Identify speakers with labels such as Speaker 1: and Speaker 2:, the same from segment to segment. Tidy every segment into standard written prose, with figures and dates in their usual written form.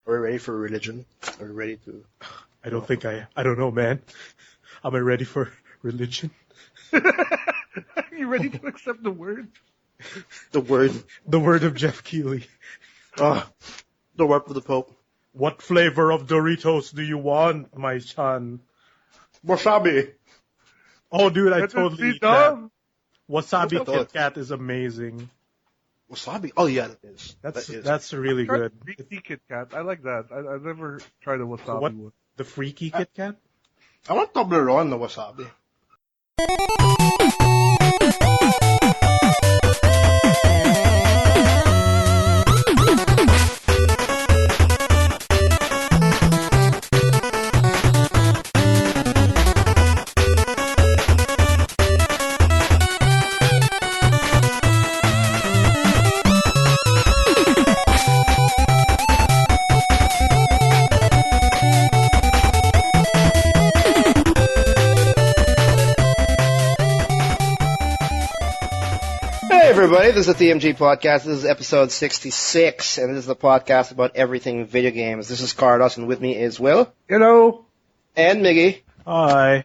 Speaker 1: Are we ready for religion? Are we ready to...
Speaker 2: I don't know, man. Am I ready for religion?
Speaker 3: Are you ready to accept the word?
Speaker 1: The word.
Speaker 2: The word of Jeff Keighley.
Speaker 1: The word of the Pope.
Speaker 2: What flavor of Doritos do you want, my son?
Speaker 1: Wasabi.
Speaker 2: Oh, dude, I totally eat that. Wasabi Kit Kat is amazing.
Speaker 1: Wasabi? Oh, yeah, that is.
Speaker 2: That's really good.
Speaker 3: Freaky Kit Kat. I like that. I've never tried a wasabi one.
Speaker 2: The Freaky Kit Kat?
Speaker 1: I want Toblerone, the wasabi. Hey everybody, this is the TMG podcast. This is episode 66, and this is the podcast about everything video games. This is Carlos, and with me is Will.
Speaker 3: Hello.
Speaker 1: And Miggy.
Speaker 2: Hi.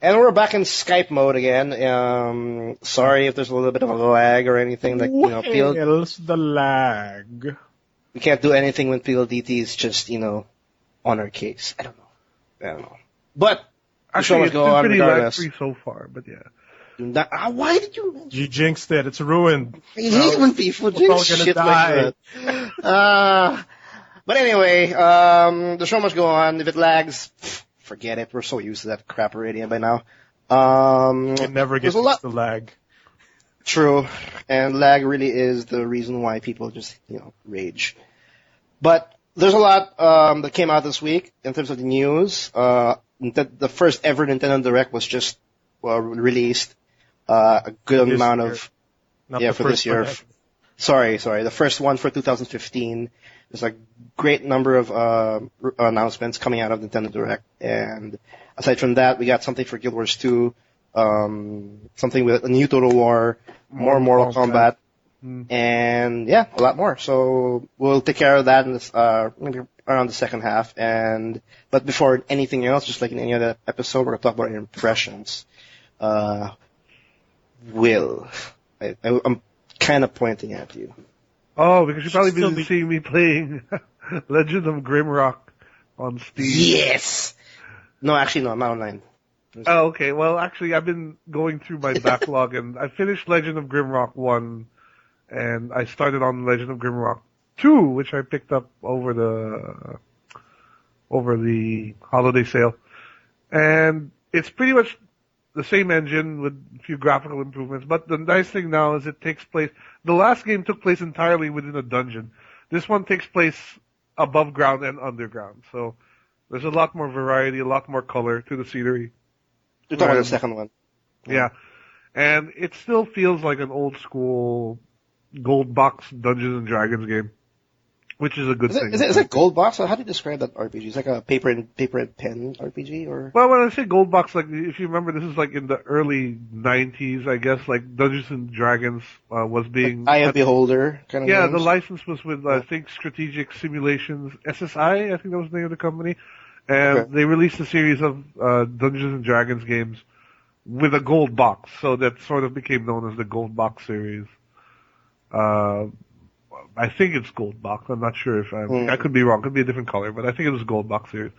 Speaker 1: And we're back in Skype mode again. Sorry if there's a little bit of a lag or anything.
Speaker 2: Where's the lag?
Speaker 1: We can't do anything when PLDT is just, on our case. I don't know. But
Speaker 3: actually, it's been pretty lag-free so far, but yeah.
Speaker 1: Why did you...
Speaker 2: You jinxed it. It's ruined.
Speaker 1: I hate when people jinx shit like that. But anyway, the show must go on. If it lags, forget it. We're so used to that crap already by now.
Speaker 2: It never gets used to lag.
Speaker 1: True. And lag really is the reason why people just, rage. But there's a lot that came out this week in terms of the news. The first ever Nintendo Direct was just released. A good amount of... for this year. Sorry. The first one for 2015. There's a great number of announcements coming out of Nintendo Direct. And aside from that, we got something for Guild Wars 2, something with a new Total War, more Mortal Kombat, and a lot more. So we'll take care of that in this, maybe around the second half. But before anything else, just like in any other episode, we're going to talk about impressions. Will, I'm kind of pointing at you.
Speaker 3: Oh, because you've probably been seeing me playing Legend of Grimrock on Steam.
Speaker 1: Yes! No, actually, no, I'm not online.
Speaker 3: Oh, okay. Well, actually, I've been going through my backlog, and I finished Legend of Grimrock 1, and I started on Legend of Grimrock 2, which I picked up over the holiday sale. And it's pretty much the same engine with a few graphical improvements, but the nice thing now is it takes place... The last game took place entirely within a dungeon. This one takes place above ground and underground, so there's a lot more variety, a lot more color to the scenery.
Speaker 1: You're talking about the second one.
Speaker 3: Yeah. And it still feels like an old school gold box Dungeons and Dragons game, which is a good thing.
Speaker 1: Is it gold box? How do you describe that RPG? It's like a paper and pen RPG, or?
Speaker 3: Well, when I say gold box, like if you remember, this is like in the early 90s, I guess. Like Dungeons and Dragons was being
Speaker 1: Eye of Beholder kind of.
Speaker 3: Yeah,
Speaker 1: games.
Speaker 3: The license was with I think Strategic Simulations SSI. I think that was the name of the company, and they released a series of Dungeons and Dragons games with a gold box. So that sort of became known as the Gold Box series. I think it's Gold Box. I'm not sure if I could be wrong. Could be a different color, but I think it was Gold Box series.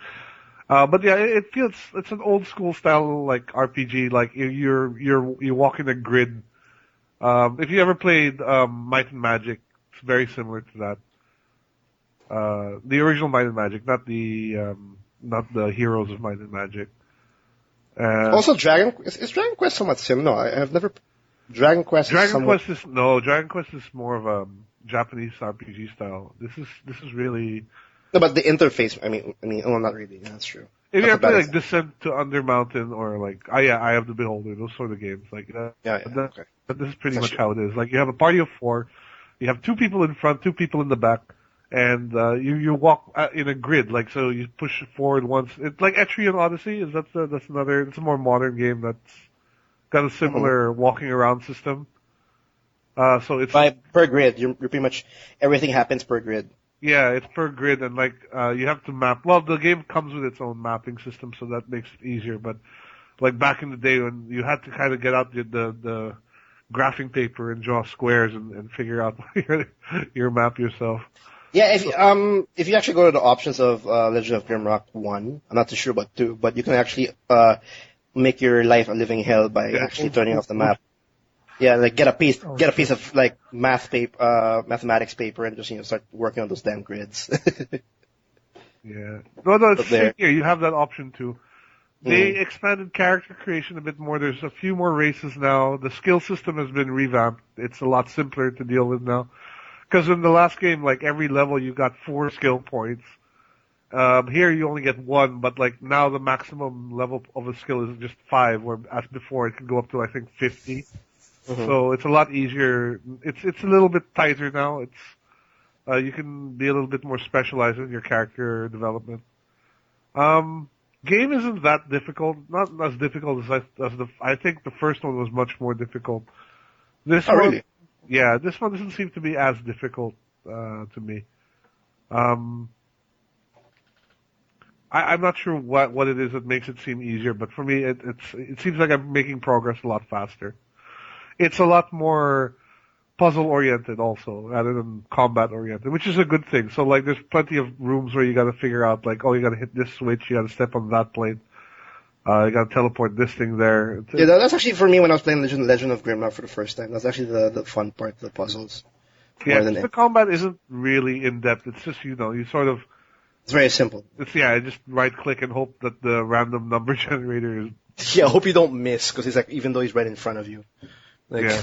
Speaker 3: But yeah, it feels it's an old school style like RPG. Like you walk in a grid. If you ever played Might and Magic, it's very similar to that. The original Might and Magic, not the Heroes of Might and Magic.
Speaker 1: Also, is Dragon Quest somewhat similar? No, I have never. Dragon Quest is more of a Japanese RPG style. This is really... No, but the interface, I mean, not really. Yeah, that's true.
Speaker 3: If you ever play like Descent to Undermountain or like, Eye of the Beholder, those sort of games, like
Speaker 1: okay.
Speaker 3: But this is pretty much how it is. Like you have a party of 4, you have 2 people in front, 2 people in the back, and you walk in a grid. Like so, you push forward once. It's like Etrian Odyssey. It's a more modern game that's got a similar walking around system. So it's
Speaker 1: per grid. You're pretty much everything happens per grid.
Speaker 3: Yeah, it's per grid, and like you have to map. Well, the game comes with its own mapping system, so that makes it easier. But like back in the day when you had to kind of get out the graphing paper and draw squares and figure out your map yourself.
Speaker 1: Yeah, if you actually go to the options of Legend of Grimrock 1, I'm not too sure about 2, but you can actually make your life a living hell by actually turning off the map. Yeah, like get a piece of like mathematics paper and just start working on those damn grids.
Speaker 3: Yeah. No, it's here. You have that option too. They expanded character creation a bit more. There's a few more races now. The skill system has been revamped. It's a lot simpler to deal with now. Because in the last game, like every level you got 4 skill points. Here you only get 1, but like now the maximum level of a skill is just 5, where as before it could go up to I think 50. So it's a lot easier. It's a little bit tighter now. It's you can be a little bit more specialized in your character development. Game isn't that difficult. Not as difficult as I think the first one was much more difficult. This one,
Speaker 1: really?
Speaker 3: Yeah, this one doesn't seem to be as difficult to me. I'm not sure what it is that makes it seem easier, but for me, it seems like I'm making progress a lot faster. It's a lot more puzzle-oriented also, rather than combat-oriented, which is a good thing. So, like, there's plenty of rooms where you gotta figure out, like, oh, you gotta hit this switch, you gotta step on that plate, you gotta teleport this thing there.
Speaker 1: Yeah, that's actually for me when I was playing Legend of Grimrock for the first time. That's actually the fun part, the puzzles.
Speaker 3: Yeah, the combat isn't really in-depth. It's just, you sort of...
Speaker 1: It's very simple.
Speaker 3: Just right-click and hope that the random number generator is...
Speaker 1: Yeah, I hope you don't miss, because he's like, even though he's right in front of you. Like,
Speaker 3: yeah.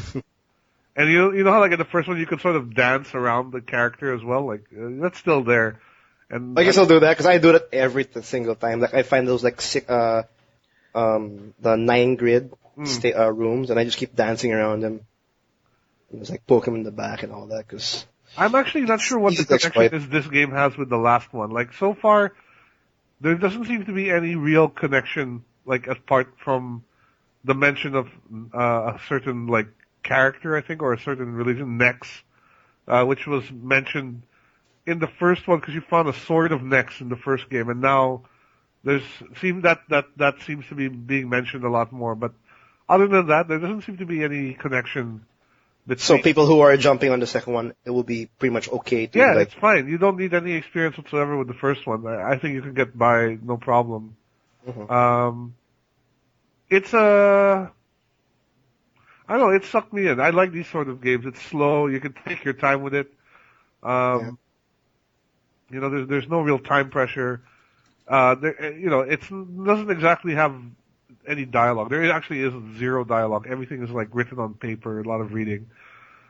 Speaker 3: And you know how like in the first one you could sort of dance around the character as well? Like, that's still there. And
Speaker 1: I guess I'll do that, because I do that every single time. Like, I find those like the 9 grid rooms, and I just keep dancing around them. And just like poke him in the back and all that, because...
Speaker 3: I'm actually not sure what the connection is this game has with the last one. Like, so far, there doesn't seem to be any real connection, like, apart from the mention of a certain, like, character, I think, or a certain religion, Nex, which was mentioned in the first one, because you found a sword of Nex in the first game, and now that seems to be being mentioned a lot more. But other than that, there doesn't seem to be any connection.
Speaker 1: So people who are jumping on the second one, it will be pretty much okay to...
Speaker 3: Yeah, it's fine. You don't need any experience whatsoever with the first one. I think you can get by no problem. It's I don't know, it sucked me in. I like these sort of games. It's slow. You can take your time with it. There's no real time pressure. It doesn't exactly have any dialogue. There actually is 0 dialogue. Everything is like written on paper, a lot of reading.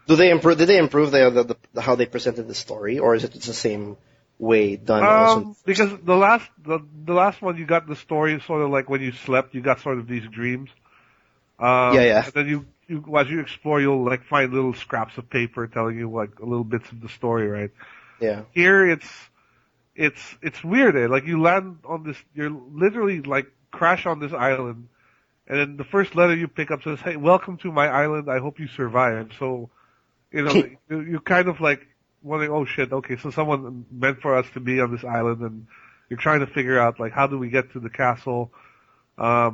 Speaker 1: Did they improve the how they presented the story, or is it the same way done?
Speaker 3: Because the last one, you got the story sort of like when you slept, you got sort of these dreams. And then you as you explore, you'll like find little scraps of paper telling you like little bits of the story, right?
Speaker 1: Yeah.
Speaker 3: Here it's weird. Like you land on this, you're literally like crash on this island, and then the first letter you pick up says, "Hey, welcome to my island. I hope you survive." So, you kind of like wondering, "Oh shit, okay, so someone meant for us to be on this island," and you're trying to figure out like how do we get to the castle. I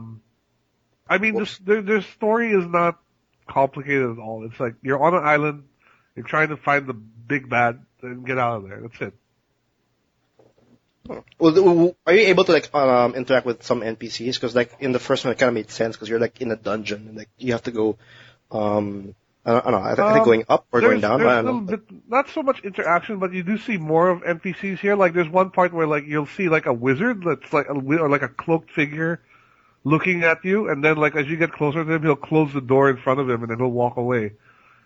Speaker 3: mean, their story is not complicated at all. It's like you're on an island, you're trying to find the big bad and get out of there. That's it.
Speaker 1: Well, are you able to like interact with some NPCs? Because like in the first one, it kind of made sense because you're like in a dungeon and like you have to go. I don't know. I think going up or going down. I don't know.
Speaker 3: Not so much interaction, but you do see more of NPCs here. Like there's one part where like you'll see like a wizard that's like or like a cloaked figure looking at you, and then like as you get closer to him, he'll close the door in front of him, and then he'll walk away.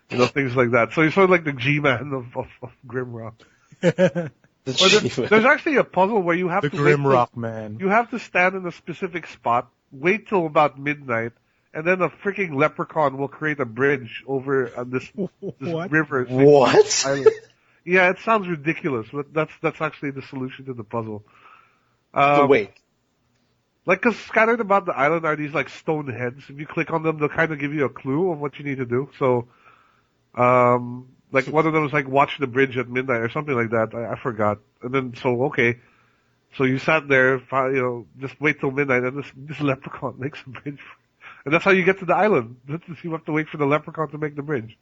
Speaker 3: Things like that. So you're sort of like the G-man of Grimrock. There's actually a puzzle where you have to
Speaker 2: Grimrock man.
Speaker 3: You have to stand in a specific spot, wait till about midnight, and then a freaking leprechaun will create a bridge over this river.
Speaker 1: What?
Speaker 3: Yeah, it sounds ridiculous, but that's actually the solution to the puzzle.
Speaker 1: Wait.
Speaker 3: Like, cause scattered about the island are these like stone heads. If you click on them, they'll kind of give you a clue of what you need to do. So, Like one of them was like watch the bridge at midnight or something like that. I forgot. And then okay. So you sat there, just wait till midnight, and this leprechaun makes a bridge, and that's how you get to the island. You have to wait for the leprechaun to make the bridge.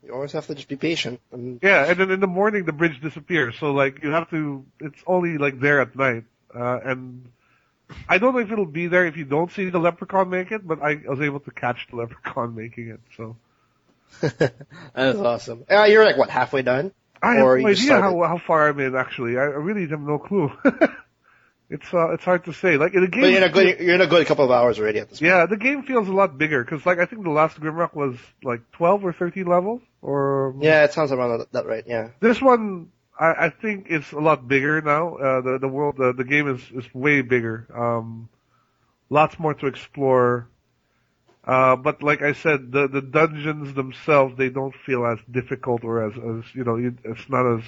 Speaker 1: You always have to just be patient.
Speaker 3: Yeah, and then in the morning the bridge disappears. So like you have to. It's only like there at night, and I don't know if it'll be there if you don't see the leprechaun make it, but I was able to catch the leprechaun making it. So
Speaker 1: that's awesome. You're like what, halfway done?
Speaker 3: I have no idea how far I'm in. Actually, I really have no clue. It's hard to say. Like in the game,
Speaker 1: but you're in a good couple of hours already at this point.
Speaker 3: Yeah, the game feels a lot bigger because like I think the last Grimrock was like 12 or 13 levels, or
Speaker 1: yeah, it sounds around that right. Yeah.
Speaker 3: This one I think is a lot bigger now. The world, the game is way bigger. Lots more to explore. But like I said, the dungeons themselves, they don't feel as difficult or as it's not as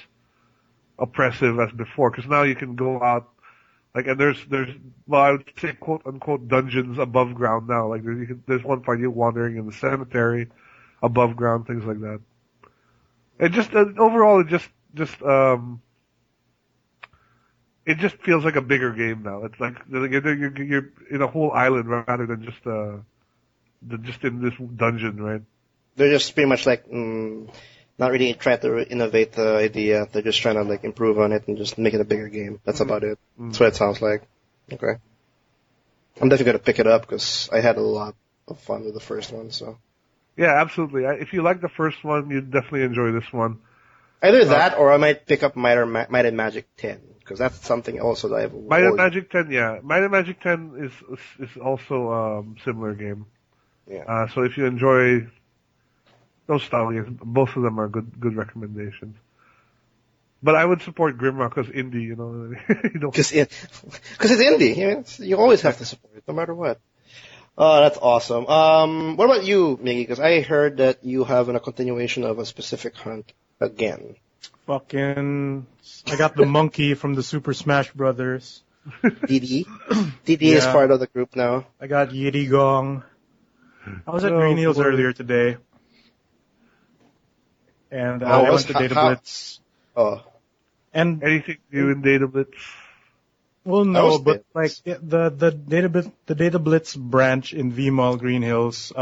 Speaker 3: oppressive as before. Because now you can go out, like, and there's I would say quote unquote dungeons above ground now. Like there's one part you're wandering in the cemetery, above ground, things like that. It just overall it just feels like a bigger game now. It's like you're in a whole island rather than just in this dungeon, right?
Speaker 1: They're just pretty much like not really trying to innovate the idea. They're just trying to like improve on it and just make it a bigger game. That's about it. That's what it sounds like. Okay. I'm definitely gonna pick it up because I had a lot of fun with the first one. So.
Speaker 3: Yeah, absolutely. If you like the first one, you'd definitely enjoy this one.
Speaker 1: Either that, or I might pick up Might and Magic 10 because that's something also that I've.
Speaker 3: Might and Magic 10, yeah. Might and Magic 10 is also a similar game.
Speaker 1: Yeah.
Speaker 3: So if you enjoy those style games, both of them are good recommendations. But I would support Grimrock because indie,
Speaker 1: Because it's indie. You always have to support it, no matter what. Oh, that's awesome. What about you, Miggy? Because I heard that you have a continuation of a specific hunt again.
Speaker 2: I got the monkey from the Super Smash Brothers.
Speaker 1: DD is part of the group now.
Speaker 2: I got Yeti Gong. I was at Green Hills earlier today. And I went to Data Blitz.
Speaker 1: Oh.
Speaker 2: And
Speaker 3: anything new in Data Blitz?
Speaker 2: Well, no, but like the Data Blitz branch in V-Mall Green Hills,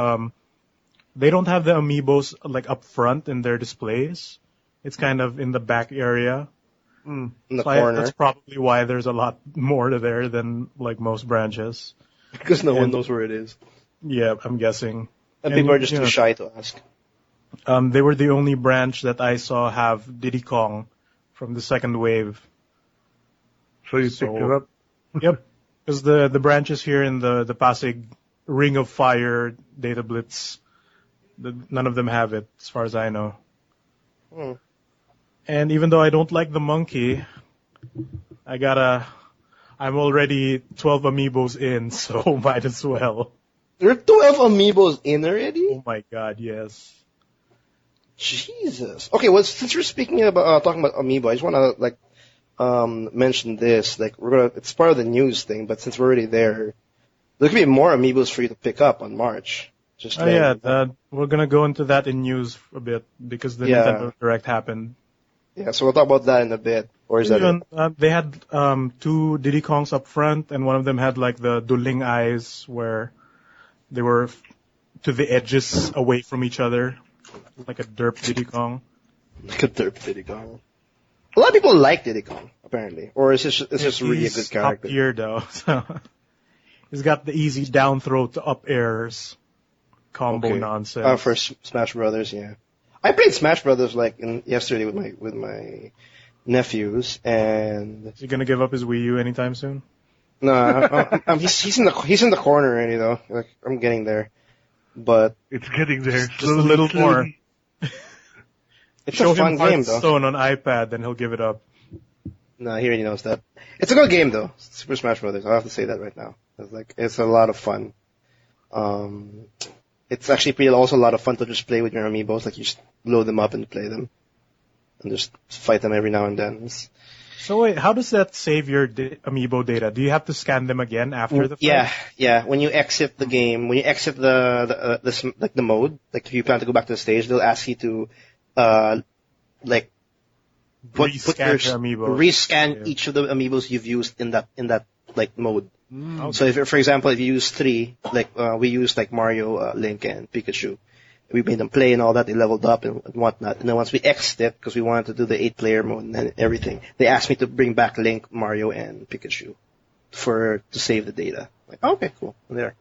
Speaker 2: they don't have the amiibos like up front in their displays. It's kind of in the back area.
Speaker 1: In the corner.
Speaker 2: That's probably why there's a lot more to there than like most branches.
Speaker 1: Because no one knows where it is.
Speaker 2: Yeah, I'm guessing.
Speaker 1: And people are just too shy to ask.
Speaker 2: They were the only branch that I saw have Diddy Kong from the second wave.
Speaker 3: So you picked it up?
Speaker 2: Yep. Because the branches here in the Pasig Ring of Fire Data Blitz, none of them have it, as far as I know. And even though I don't like the monkey, I'm already 12 amiibos in, so might as well.
Speaker 1: There are 12 amiibos in already?
Speaker 2: Oh my god, yes.
Speaker 1: Jesus. Okay, well, since we're speaking about talking about amiibo, I just want to mention this. Like, it's part of the news thing, but since we're already there could be more amiibos for you to pick up on March.
Speaker 2: We're gonna go into that in news a bit because the Nintendo Direct happened.
Speaker 1: Yeah, so we'll talk about that in a bit. Or is that it?
Speaker 2: They had two Diddy Kongs up front, and one of them had like the dueling eyes where they were to the edges away from each other, like a derp Diddy Kong.
Speaker 1: Like a derp Diddy Kong. A lot of people like Diddy Kong, apparently. Or it's just really a good character.
Speaker 2: Top tier, though. So he's got the easy down throw to up airs combo nonsense.
Speaker 1: For Smash Brothers, yeah. I played Smash Brothers yesterday with my nephews, and
Speaker 2: is he gonna give up his Wii U anytime soon?
Speaker 1: No, he's in the corner already though. Like, I'm getting there, but
Speaker 3: it's getting there.
Speaker 2: Just a little more.
Speaker 1: It's a fun game though.
Speaker 2: Stone on iPad, then he'll give it up.
Speaker 1: No, he already knows that. It's a good game though, Super Smash Brothers. I have to say that right now. It's a lot of fun. It's actually also a lot of fun to just play with your amiibos. Like, you just load them up and play them, and just fight them every now and then.
Speaker 2: So wait, how does that save your amiibo data? Do you have to scan them again after the fight?
Speaker 1: Yeah. When you exit the game, when you exit the mode, like if you plan to go back to the stage, they'll ask you to like rescan each of the amiibos you've used in that like mode. So if, for example, if you use 3, like we used like Mario, Link, and Pikachu, we made them play and all that. They leveled up and whatnot. And then once we X'd it, because we wanted to do the 8-player mode and everything, they asked me to bring back Link, Mario, and Pikachu to save the data. Like, oh, okay, cool. And there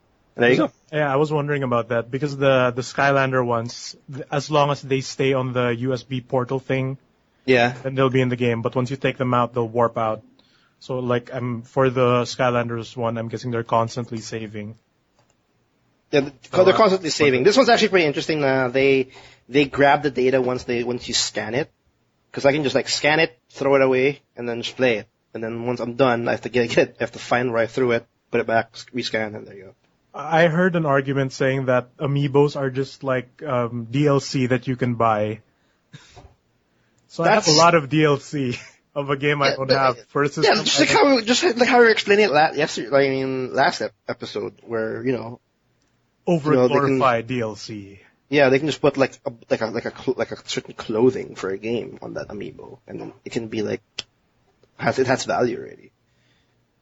Speaker 1: you go.
Speaker 2: Yeah, I was wondering about that because the Skylander ones, as long as they stay on the USB portal thing, then they'll be in the game. But once you take them out, they'll warp out. So like for the Skylanders one, I'm guessing they're constantly saving.
Speaker 1: Yeah, they're constantly saving. This one's actually pretty interesting. They grab the data once you scan it, because I can just like scan it, throw it away, and then just play it. And then once I'm done, I have to get it. I have to find where I threw it, put it back, rescan, and there you go.
Speaker 2: I heard an argument saying that amiibos are just like DLC that you can buy. So I have a lot of DLC of a game I don't have for a system.
Speaker 1: Yeah, just like how we explained it last episode, where
Speaker 2: over-glorified DLC.
Speaker 1: Yeah, they can just put like a certain clothing for a game on that amiibo, and then it can be like it has value already,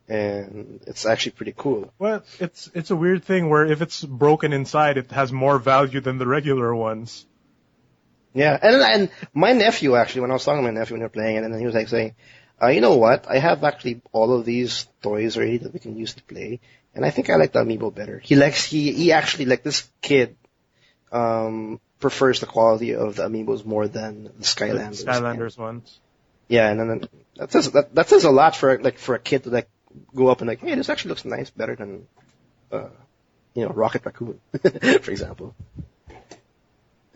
Speaker 1: and it's actually pretty cool.
Speaker 2: Well, it's a weird thing where if it's broken inside, it has more value than the regular ones.
Speaker 1: Yeah, and my nephew actually, when I was talking to my nephew when we were playing it, and then he was like saying, you know what? I have actually all of these toys already that we can use to play, and I think I like the amiibo better. He actually, like, this kid prefers the quality of the amiibos more than the Skylanders.
Speaker 2: The Skylanders ones.
Speaker 1: Yeah, and then that says a lot for a kid to like go up and like, hey, this actually looks nice, better than Rocket Raccoon, for example.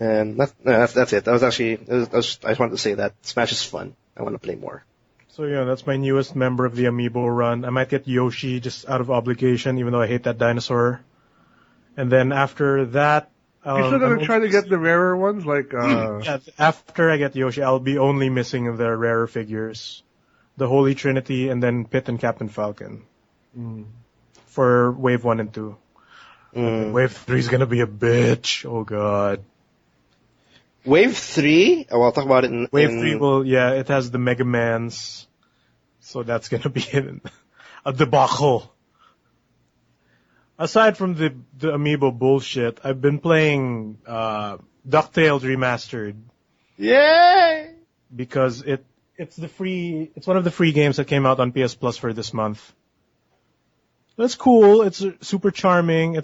Speaker 1: And that's it. I just wanted to say that Smash is fun. I want to play more.
Speaker 2: So yeah, that's my newest member of the Amiibo run. I might get Yoshi just out of obligation, even though I hate that dinosaur. And then after that,
Speaker 3: you're still gonna try to get the rarer ones, like
Speaker 2: Yeah, after I get Yoshi, I'll be only missing the rarer figures, the Holy Trinity, and then Pit and Captain Falcon for Wave 1 and 2. Wave 3 is gonna be a bitch. Oh god.
Speaker 1: Wave 3? Oh, I'll talk about it in...
Speaker 2: Wave 3 it has the Mega Mans. So that's gonna be a debacle. Aside from the Amiibo bullshit, I've been playing DuckTales Remastered.
Speaker 1: Yay!
Speaker 2: Because it's one of the free games that came out on PS Plus for this month. It's cool, it's super charming,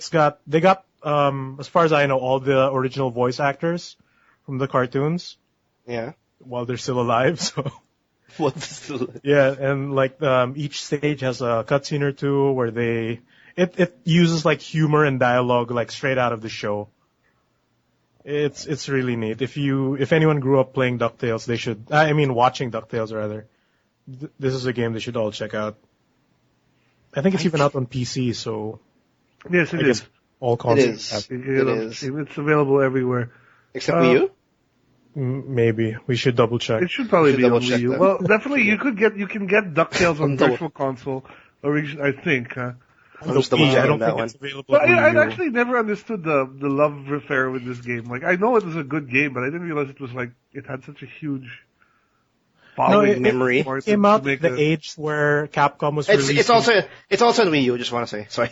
Speaker 2: they got as far as I know, all the original voice actors from the cartoons.
Speaker 1: Yeah.
Speaker 2: While they're still alive, so.
Speaker 1: Still alive?
Speaker 2: Yeah, and like each stage has a cutscene or two where it uses like humor and dialogue like straight out of the show. It's really neat. If anyone grew up playing DuckTales, watching DuckTales rather, this is a game they should all check out. I think it's even out on PC, so.
Speaker 3: Yes, it is.
Speaker 2: All consoles.
Speaker 1: It is.
Speaker 3: It's available everywhere.
Speaker 1: Except Wii U?
Speaker 2: Maybe. We should double check.
Speaker 3: It should probably be on Wii U. Well, definitely you can get DuckTales on Virtual Console, I think.
Speaker 1: I don't think
Speaker 2: it's available.
Speaker 3: But I actually never understood the love affair with this game. Like, I know it was a good game, but I didn't realize it had such a huge following.
Speaker 1: Memory.
Speaker 2: It came out at the age where Capcom was releasing.
Speaker 1: It's also on Wii U, I just want to say. Sorry.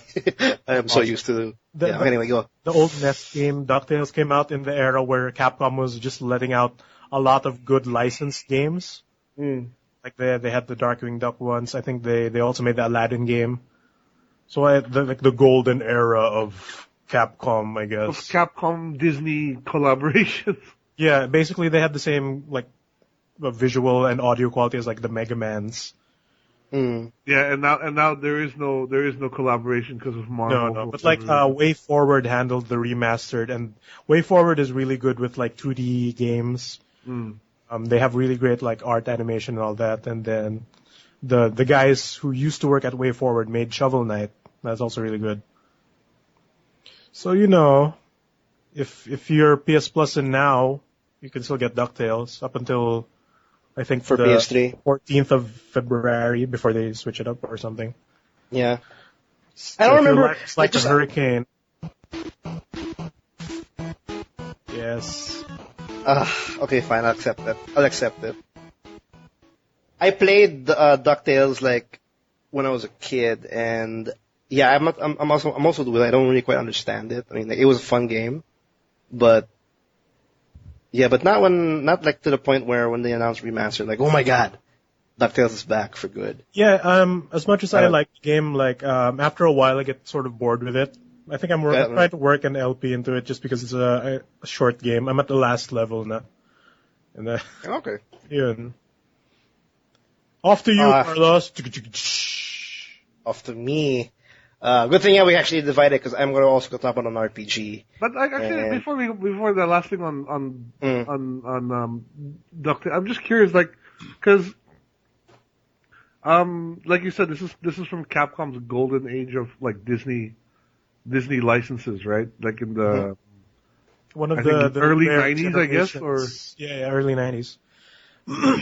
Speaker 1: I'm so used to anyway, go.
Speaker 2: The old NES game, DuckTales, came out in the era where Capcom was just letting out a lot of good licensed games. Like they had the Darkwing Duck ones. I think they also made the Aladdin game. So the golden era of Capcom, I guess.
Speaker 3: Of Capcom Disney collaborations.
Speaker 2: Yeah, basically they had the same like visual and audio quality as like the Mega Mans.
Speaker 3: Yeah, and now there is no collaboration because of Marvel.
Speaker 2: No, but like Way Forward handled the remastered, and Way Forward is really good with like 2D games. They have really great like art animation and all that, and then the guys who used to work at Way Forward made Shovel Knight. That's also really good. So if you're PS Plus and now, you can still get DuckTales up until I think
Speaker 1: for PS3
Speaker 2: 14th of February before they switch it up or something.
Speaker 1: Yeah.
Speaker 2: So
Speaker 1: I don't remember.
Speaker 2: It's like a hurricane. Yes.
Speaker 1: Okay, fine. I'll accept that. I'll accept it. I played DuckTales like when I was a kid, and yeah, I'm also the way I don't really quite understand it. I mean, like, it was a fun game, but yeah, but not like to the point where when they announced Remastered, like, oh my god, DuckTales is back for good.
Speaker 2: Yeah, as much as I like the game, like after a while I get sort of bored with it. I think I'm trying to work an LP into it just because it's a short game. I'm at the last level now. And
Speaker 1: okay.
Speaker 2: Yun. Off to you, Carlos.
Speaker 1: Off to me. Good thing we actually divided because I'm going to also go talk about an RPG.
Speaker 3: But actually, before the last thing on DuckTales, I'm just curious, like, because like you said, this is from Capcom's golden age of like Disney licenses, right? Like in the
Speaker 2: one of the
Speaker 3: early 90s, I guess, or
Speaker 2: yeah, early 90s.
Speaker 3: Was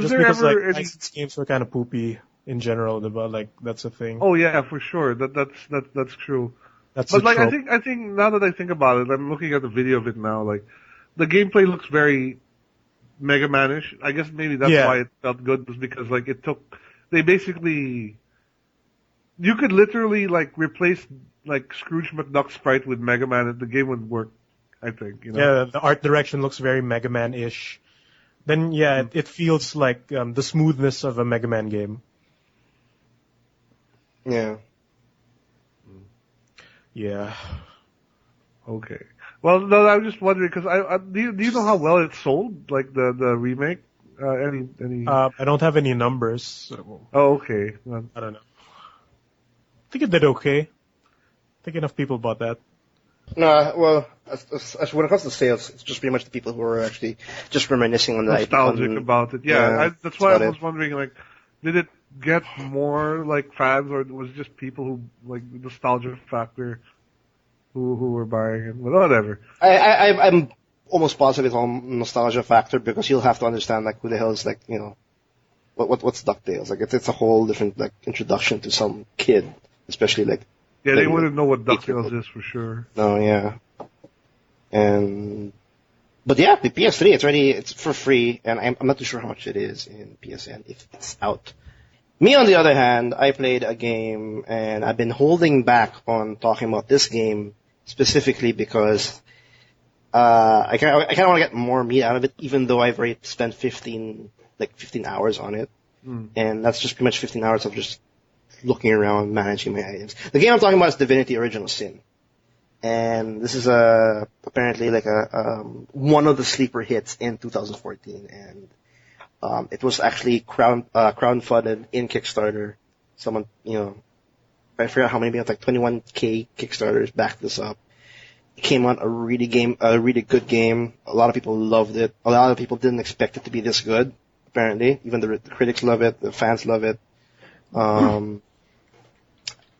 Speaker 2: just
Speaker 3: there
Speaker 2: because,
Speaker 3: ever
Speaker 2: like,
Speaker 3: any
Speaker 2: license games were kind of poopy in general, but like that's a thing.
Speaker 3: Oh yeah, for sure. That's true.
Speaker 2: That's
Speaker 3: but like
Speaker 2: trope.
Speaker 3: I think now that I think about it, I'm looking at the video of it now. Like the gameplay looks very Mega Man-ish. I guess maybe that's why it felt good, was because like they basically, you could literally like replace like Scrooge McDuck's sprite with Mega Man and the game would work, I think, you know?
Speaker 2: Yeah, the art direction looks very Mega Man-ish. Then it feels like the smoothness of a Mega Man game.
Speaker 1: Yeah.
Speaker 2: Yeah.
Speaker 3: Okay. Well, no, I was just wondering because do you know how well it sold, like the remake? Any?
Speaker 2: I don't have any numbers. So
Speaker 3: Oh, okay.
Speaker 2: I don't know. I think it did okay. I think enough people bought that.
Speaker 1: No, well, as when it comes to sales, it's just pretty much the people who are actually just reminiscing on the
Speaker 3: nostalgic about it. Yeah, that's why I was wondering, like, did it get more like fans, or was it just people who like the nostalgia factor who were buying it? But whatever.
Speaker 1: I'm almost positive it's all nostalgia factor because you'll have to understand like who the hell is like, you know, what's DuckTales. Like it's a whole different like introduction to some kid, especially like.
Speaker 3: Yeah, they wouldn't know what DuckTales is for sure.
Speaker 1: No, yeah. But yeah, the PS3, it's for free, and I'm not too sure how much it is in PSN if it's out. Me, on the other hand, I played a game, and I've been holding back on talking about this game specifically because I kind of want to get more meat out of it, even though I've already spent 15 hours on it, and that's just pretty much 15 hours of just looking around, managing my items. The game I'm talking about is Divinity: Original Sin. And this is apparently like one of the sleeper hits in 2014, and it was actually crowdfunded in Kickstarter. Someone, you know, I forgot how many, like 21K Kickstarters backed this up. It came out a really good game. A lot of people loved it. A lot of people didn't expect it to be this good. Apparently, even the critics love it, the fans love it.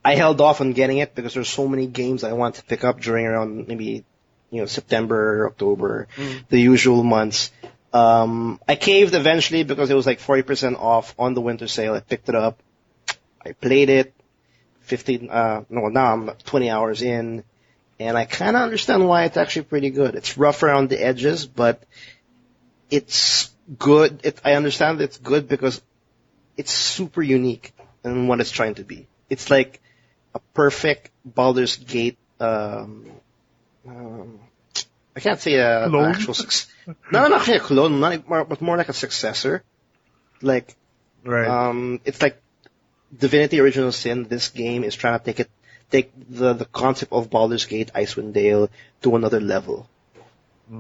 Speaker 1: I held off on getting it because there's so many games I want to pick up during around maybe, you know, September, October, the usual months. I caved eventually because it was like 40% off on the winter sale. I picked it up. I played it. Now I'm 20 hours in, and I kind of understand why it's actually pretty good. It's rough around the edges, but it's good. I understand it's good because it's super unique in what it's trying to be. It's like a perfect Baldur's Gate. I can't say an actual not actually a clone, but more like a successor. Like,
Speaker 3: right.
Speaker 1: It's like Divinity: Original Sin. This game is trying to take the concept of Baldur's Gate, Icewind Dale to another level.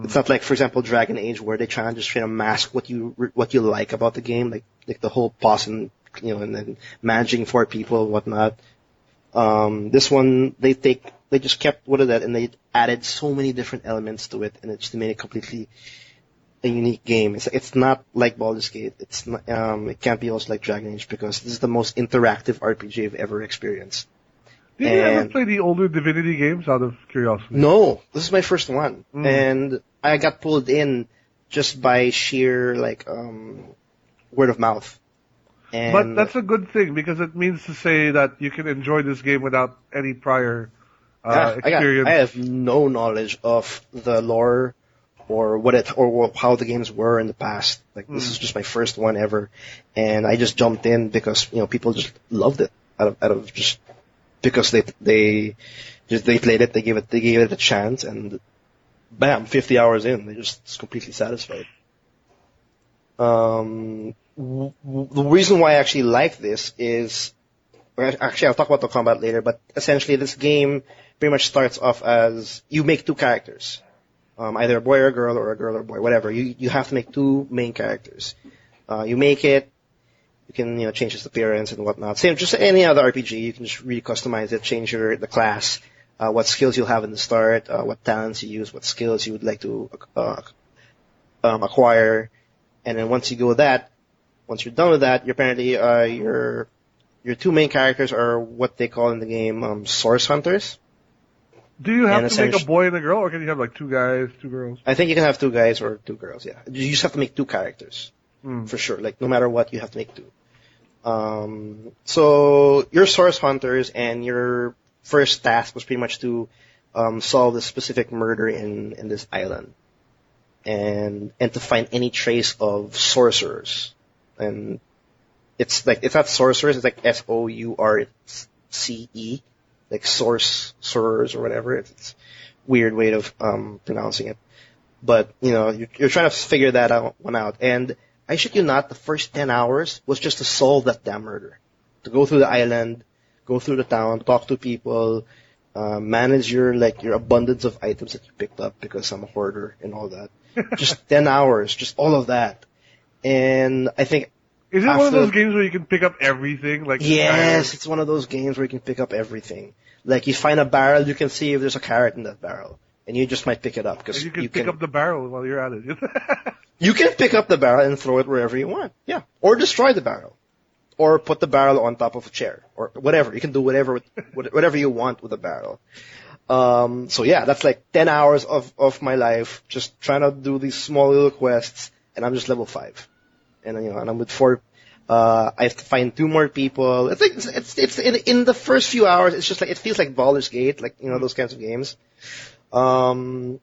Speaker 1: It's not like, for example, Dragon Age, where they try to mask what you like about the game, like the whole boss and, you know, and then managing 4 people and whatnot. This one, they just kept what of that, and they added so many different elements to it, and it just made it completely a unique game. It's not like Baldur's Gate. It's not, it can't be also like Dragon Age because this is the most interactive RPG I've ever experienced.
Speaker 3: Did you ever play the older Divinity games, out of curiosity?
Speaker 1: No, this is my first one, and I got pulled in just by sheer like word of mouth.
Speaker 3: But that's a good thing because it means to say that you can enjoy this game without any prior experience.
Speaker 1: I have no knowledge of the lore or how the games were in the past. Like this is just my first one ever, and I just jumped in because people just loved it out of just because they played it, they gave it a chance, and bam, 50 hours in, they're just completely satisfied. The reason why I actually like this is, actually I'll talk about the combat later, but essentially this game pretty much starts off as you make two characters, either a boy or a girl or a boy, whatever. You have to make two main characters. You make it, you can change its appearance and whatnot. Same, just any other RPG, you can just really customize it, change the class, what skills you'll have in the start, what talents you use, what skills you would like to acquire. And then once you're done with that, your two main characters are what they call in the game source hunters.
Speaker 3: Do you have to make a boy and a girl, or can you have like two guys, two girls?
Speaker 1: I think you can have two guys or two girls. Yeah, you just have to make two characters for sure. Like no matter what, you have to make two. So you're source hunters, and your first task was pretty much to solve this specific murder in this island. And to find any trace of sorcerers. And it's not sorcerers, it's like SOURCE, like sorcerers or whatever. It's a weird way of pronouncing it. But, you're trying to figure that one out. And I shit you not, the first 10 hours was just to solve that damn murder. To go through the island, go through the town, talk to people, manage your abundance of items that you picked up because I'm a hoarder and all that. Just 10 hours, just all of that. And I think...
Speaker 3: Is it one of those games where you can pick up everything?
Speaker 1: Yes, it's one of those games where you can pick up everything. Like, you find a barrel, you can see if there's a carrot in that barrel. And you just might pick it up. Because
Speaker 3: you can pick up the barrel while you're at it.
Speaker 1: You can pick up the barrel and throw it wherever you want. Yeah. Or destroy the barrel. Or put the barrel on top of a chair. Or whatever. You can do whatever you want with the barrel. So yeah, that's like 10 hours of my life just trying to do these small little quests, and I'm just level 5. And and I'm with 4, I have to find 2 more people. It's like, it's in the first few hours, it's just like, it feels like Baldur's Gate, like, those kinds of games. But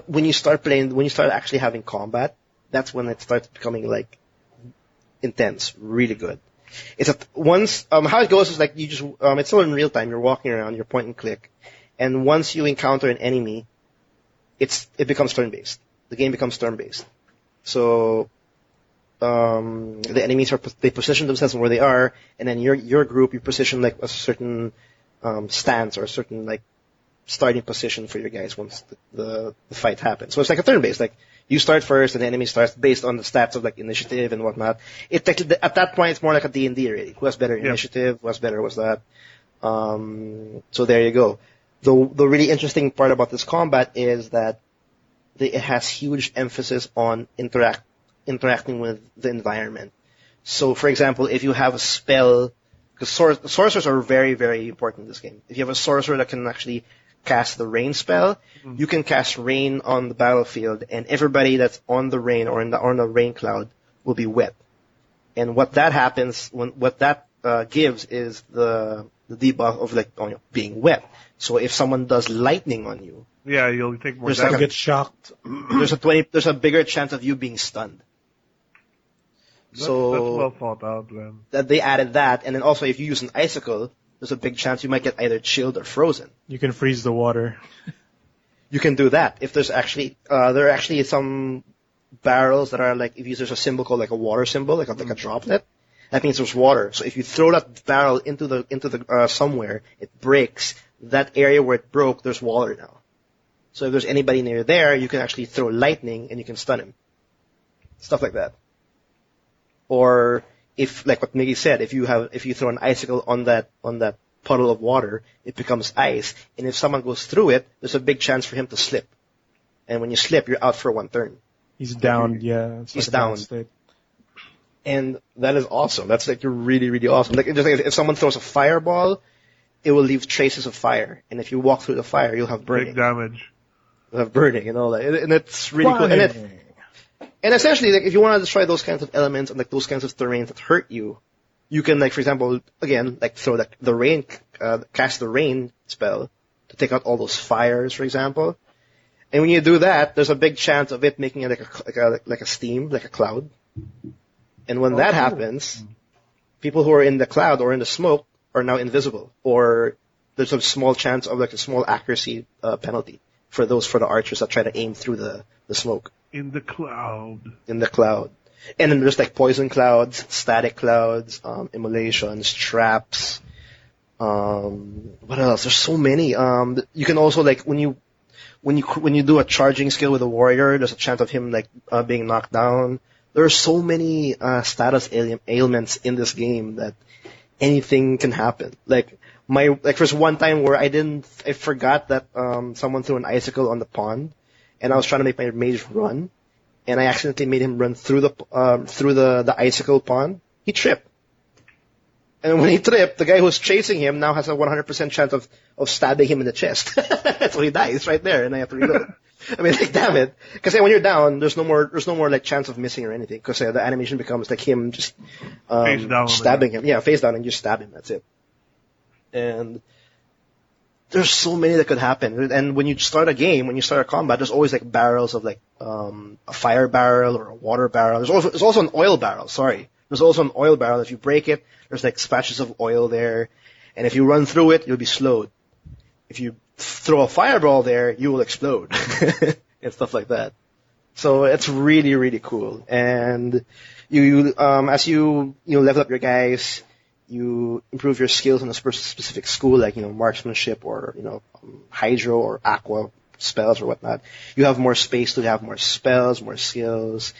Speaker 1: when you start actually having combat, that's when it starts becoming like intense, really good. It's how it goes is like you just it's still in real time. You're walking around, you're point and click, and once you encounter an enemy, it becomes turn based. The game becomes turn based. So the enemies they position themselves where they are, and then your group you position like a certain stance or a certain like starting position for your guys once the fight happens. So it's like a turn based, like. You start first, and the enemy starts based on the stats of like initiative and whatnot. At that point, it's more like a D&D really. Who has better initiative? Who has better? What's that? So there you go. The really interesting part about this combat is that it has huge emphasis on interacting with the environment. So, for example, if you have a spell, because sorcerers are very, very important in this game. If you have a sorcerer that can actually cast the rain spell, you can cast rain on the battlefield, and everybody that's on the rain or on the rain cloud will be wet. And what that happens, what that gives is the debuff of like being wet. So if someone does lightning on you,
Speaker 3: you'll take more
Speaker 2: damage. Get shocked.
Speaker 1: There's a bigger chance of you being stunned.
Speaker 3: That's well thought out, man.
Speaker 1: That they added that, and then also if you use an icicle, there's a big chance you might get either chilled or frozen.
Speaker 2: You can freeze the water.
Speaker 1: You can do that. If there's actually, there are actually some barrels that are like, if there's a symbol called like a water symbol, like a droplet, that means there's water. So if you throw that barrel into the somewhere, it breaks. That area where it broke, there's water now. So if there's anybody near there, you can actually throw lightning and you can stun him. Stuff like that. Or, if, like what Miggy said, if you throw an icicle on that puddle of water, it becomes ice, and if someone goes through it, there's a big chance for him to slip. And when you slip, you're out for 1 turn.
Speaker 2: He's down, yeah.
Speaker 1: He's down. And that is awesome. That's like really, really awesome. Like, just like if someone throws a fireball, it will leave traces of fire, and if you walk through the fire, you'll have burning.
Speaker 3: Big damage.
Speaker 1: You'll have burning and all that, and it's really cool. And essentially, like, if you want to destroy those kinds of elements and like those kinds of terrains that hurt you, you can, like, for example, again, like throw the rain, cast the rain spell to take out all those fires, for example. And when you do that, there's a big chance of it making it like a steam, like a cloud. And when that happens, people who are in the cloud or in the smoke are now invisible, or there's a small chance of like a small accuracy penalty for the archers that try to aim through the smoke.
Speaker 3: In the cloud.
Speaker 1: In the cloud. And then there's like poison clouds, static clouds, immolations, traps. What else? There's so many. You can also like when you do a charging skill with a warrior, there's a chance of him like being knocked down. There are so many status ailments in this game that anything can happen. Like there's one time where I forgot that someone threw an icicle on the pond, and I was trying to make my mage run, and I accidentally made him run through the icicle pond. He tripped. And when he tripped, the guy who's chasing him now has a 100% chance of stabbing him in the chest. So he dies right there, and I have to reload. I mean, like, damn it. Because when you're down, there's no more like chance of missing or anything. Because the animation becomes like him just stabbing him. Yeah, face down and just stab him. That's it. And there's so many that could happen. And when you start a combat, there's always like barrels of like a fire barrel or a water barrel. There's also an oil barrel. Sorry. There's also an oil barrel. If you break it, there's like splashes of oil there. And if you run through it, you'll be slowed. If you throw a fireball there, you will explode. And stuff like that. So it's really, really cool. And as you level up your guys, you improve your skills in a specific school, like, marksmanship or, hydro or aqua spells or whatnot. You have more space to have more spells, more skills.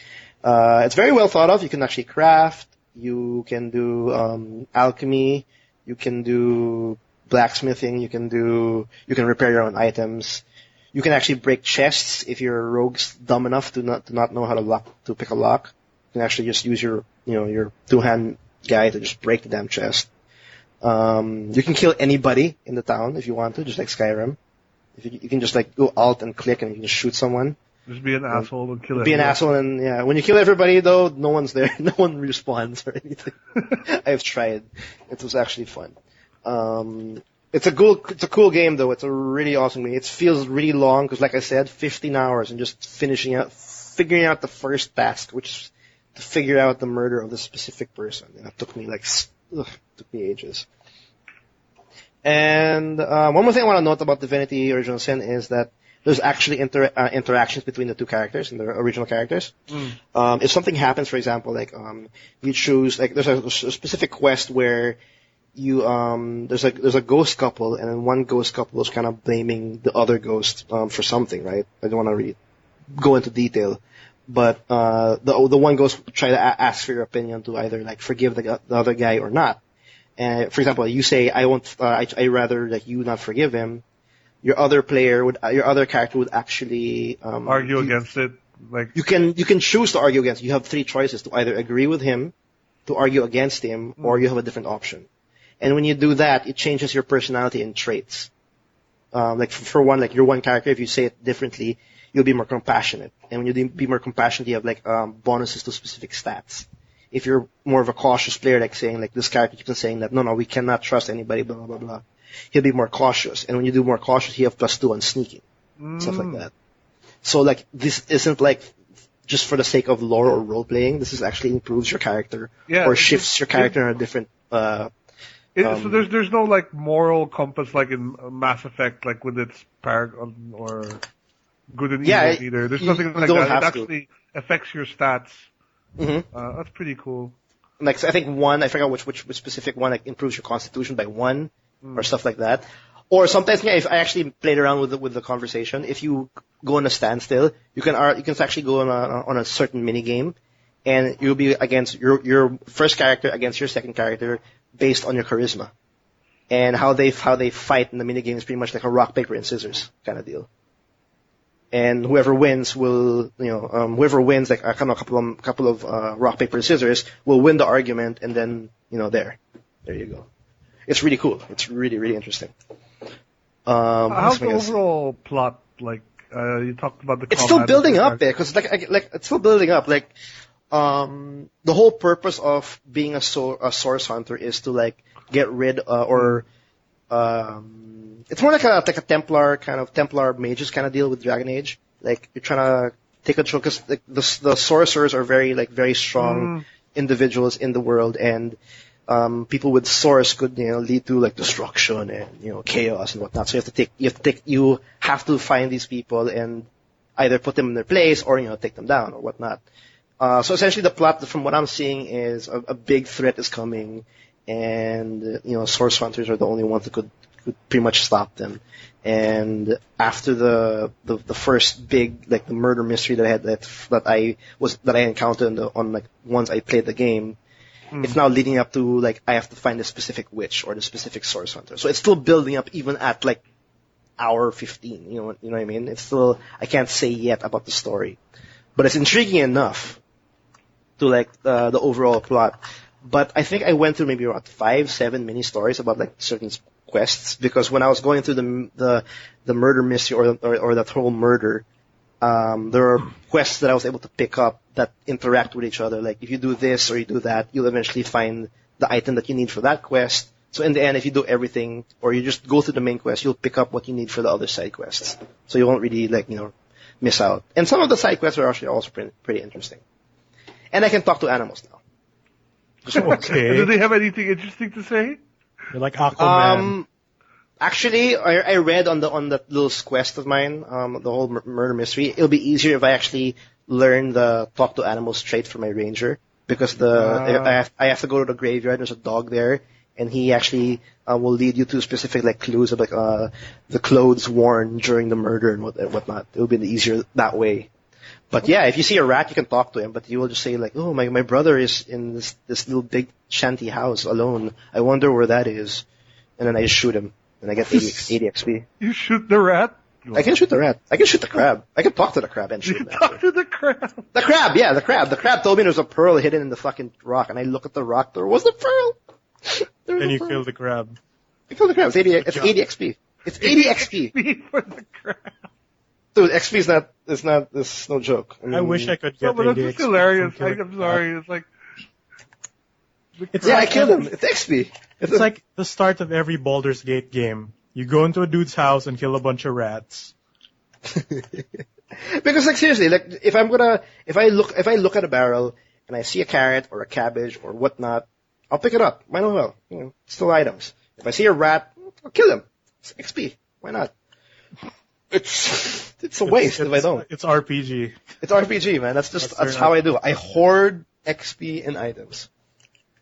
Speaker 1: It's very well thought of. You can actually craft. You can do alchemy. You can do blacksmithing. You can repair your own items. You can actually break chests if your rogue's dumb enough to not know how to pick a lock. You can actually just use your two-hand guy to just break the damn chest. You can kill anybody in the town if you want to, just like Skyrim. You can just like go alt and click and you can just shoot someone.
Speaker 3: Just be an asshole and kill
Speaker 1: everyone. Be an asshole and, yeah. When you kill everybody, though, no one's there. No one responds or anything. I've tried. It was actually fun. It's a cool game, though. It's a really awesome game. It feels really long because, like I said, 15 hours and just figuring out the first task, which is to figure out the murder of the specific person. And it took me ages. And one more thing I want to note about Divinity Original Sin is that there's actually interactions between the two characters and the original characters. If something happens, for example, like you choose, like there's a specific quest where you there's a ghost couple, and then one ghost couple is kind of blaming the other ghost for something, right? I don't want to really go into detail, but the one ghost try to ask for your opinion to either like forgive the other guy or not. And for example, you say I rather like you not forgive him. Your other character would actually
Speaker 3: argue against it. Like
Speaker 1: you can choose to argue against. You have three choices: to either agree with him, to argue against him, or you have a different option. And when you do that, it changes your personality and traits. Like for one, like your one character, if you say it differently, you'll be more compassionate. And when you be more compassionate, you have like bonuses to specific stats. If you're more of a cautious player, like saying like this character keeps on saying that no, we cannot trust anybody, blah blah blah. He'll be more cautious. And when you do more cautious, you have +2 on sneaking. Stuff like that. So like this isn't like just for the sake of lore or role playing. This is actually improves your character or shifts your character in a different
Speaker 3: so there's no like moral compass like in Mass Effect, like with its paragon or good and evil either. There's nothing like that. It actually affects your stats. That's pretty cool.
Speaker 1: Like I think I forgot which specific one like improves your constitution by 1 or stuff like that. Or sometimes if I actually played around with the conversation, if you go on a standstill, you can actually go on a certain mini game, and you'll be against your first character against your second character based on your charisma, and how they fight in the mini game is pretty much like a rock paper and scissors kind of deal. And whoever wins will, like a couple of rock paper and scissors will win the argument, and then there you go. It's really cool. It's really really interesting.
Speaker 3: How's the overall plot like? You talked about the.
Speaker 1: It's still building up there because it's still building up. Like the whole purpose of being a source hunter is to like get rid or it's more like a Templar kind of Templar mages kind of deal with Dragon Age. Like you're trying to take control because the sorcerers are very strong individuals in the world, and people with swords could lead to like destruction and chaos and whatnot. So you have to find these people and either put them in their place or take them down or whatnot. So essentially, the plot from what I'm seeing is a big threat is coming, and source hunters are the only ones that could pretty much stop them. And after the first big like the murder mystery that I had that I encountered on like once I played the game, it's now leading up to like I have to find the specific witch or the specific source hunter. So it's still building up even at like hour 15. You know what I mean? It's still I can't say yet about the story, but it's intriguing enough to like the overall plot. But I think I went through maybe around 5-7 mini stories about like certain quests, because when I was going through the murder mystery or that whole murder, there are quests that I was able to pick up that interact with each other. Like if you do this or you do that, you'll eventually find the item that you need for that quest. So in the end, if you do everything or you just go through the main quest, you'll pick up what you need for the other side quests. So you won't really like miss out. And some of the side quests are actually also pretty interesting. And I can talk to animals now.
Speaker 2: Okay.
Speaker 3: Do they have anything interesting to say?
Speaker 2: You're like Aquaman.
Speaker 1: Actually, I read on that little quest of mine, the whole murder mystery. It'll be easier if I actually learn the talk to animals trait for my ranger, because I have to go to the graveyard. There's a dog there, and he actually will lead you to specific like clues of like the clothes worn during the murder and whatnot. It'll be easier that way. But yeah, if you see a rat, you can talk to him, but you will just say like, oh, my brother is in this little big shanty house alone. I wonder where that is. And then I just shoot him, and I get 80 XP.
Speaker 3: You shoot the rat?
Speaker 1: I can shoot the rat. I can shoot the crab. I can talk to the crab and shoot him.
Speaker 3: Talk to the crab?
Speaker 1: The crab, yeah, the crab. The crab told me there was a pearl hidden in the fucking rock, and I look at the rock, there was a pearl.
Speaker 2: Then you kill the crab.
Speaker 1: I kill the crab. It's 80 XP. It's 80 XP.
Speaker 3: For the crab.
Speaker 1: Dude, XP it's no joke.
Speaker 2: I wish I could get
Speaker 3: but
Speaker 2: 80
Speaker 3: that's just
Speaker 2: XP
Speaker 3: hilarious.
Speaker 2: from killing
Speaker 3: I'm sorry. It's like...
Speaker 1: I killed him. It's XP.
Speaker 2: It's like the start of every Baldur's Gate game. You go into a dude's house and kill a bunch of rats.
Speaker 1: Because like seriously, like if I look at a barrel and I see a carrot or a cabbage or whatnot, I'll pick it up. Might as well. Still items. If I see a rat, I'll kill him. It's XP. Why not? It's a waste if I don't.
Speaker 2: It's RPG.
Speaker 1: It's RPG, man. That's how I do it. I hoard XP in items.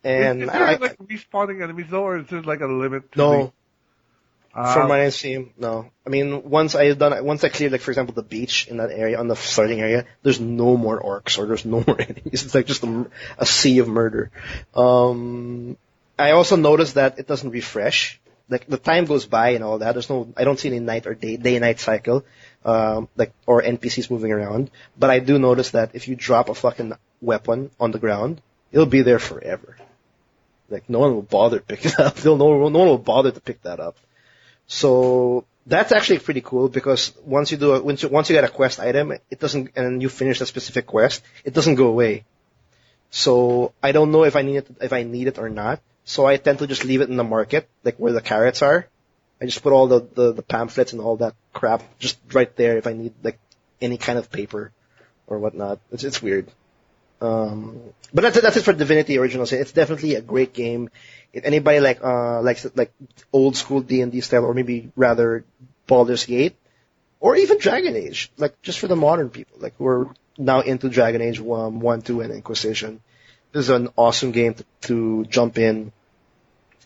Speaker 1: And
Speaker 3: is there like respawning enemies though, or is there like a limit to
Speaker 1: no. From what I've seen, no. I mean, once I cleared, like for example, the beach in that area, on the starting area, there's no more orcs or there's no more enemies. It's like just a sea of murder. I also noticed that it doesn't refresh. Like the time goes by and all that. I don't see any night or day-night cycle, or NPCs moving around. But I do notice that if you drop a fucking weapon on the ground, it'll be there forever. Like no one will bother to pick it up. No one will bother to pick that up. So that's actually pretty cool, because once you get a quest item, it doesn't, and you finish a specific quest, it doesn't go away. So I don't know if I need it or not. So I tend to just leave it in the market, like where the carrots are. I just put all the pamphlets and all that crap just right there if I need like any kind of paper or whatnot. It's weird. But that's it for Divinity Original Sin. It's definitely a great game. If anybody likes like old school D&D style, or maybe rather Baldur's Gate, or even Dragon Age, like just for the modern people, like who are now into Dragon Age 1, 2, and Inquisition, this is an awesome game to jump in.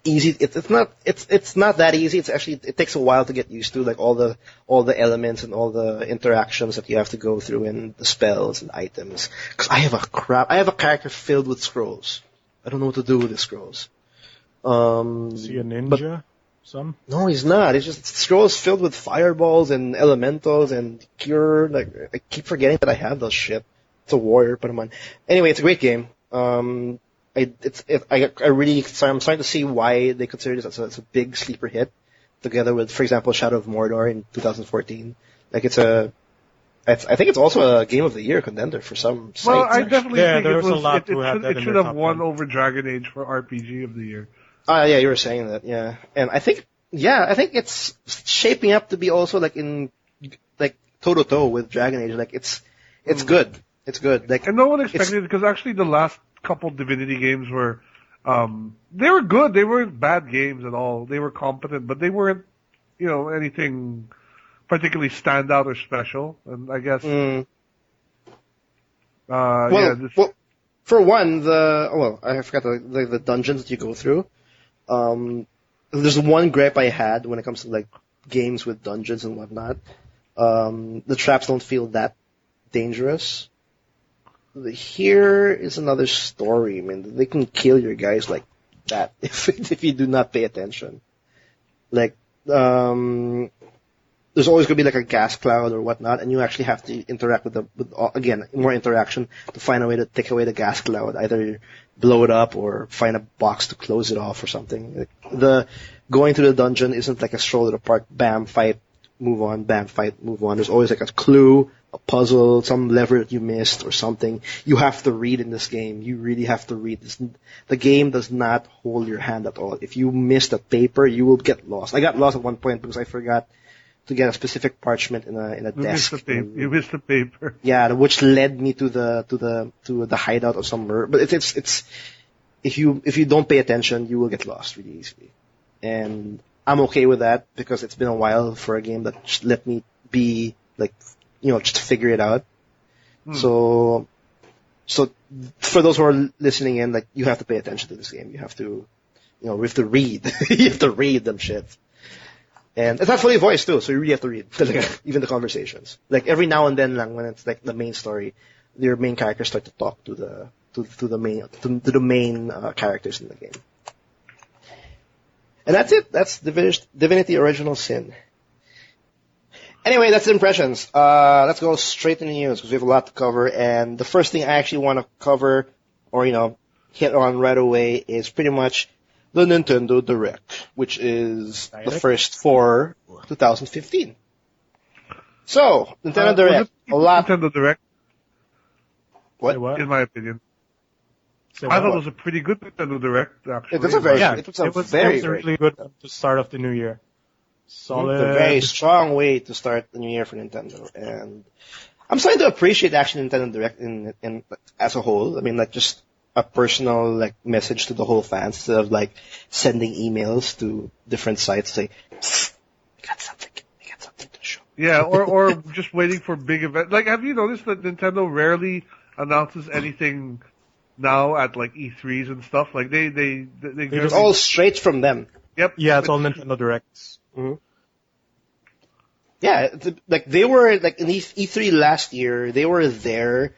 Speaker 1: Easy. It's not that easy. It takes a while to get used to, like all the elements and all the interactions that you have to go through, and the spells and items. Because I have a character filled with scrolls. I don't know what to do with the scrolls.
Speaker 2: Is he a ninja?
Speaker 1: No, he's not. It's just scrolls filled with fireballs and elementals and cure. Like I keep forgetting that I have those shit. It's a warrior, but I'm on. Anyway, it's a great game. I'm starting to see why they consider this as a big sleeper hit, together with, for example, Shadow of Mordor in 2014. Like I think it's also a Game of the Year contender for some sites.
Speaker 3: Well, I definitely think
Speaker 2: it
Speaker 3: should have won over Dragon Age for RPG of the Year.
Speaker 1: Yeah, you were saying that, yeah. And I think Yeah, I think it's shaping up to be also like toe to toe with Dragon Age. Like it's good. It's good. Like,
Speaker 3: and no one expected it because actually the last couple Divinity games were, they were good. They weren't bad games at all. They were competent, but they weren't, anything particularly standout or special. And I guess,
Speaker 1: well, for one, I forgot the dungeons that you go through. There's one gripe I had when it comes to like games with dungeons and whatnot. The traps don't feel that dangerous. Here is another story. I mean, they can kill your guys like that if you do not pay attention. Like, there's always going to be like a gas cloud or whatnot, and you actually have to interact with again, more interaction to find a way to take away the gas cloud. Either blow it up or find a box to close it off or something. The going to the dungeon isn't like a stroll to the park, bam, fight, move on, bam, fight, move on. There's always like a clue, a puzzle, some lever that you missed or something. You have to read in this game. You really have to read this. The game does not hold your hand at all. If you miss a paper, you will get lost. I got lost at one point because I forgot to get a specific parchment in a desk.
Speaker 3: You missed the paper.
Speaker 1: Yeah, which led me to the hideout of some murder. But it's if you don't pay attention, you will get lost really easily. And I'm okay with that because it's been a while for a game that just let me be like, just figure it out. So for those who are listening in, like, you have to pay attention to this game. You have to, we have to read. You have to read them shit. And it's not fully voiced too, so you really have to read. Even the conversations. Like every now and then lang, when it's like the main story, your main characters start to talk to the main characters in the game. And that's it. That's Divinity Original Sin. Anyway, that's the impressions. Let's go straight to the news because we have a lot to cover. And the first thing I actually want to cover, or hit on right away, is pretty much the Nintendo Direct, which is the first for 2015. So, Nintendo Direct, a lot.
Speaker 3: Nintendo Direct.
Speaker 2: What?
Speaker 3: In my opinion. I thought it was a pretty good Nintendo Direct, actually.
Speaker 1: It was a very
Speaker 2: really good to start off the new year. Solid.
Speaker 1: It's a very strong way to start the new year for Nintendo. And I'm starting to appreciate actually Nintendo Direct in as a whole. I mean, like, just a personal like message to the whole fans instead of like sending emails to different sites say, I got something to show.
Speaker 3: Yeah, or just waiting for big events. Like, have you noticed that Nintendo rarely announces anything now at like E3s and stuff? Like they
Speaker 1: it's all straight from them.
Speaker 3: Yep.
Speaker 2: Yeah, it's all Nintendo Directs.
Speaker 1: Mm-hmm. Yeah, like they were like in E3 last year, they were there.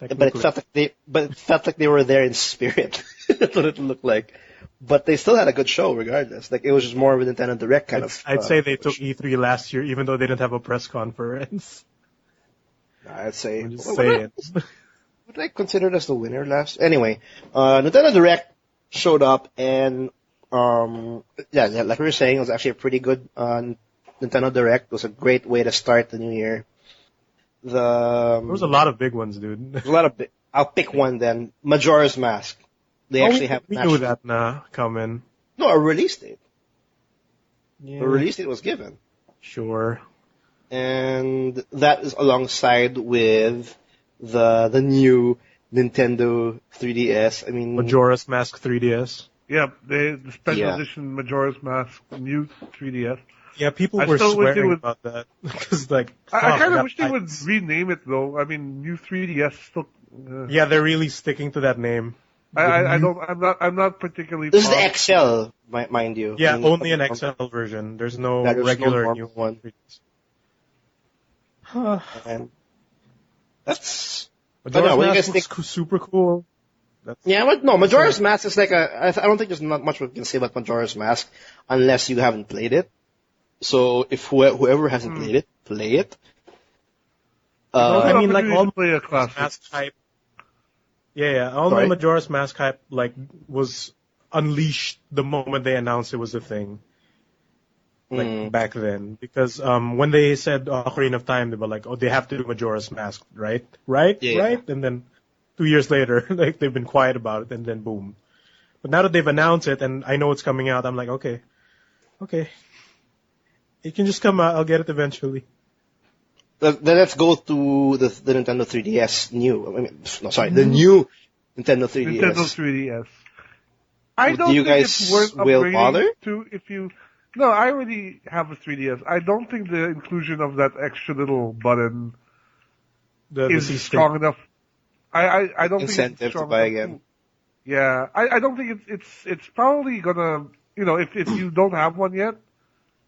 Speaker 1: But it felt like they were there in spirit. That's what it looked like. But they still had a good show regardless. Like, it was just more of a Nintendo Direct kind of.
Speaker 2: I'd say they took E3 last year, even though they didn't have a press conference.
Speaker 1: I'd say.
Speaker 2: I'm just saying.
Speaker 1: Would I consider it as the winner last? Anyway, Nintendo Direct showed up and, like we were saying, it was actually a pretty good Nintendo Direct. It was a great way to start the new year. There
Speaker 2: was a lot of big ones, dude.
Speaker 1: There's a lot of I'll pick one then. Majora's Mask. They actually have.
Speaker 2: We knew that coming.
Speaker 1: No, a release date.
Speaker 2: Yeah.
Speaker 1: The release date was given.
Speaker 2: Sure.
Speaker 1: And that is alongside with the new Nintendo 3DS. I mean,
Speaker 2: Majora's Mask 3DS.
Speaker 3: Yeah, the special edition Majora's Mask new 3DS.
Speaker 2: Yeah, people were swearing about that because, like,
Speaker 3: I kind of wish they would rename it though. I mean, new 3DS still.
Speaker 2: Yeah, they're really sticking to that name.
Speaker 3: I'm not particularly.
Speaker 1: This is the XL, mind you.
Speaker 2: Yeah, only an XL version. There's no regular new one.
Speaker 1: And that's.
Speaker 2: Majora's Mask looks super cool.
Speaker 1: Majora's Mask is like I don't think there's not much we can say about Majora's Mask unless you haven't played it. So if whoever hasn't played it, play it.
Speaker 2: I mean, like all
Speaker 3: Majora's
Speaker 2: Mask hype. Yeah. All the Majora's Mask hype like was unleashed the moment they announced it was a thing. Like back then, because when they said Ocarina of Time, they were like, "Oh, they have to do Majora's Mask, right?"
Speaker 1: Yeah.
Speaker 2: And then 2 years later, like they've been quiet about it, and then boom. But now that they've announced it, and I know it's coming out, I'm like, okay. It can just come out. I'll get it eventually.
Speaker 1: Then let's go to the Nintendo 3DS new. The new Nintendo 3DS.
Speaker 3: Nintendo 3DS. I
Speaker 1: Do
Speaker 3: don't
Speaker 1: you
Speaker 3: think
Speaker 1: guys
Speaker 3: it's worth
Speaker 1: will bother?
Speaker 3: upgrading to if you. No, I already have a 3DS. I don't think the inclusion of that extra little button is strong enough. I don't think it's
Speaker 1: Incentive
Speaker 3: strong
Speaker 1: to buy
Speaker 3: enough.
Speaker 1: again.
Speaker 3: Yeah, I don't think it's probably gonna, if you don't have one yet,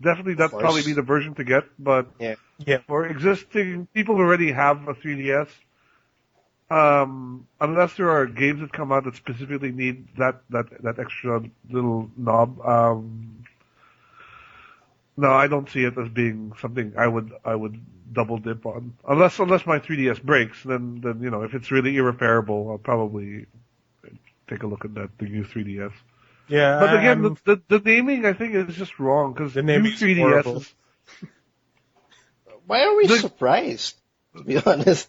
Speaker 3: definitely that'd probably be the version to get. But
Speaker 1: Yeah.
Speaker 3: for existing people who already have a 3DS, unless there are games that come out that specifically need that extra little knob, no, I don't see it as being something I would double dip on. Unless my 3DS breaks, then if it's really irreparable, I'll probably take a look at the new 3DS.
Speaker 2: Yeah,
Speaker 3: but again, the naming I think is just wrong because
Speaker 2: the
Speaker 3: new
Speaker 2: naming
Speaker 3: 3DS is.
Speaker 1: Why are we surprised? To be honest,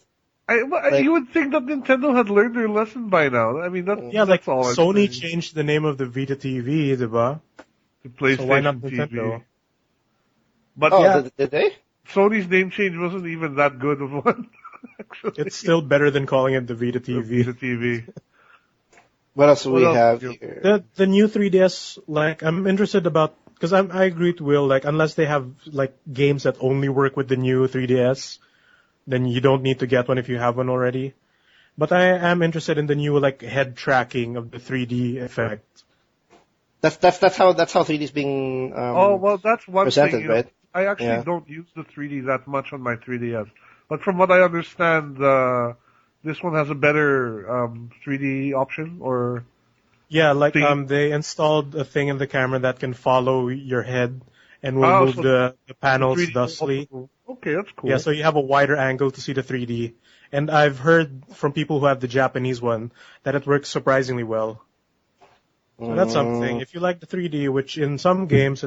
Speaker 3: you would think that Nintendo had learned their lesson by now. I mean, that's all.
Speaker 2: Sony changed the name of the Vita TV, diba?
Speaker 3: To PlayStation
Speaker 2: so why not
Speaker 3: TV.
Speaker 2: Nintendo?
Speaker 3: But
Speaker 1: did they?
Speaker 3: Sony's name change wasn't even that good of one. Actually.
Speaker 2: It's still better than calling it the Vita TV.
Speaker 3: Vita TV.
Speaker 1: What else do we have here?
Speaker 2: The new 3DS, I'm interested because I agree with Will, unless they have, games that only work with the new 3DS, then you don't need to get one if you have one already. But I am interested in the new, head tracking of the 3D effect.
Speaker 1: That's how 3D is being
Speaker 3: that's one
Speaker 1: presented,
Speaker 3: thing.
Speaker 1: Right?
Speaker 3: I actually don't use the 3D that much on my 3DS. But from what I understand, this one has a better 3D option, or
Speaker 2: yeah, they installed a thing in the camera that can follow your head and will move the panels thusly.
Speaker 3: Okay, that's cool.
Speaker 2: Yeah, so you have a wider angle to see the 3D. And I've heard from people who have the Japanese one that it works surprisingly well. So that's something. If you like the 3D, which in some games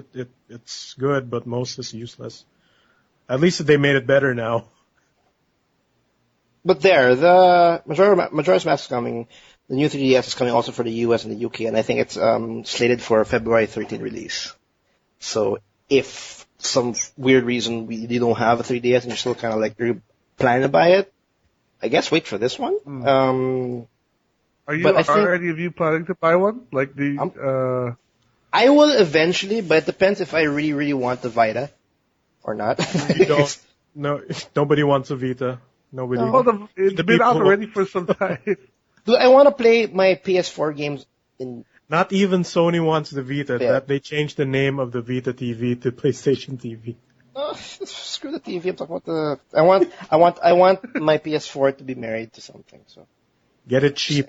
Speaker 2: it's good, but most is useless. At least they made it better now.
Speaker 1: But the Majora's Mask is coming. The new 3DS is coming also for the US and the UK, and I think it's slated for a February 13 release. So if some weird reason you don't have a 3DS and you're still kind of you're planning to buy it, I guess wait for this one.
Speaker 3: Are any of you planning to buy one?
Speaker 1: I will eventually, but it depends if I really, really want the Vita or not.
Speaker 2: You don't. No, nobody wants a Vita. Nobody.
Speaker 3: It's been out already for some time.
Speaker 1: Do I want to play my PS4 games in?
Speaker 2: Not even Sony wants the Vita. Yeah. That they changed the name of the Vita TV to PlayStation TV.
Speaker 1: Screw the TV. I'm talking about I want my PS4 to be married to something. So
Speaker 2: get it cheap.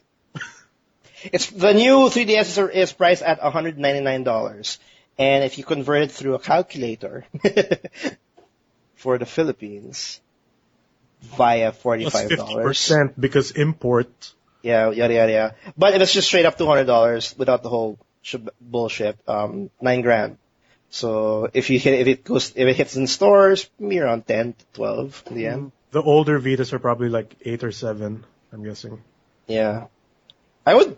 Speaker 1: It's the new 3DS is priced at $199, and if you convert it through a calculator for the Philippines via $45,
Speaker 2: 50% because import.
Speaker 1: Yeah, yada yada yada. But if it's just straight up $200 without the whole bullshit, $9,000. So if it hits in stores, maybe around 10 to 12 in the end.
Speaker 2: The older Vitas are probably 8 or 7, I'm guessing.
Speaker 1: Yeah, I would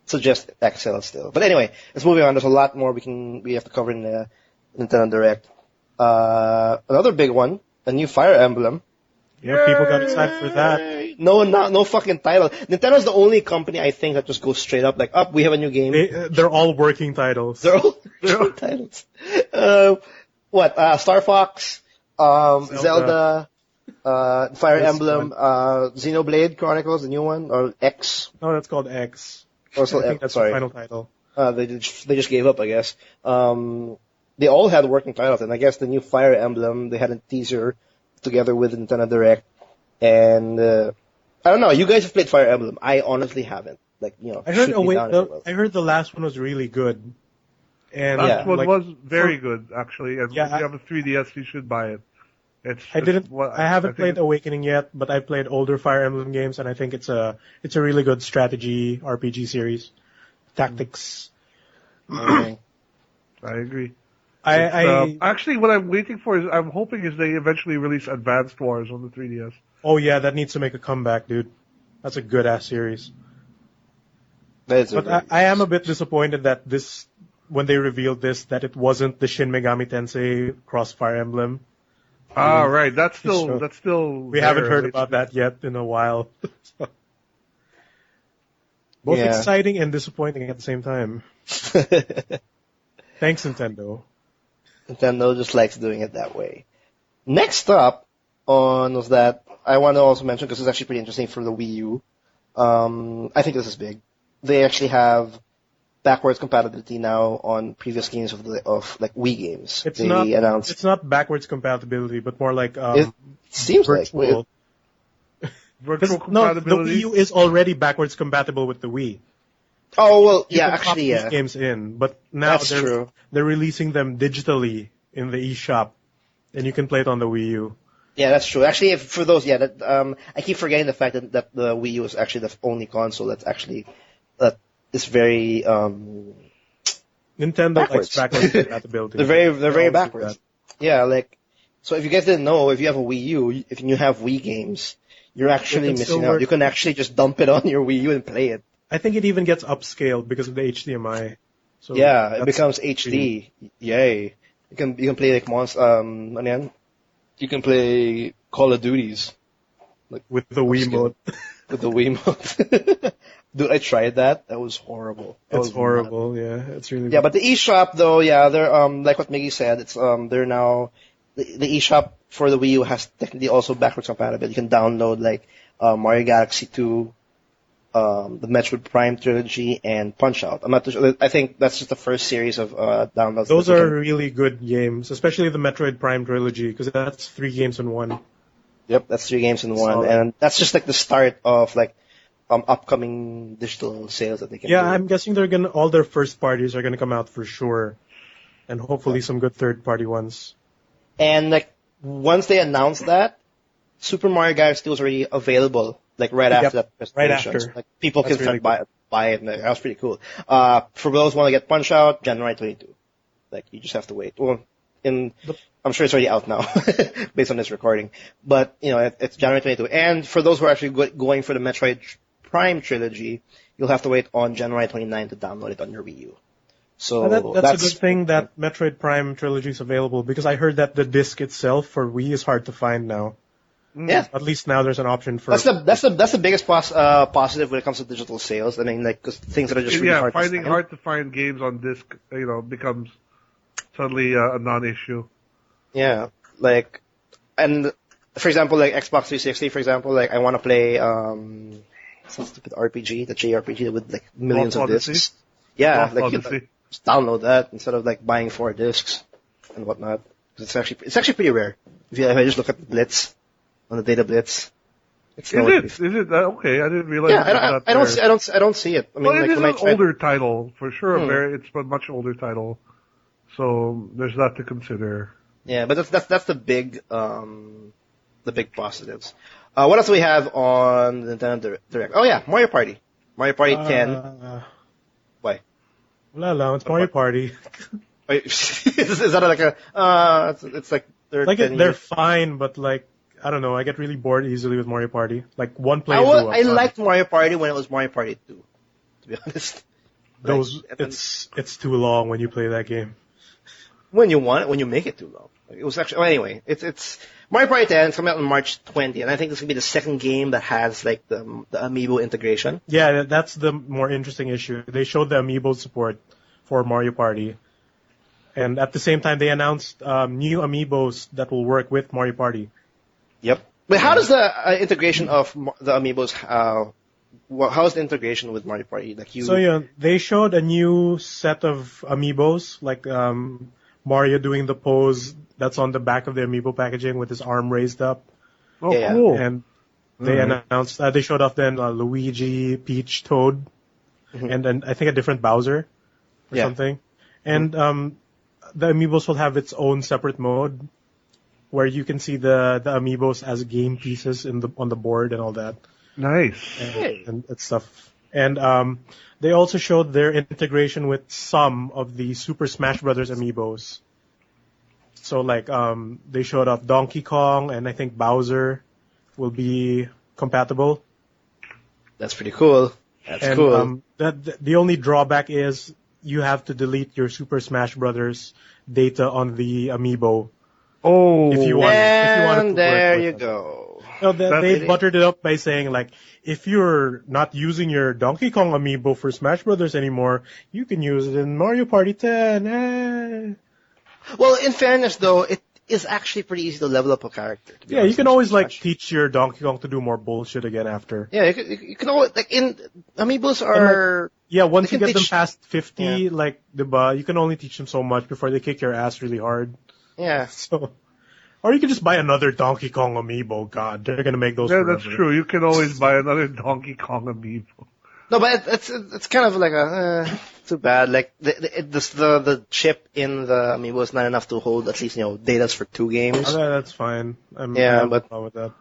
Speaker 1: suggest XL still. But anyway, let's move on. There's a lot more we have to cover in the Nintendo Direct. Another big one, a new Fire Emblem.
Speaker 2: Yeah, people got excited for that.
Speaker 1: No fucking title. Nintendo's the only company I think that just goes straight up we have a new game.
Speaker 2: They're all working titles.
Speaker 1: They're all working titles. Star Fox, Zelda, Fire Emblem, Xenoblade Chronicles, the new one, or X.
Speaker 2: No, that's called X.
Speaker 1: I
Speaker 2: think that's the final title.
Speaker 1: They just gave up, I guess. They all had working titles, and I guess the new Fire Emblem, they had a teaser together with Nintendo Direct, and I don't know. You guys have played Fire Emblem. I honestly haven't. I
Speaker 2: heard the last one was really good. And
Speaker 3: last one was very good, actually. And if you have a 3DS, you should buy it.
Speaker 2: I haven't played Awakening yet, but I played older Fire Emblem games, and I think it's a really good strategy RPG series. Tactics.
Speaker 3: I agree. Actually, what I'm waiting for I'm hoping they eventually release Advanced Wars on the 3DS.
Speaker 2: Oh yeah, that needs to make a comeback, dude. That's a good ass series. But I am a bit disappointed that this when they revealed this that it wasn't the Shin Megami Tensei Crossfire emblem.
Speaker 3: Right. That's still.
Speaker 2: We haven't heard about that yet in a while. Both exciting and disappointing at the same time. Thanks, Nintendo.
Speaker 1: Nintendo just likes doing it that way. Next up was that I want to also mention, because it's actually pretty interesting for the Wii U. I think this is big. They actually have backwards compatibility now on previous games of Wii games.
Speaker 2: It's not backwards compatibility, but more like
Speaker 1: it seems
Speaker 2: virtual.
Speaker 3: Virtual compatibility.
Speaker 2: The Wii U is already backwards compatible with the Wii.
Speaker 1: Oh well,
Speaker 2: you
Speaker 1: yeah,
Speaker 2: can
Speaker 1: actually,
Speaker 2: pop these games in, but now they're releasing them digitally in the eShop, and you can play it on the Wii U.
Speaker 1: Yeah, that's true. Actually, for those, I keep forgetting the fact that the Wii U is actually the only console that's actually is very
Speaker 2: Nintendo likes backwards compatibility.
Speaker 1: They're very backwards. Yeah, so if you guys didn't know, if you have a Wii U, if you have Wii games, you're actually missing out. You can actually just dump it on your Wii U and play it.
Speaker 2: I think it even gets upscaled because of the HDMI. So
Speaker 1: yeah, it becomes HD. Yay! You can play like you can play Call of Duties
Speaker 2: with the Wii mode.
Speaker 1: With the Wii mode. Dude, I tried that. That was horrible.
Speaker 2: It's horrible. Yeah, it's really.
Speaker 1: Yeah, but the eShop though, they're like what Miggy said. It's they're now the eShop for the Wii U has technically also backwards compatibility. You can download Mario Galaxy 2, the Metroid Prime trilogy, and Punch-Out. I'm not too sure. I think that's just the first series of downloads.
Speaker 2: Those are really good games, especially the Metroid Prime trilogy, because that's 3 games in one.
Speaker 1: Yep, that's 3 games in one, and that's just the start of upcoming digital sales that they can do.
Speaker 2: I'm guessing all their first parties are gonna come out for sure, and hopefully some good third party ones.
Speaker 1: And once they announce that, Super Mario Galaxy 2 is already available. Right after that presentation.
Speaker 2: Right after.
Speaker 1: People can start buy it. That was pretty cool. For those who want to get Punch-Out, January 22. You just have to wait. Well, I'm sure it's already out now, based on this recording. But, it's January 22. And for those who are actually going for the Metroid Prime trilogy, you'll have to wait on January 29 to download it on your Wii U. So
Speaker 2: that's a good thing that Metroid Prime trilogy is available, because I heard that the disc itself for Wii is hard to find now.
Speaker 1: Yeah.
Speaker 2: At least now there's an option for.
Speaker 1: That's the biggest positive when it comes to digital sales. I mean, because things that are just really hard
Speaker 3: to find games on disc, becomes suddenly a non-issue.
Speaker 1: Yeah, and for example, Xbox 360, for example, I want to play some stupid RPG, the JRPG with millions of discs. Yeah, you can just download that instead of buying 4 discs and whatnot. It's actually pretty rare. If I just look at the Blitz. On the data blitz.
Speaker 3: Is it okay? I didn't realize.
Speaker 1: Yeah, I don't see it. I mean,
Speaker 3: it is an older title for sure. It's a much older title, so there's that to consider.
Speaker 1: Yeah, but that's the big positives. What else do we have on the Nintendo Direct? Oh yeah, Mario Party. Mario Party 10. Why?
Speaker 2: No, it's Mario Party.
Speaker 1: is that it's
Speaker 2: they're fine, but I don't know. I get really bored easily with Mario Party. One play.
Speaker 1: I liked Mario Party when it was Mario Party 2. To be honest,
Speaker 2: it's too long when you play that game.
Speaker 1: When you make it too long. It was actually. Anyway, it's Mario Party 10 is coming out on March 20, and I think this will be the second game that has the Amiibo integration.
Speaker 2: Yeah, that's the more interesting issue. They showed the Amiibo support for Mario Party, and at the same time they announced new Amiibos that will work with Mario Party.
Speaker 1: Yep. But how does the integration of the Amiibos, how is the integration with Mario Party?
Speaker 2: They showed a new set of Amiibos, Mario doing the pose that's on the back of the Amiibo packaging with his arm raised up.
Speaker 3: Oh, yeah, cool.
Speaker 2: And they announced, they showed off then Luigi, Peach, Toad, and then I think a different Bowser or something. And the Amiibos will have its own separate mode, where you can see the Amiibos as game pieces on the board and all that.
Speaker 3: Nice.
Speaker 2: And stuff. And they also showed their integration with some of the Super Smash Brothers Amiibos. So they showed off Donkey Kong, and I think Bowser will be compatible.
Speaker 1: That's pretty cool. That's cool.
Speaker 2: The only drawback is you have to delete your Super Smash Brothers data on the Amiibo.
Speaker 3: Oh,
Speaker 2: if you want
Speaker 1: And
Speaker 2: to
Speaker 1: there
Speaker 2: work
Speaker 1: you
Speaker 2: with
Speaker 1: go.
Speaker 2: No, they buttered it up by saying, like, if you're not using your Donkey Kong Amiibo for Smash Brothers anymore, you can use it in Mario Party 10.
Speaker 1: Well, in fairness, though, it is actually pretty easy to level up a character. To be honest,
Speaker 2: you can always, like,
Speaker 1: Smash.
Speaker 2: teach your Donkey Kong to do more bullshit again after.
Speaker 1: Yeah, you can always, like, Amiibos are...
Speaker 2: Once you
Speaker 1: can
Speaker 2: get them
Speaker 1: teach-
Speaker 2: past 50, like, diba, you can only teach them so much before they kick your ass really hard.
Speaker 1: Yeah.
Speaker 2: So... Or you can just buy another Donkey Kong Amiibo. God, they're gonna make those
Speaker 3: Yeah,
Speaker 2: forever.
Speaker 3: that's true. You can always buy another Donkey Kong Amiibo.
Speaker 1: No, but it's kind of like too bad. Like the chip in the Amiibo is not enough to hold at least data for 2 games.
Speaker 2: That's fine. I have no problem with that.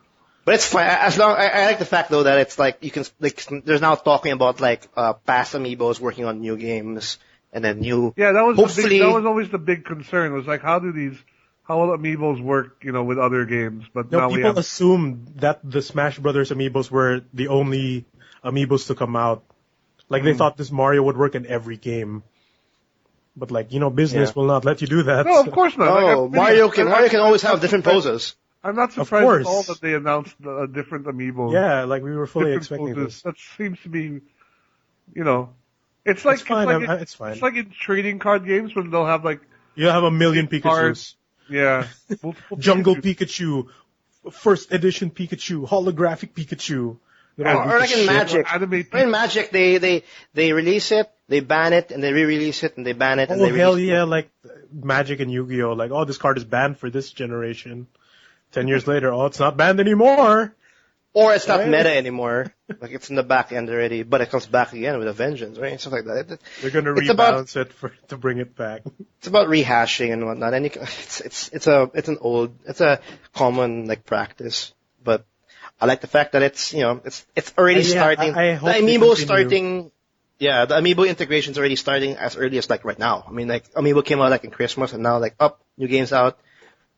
Speaker 1: But it's fine as long. I like the fact though that it's like you can like there's now talking about like past Amiibos working on new games and then new.
Speaker 3: Yeah, that was
Speaker 1: hopefully
Speaker 3: that was always the big concern. Was like how will Amiibos work, with other games? But now we
Speaker 2: people
Speaker 3: have.
Speaker 2: assumed that the Smash Brothers Amiibos were the only Amiibos to come out. Like they thought this Mario would work in every game. But business will not let you do that.
Speaker 3: No, of course not.
Speaker 1: No, Mario can always have different poses.
Speaker 3: I'm not surprised at all that they announced a different Amiibo.
Speaker 2: Yeah, like we were fully expecting
Speaker 3: poses.
Speaker 2: this.
Speaker 3: That seems to be, it's
Speaker 2: fine.
Speaker 3: it's like in trading card games when they'll have like
Speaker 2: you have a million Pikachus.
Speaker 3: Yeah.
Speaker 2: Jungle Pikachu, first edition Pikachu, holographic Pikachu.
Speaker 1: Or like in Magic. In Magic, they release it, they ban it, and they re-release it, and they ban it, and they release it.
Speaker 2: Oh, hell yeah, like Magic and Yu-Gi-Oh! Like, this card is banned for this generation. 10 years later, it's not banned anymore.
Speaker 1: Or it's not meta anymore. Like, it's in the back end already, but it comes back again with a vengeance, right? Stuff like that.
Speaker 2: They're gonna rebalance it to bring it back.
Speaker 1: It's about rehashing and whatnot, and it's a common, like, practice, but I like the fact that it's already starting.
Speaker 2: I hope
Speaker 1: the Amiibo starting. Yeah, the Amiibo integration's already starting as early as like right now. I mean, like Amiibo came out like in Christmas, and now like new games out.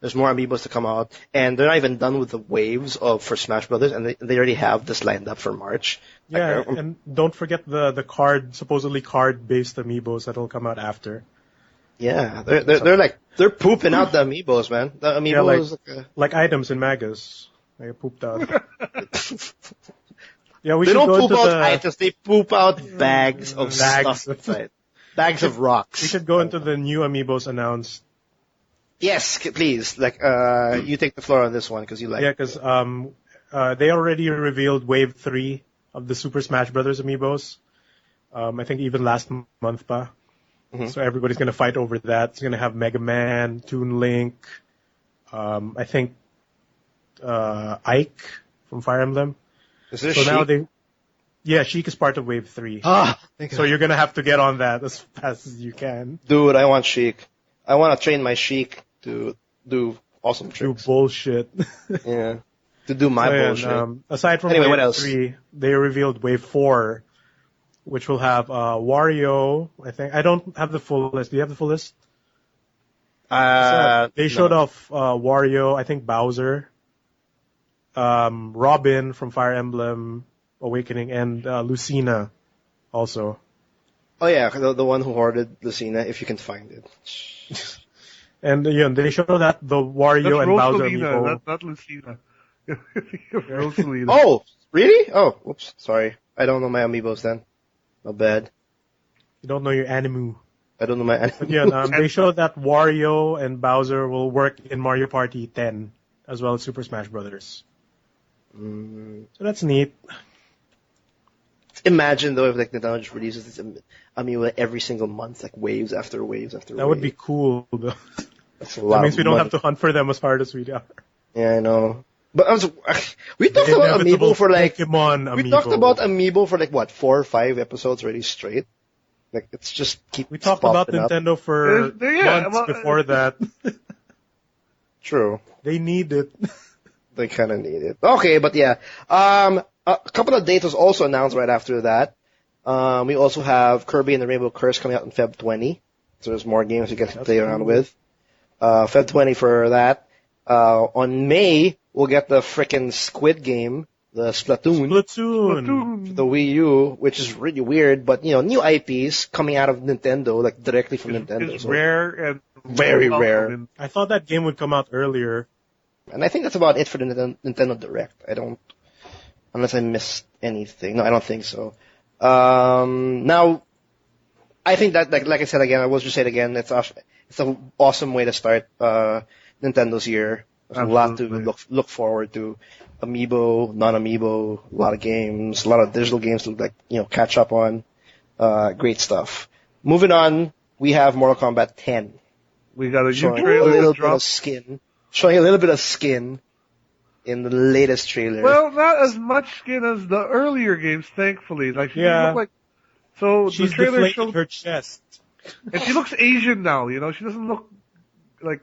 Speaker 1: There's more Amiibos to come out, and they're not even done with the waves for Smash Brothers, and they already have this lined up for March.
Speaker 2: Yeah, and don't forget the supposedly card-based Amiibos that'll come out after.
Speaker 1: Yeah, they're pooping out the Amiibos, man. The Amiibos
Speaker 2: like items in Magus. They pooped out.
Speaker 1: They don't poop out items. They poop out bags of stuff. Right? Bags of rocks.
Speaker 2: We should go into the new Amiibos announced.
Speaker 1: Yes, please. Like, you take the floor on this one because you like.
Speaker 2: Yeah, because they already revealed Wave 3 of the Super Smash Brothers Amiibos. I think even last month, pa. Mm-hmm. So everybody's gonna fight over that. It's gonna have Mega Man, Toon Link. I think Ike from Fire Emblem.
Speaker 1: Is there
Speaker 2: Sheik? Now Sheik is part of Wave 3. So you're gonna have to get on that as fast as you can.
Speaker 1: Dude, I want Sheik. I want to train my Sheik to do awesome tricks.
Speaker 2: Do bullshit.
Speaker 1: Yeah. To do my bullshit.
Speaker 2: Aside from Wave 3, they revealed Wave 4, which will have Wario, I think. I don't have the full list. Do you have the full list? They showed off Wario, I think Bowser, Robin from Fire Emblem Awakening, and Lucina also.
Speaker 1: Oh yeah, the one who hoarded Lucina, if you can find it.
Speaker 2: And they showed that the Wario and Bowser Amiibo.
Speaker 3: Not Lucina. Rosalina.
Speaker 1: Oh, really? Oh, whoops, sorry. I don't know my Amiibos then. Not bad.
Speaker 2: You don't know your Animu.
Speaker 1: I don't know my Animu.
Speaker 2: But yeah, they showed that Wario and Bowser will work in Mario Party 10, as well as Super Smash Brothers. So that's neat.
Speaker 1: Imagine though if like Nintendo just releases this Amiibo every single month, like waves after waves after waves.
Speaker 2: That would be cool though.
Speaker 1: That's a lot.
Speaker 2: That means we don't have to hunt for them as hard as we are.
Speaker 1: Yeah, I know. But we talked about Amiibo for like
Speaker 2: Pokemon
Speaker 1: we talked about Amiibo for like what 4 or 5 episodes already straight. Like it's just
Speaker 2: we talked about Nintendo for months before that.
Speaker 1: True.
Speaker 2: They need it.
Speaker 1: They kind of need it. Okay, but yeah. A couple of dates was also announced right after that. We also have Kirby and the Rainbow Curse coming out in Feb 20. So there's more games you get to play around with. Feb 20 for that. On May, we'll get the frickin' Squid Game, the Splatoon.
Speaker 2: Splatoon.
Speaker 1: The Wii U, which is really weird, but new IPs coming out of Nintendo, like directly from Nintendo.
Speaker 3: It's rare and
Speaker 1: very rare.
Speaker 2: I thought that game would come out earlier.
Speaker 1: And I think that's about it for the Nintendo Direct. Unless I missed anything. No, I don't think so. Now, I think that, like I said again, I will just say it again, it's an awesome way to start Nintendo's year. There's a lot to look forward to. Amiibo, non-Amiibo, a lot of games, a lot of digital games to catch up on. Great stuff. Moving on, we have Mortal Kombat 10.
Speaker 3: We got a
Speaker 1: showing
Speaker 3: trailer
Speaker 1: a little bit of skin. Showing a little bit of skin in the latest trailer.
Speaker 3: Well, not as much skin as the earlier games, thankfully. Like she doesn't look like. So
Speaker 2: she's
Speaker 3: the trailer
Speaker 2: deflated her chest,
Speaker 3: and she looks Asian now. She doesn't look like.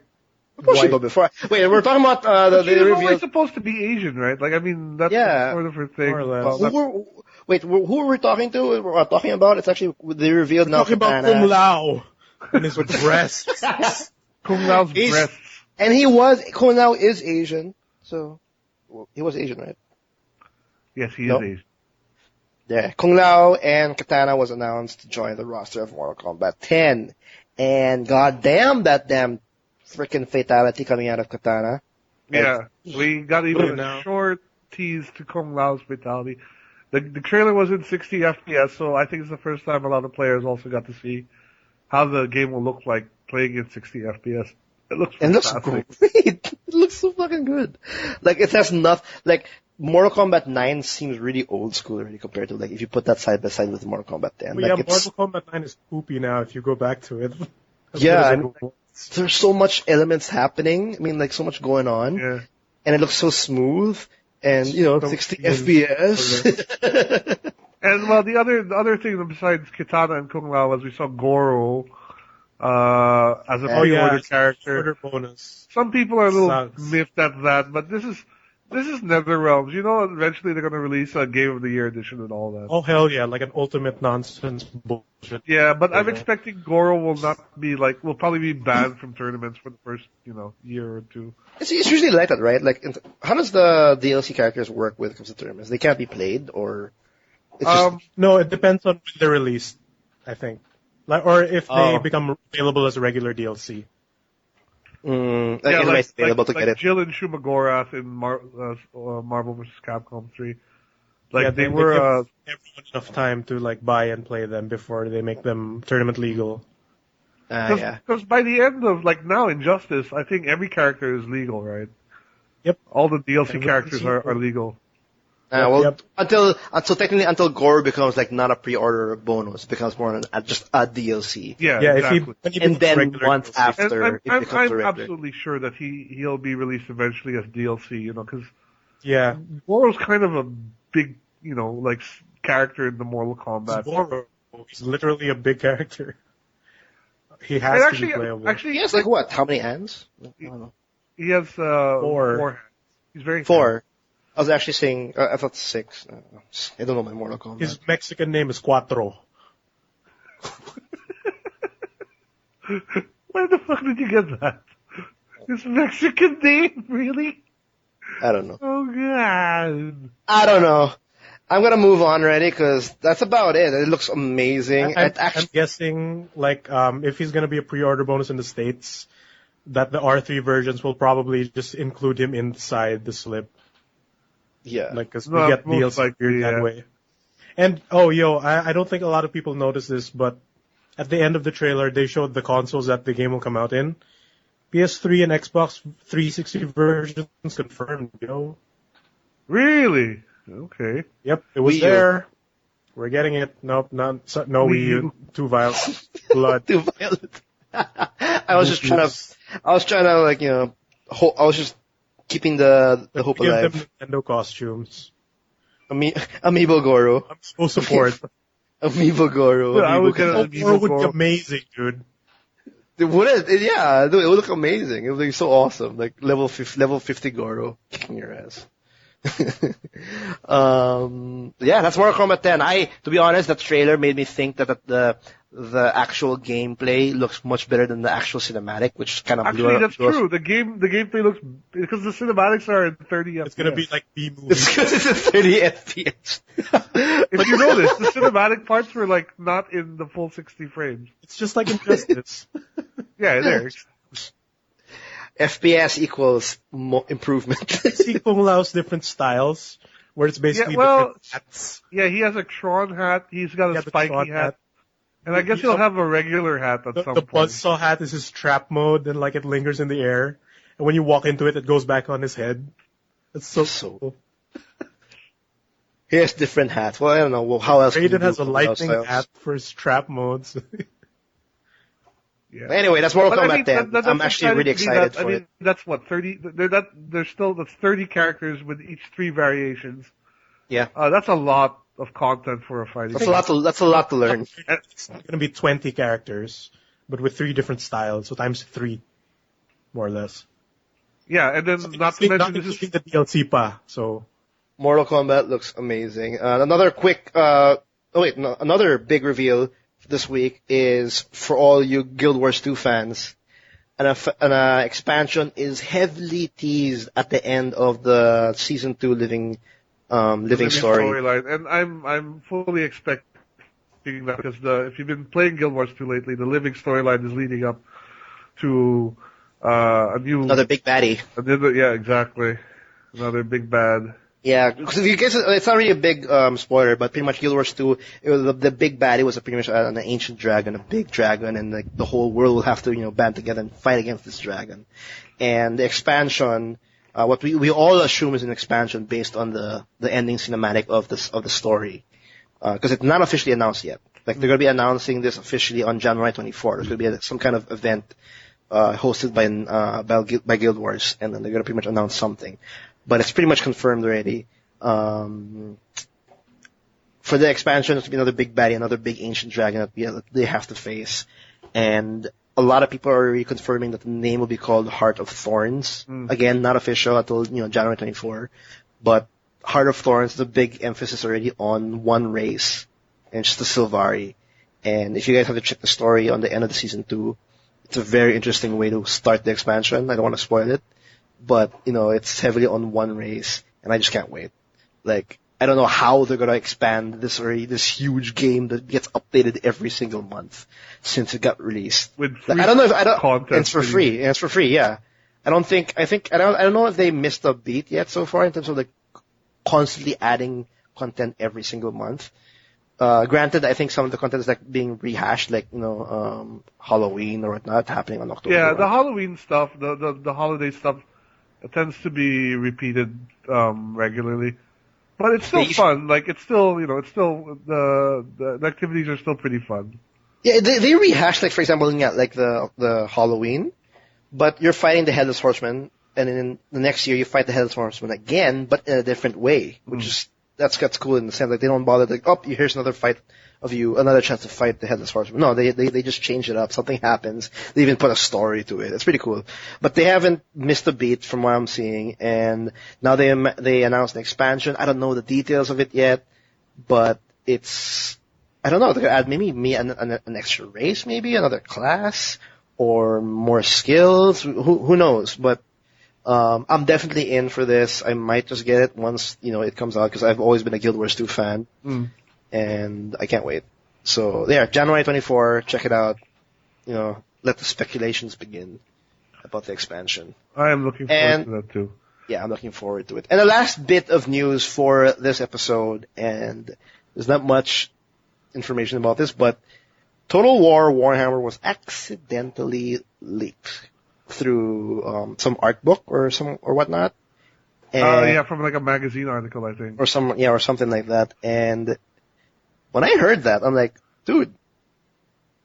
Speaker 1: Before. Wait, we're talking about
Speaker 3: She's always supposed to be Asian, right? Like, I mean, that's sort of her thing.
Speaker 2: More or less.
Speaker 1: Who are we talking to? We're talking about? It's actually they revealed now.
Speaker 2: Talking about Kung Lao and his breasts.
Speaker 3: Kung Lao's breasts.
Speaker 1: And Kung Lao is Asian, so he was Asian, right?
Speaker 3: Yes, he is Asian.
Speaker 1: Yeah, Kung Lao and Katana was announced to join the roster of Mortal Kombat 10, and goddamn that damn freaking fatality coming out of Katana.
Speaker 3: Yeah, we got even a short tease to Kung Lao's fatality. The trailer was in 60 FPS, so I think it's the first time a lot of players also got to see how the game will look like playing in 60 FPS. It looks fantastic.
Speaker 1: Great. It looks so fucking good. Like, it has Mortal Kombat 9 seems really old school already compared to, if you put that side by side with Mortal Kombat 10.
Speaker 2: Well, Mortal Kombat 9 is poopy now if you go back to it.
Speaker 1: There's so much elements happening. I mean, so much going on.
Speaker 3: Yeah.
Speaker 1: And it looks so smooth. And, 60 FPS.
Speaker 3: And, well, the other thing besides Kitana and Kung Lao was we saw Goro, as a pre-order character.
Speaker 2: Order bonus.
Speaker 3: Some people are a little miffed at that, but this is NetherRealms. Eventually they're going to release a Game of the Year edition and all that.
Speaker 2: Oh, hell yeah, like an ultimate nonsense bullshit.
Speaker 3: Yeah, but I'm expecting Goro will not be will probably be banned from tournaments for the first, year or two.
Speaker 1: It's usually like that, right? How does the DLC characters work when it comes to tournaments? They can't be played, or it's just...
Speaker 2: No, it depends on when they're released, I think. Or if they become available as a regular DLC.
Speaker 1: Available to get it.
Speaker 3: Jill and Shumagorath in Marvel vs. Capcom 3. They
Speaker 2: give
Speaker 3: were
Speaker 2: everyone enough time to buy and play them before they make them tournament legal.
Speaker 3: Because by the end of now Injustice, I think every character is legal, right?
Speaker 2: Yep.
Speaker 3: All the DLC characters are legal.
Speaker 1: Until Goro becomes not a pre-order bonus, it becomes more just a DLC.
Speaker 3: Yeah,
Speaker 2: exactly.
Speaker 1: And then once
Speaker 3: DLC.
Speaker 1: after,
Speaker 3: and
Speaker 1: it becomes a regular.
Speaker 3: I'm absolutely sure that he'll be released eventually as DLC. Because Goro's kind of a big character in the Mortal Kombat.
Speaker 2: Goro, he's literally a big character. He has to be playable.
Speaker 3: Actually,
Speaker 1: he has what? How many hands? I don't know.
Speaker 3: He has 4 hands. He's very
Speaker 1: 4. I was actually saying, I thought 6. I don't know my Mortal Kombat.
Speaker 2: His Mexican name is Cuatro.
Speaker 3: Where the fuck did you get that? His Mexican name? Really?
Speaker 1: I don't know.
Speaker 3: Oh, God.
Speaker 1: I don't know. I'm gonna move on already, because that's about it. It looks amazing.
Speaker 2: I'm guessing, if he's gonna be a pre-order bonus in the States, that the R3 versions will probably just include him inside the slip.
Speaker 1: Yeah.
Speaker 2: Because we get DLC that way. And, I don't think a lot of people noticed this, but at the end of the trailer, they showed the consoles that the game will come out in. PS3 and Xbox 360 versions confirmed,
Speaker 3: Really? Okay.
Speaker 2: Yep, it was there. We're getting it. Nope, no Wii U. Too violent. Blood.
Speaker 1: Too violent. I was just keeping the hope alive.
Speaker 2: Give them Nintendo costumes.
Speaker 1: Amiibo Goro.
Speaker 2: I'm so support.
Speaker 1: Amiibo Goro.
Speaker 2: Goro would be amazing, dude.
Speaker 1: It would. It would look amazing. It would be so awesome. Level 50 Goro kicking your ass. That's Mortal Kombat 10. To be honest, that trailer made me think that the the actual gameplay looks much better than the actual cinematic, which kind of
Speaker 3: Actually, that's true. The gameplay looks, because the cinematics are at 30 FPS.
Speaker 2: It's gonna be like B-movie.
Speaker 1: It's 30 FPS.
Speaker 3: If you notice, the cinematic parts were like not in the full 60 frames.
Speaker 2: It's just like Injustice.
Speaker 3: Yeah, there.
Speaker 1: FPS equals improvement.
Speaker 2: Sequel allows different styles, where it's basically different hats.
Speaker 3: Yeah, he has a Tron hat, he's got a spiky hat. And I guess he'll have a regular hat at some point.
Speaker 2: The buzzsaw hat is his trap mode, and like it lingers in the air. And when you walk into it, it goes back on his head. It's so cool.
Speaker 1: He has different hats. Well, I don't know. Well, how else?
Speaker 2: Raiden has a lightning hat for his trap modes.
Speaker 1: Yeah. Anyway, that's Mortal Kombat 10. I'm actually really excited for it.
Speaker 3: That's what, 30, that's 30 characters with each 3 variations.
Speaker 1: Yeah.
Speaker 3: That's a lot of content for a fighting game.
Speaker 1: That's a lot to learn.
Speaker 2: It's gonna be 20 characters, but with 3 different styles, so times 3, more or less.
Speaker 3: Yeah, and then not to mention this is
Speaker 2: the DLC pa, so.
Speaker 1: Mortal Kombat looks amazing. Another big reveal this week is for all you Guild Wars 2 fans. An expansion is heavily teased at the end of the Season 2 living storyline.
Speaker 3: And I'm fully expecting that, because if you've been playing Guild Wars 2 lately, the living storyline is leading up to
Speaker 1: another big baddie.
Speaker 3: Yeah, exactly. Another big bad.
Speaker 1: Yeah, because if you guess it's not really a big spoiler, but pretty much Guild Wars 2, the big baddie was pretty much an ancient dragon, a big dragon, and like the whole world will have to band together and fight against this dragon. And the expansion, what we all assume is an expansion based on the ending cinematic of the story, because it's not officially announced yet. Like they're going to be announcing this officially on January 24th. There's going to be some kind of event hosted by Guild Wars, and then they're going to pretty much announce something. But it's pretty much confirmed already. For the expansion, it's to be another big baddie, another big ancient dragon that they have to face. And a lot of people are already confirming that the name will be called Heart of Thorns. Again, not official until January 24. But Heart of Thorns is a big emphasis already on one race, and it's the Sylvari. And if you guys have to check the story on the end of the Season 2, it's a very interesting way to start the expansion. I don't want to spoil it. But, it's heavily on one race, and I just can't wait. Like, I don't know how they're gonna expand this huge game that gets updated every single month since it got released. I don't know if and it's for free. And it's for free, yeah. I don't know if they missed a beat yet so far in terms of like constantly adding content every single month. Granted, I think some of the content is like being rehashed, like, Halloween or whatnot happening on October.
Speaker 3: Yeah, the Halloween stuff, the holiday stuff, it tends to be repeated regularly, but it's still fun. Like it's still, the activities are still pretty fun.
Speaker 1: Yeah, they rehash, like for example, like the Halloween, but you're fighting the Headless Horseman, and then the next year you fight the Headless Horseman again, but in a different way, which is that's cool in the sense like they don't bother like, here's another fight of you, another chance to fight the Headless Horseman. No, they just change it up. Something happens. They even put a story to it. It's pretty cool. But they haven't missed a beat from what I'm seeing. And now they announced an expansion. I don't know the details of it yet, but I don't know. They're gonna add maybe an extra race, maybe another class, or more skills. Who knows? But I'm definitely in for this. I might just get it once it comes out, because I've always been a Guild Wars 2 fan. And I can't wait. So there, January 24, check it out. Let the speculations begin about the expansion.
Speaker 3: I am looking forward to that too.
Speaker 1: Yeah, I'm looking forward to it. And the last bit of news for this episode, and there's not much information about this, but Total War Warhammer was accidentally leaked through some art book or whatnot.
Speaker 3: From like a magazine article, I think.
Speaker 1: Or something like that. And when I heard that, I'm like, dude,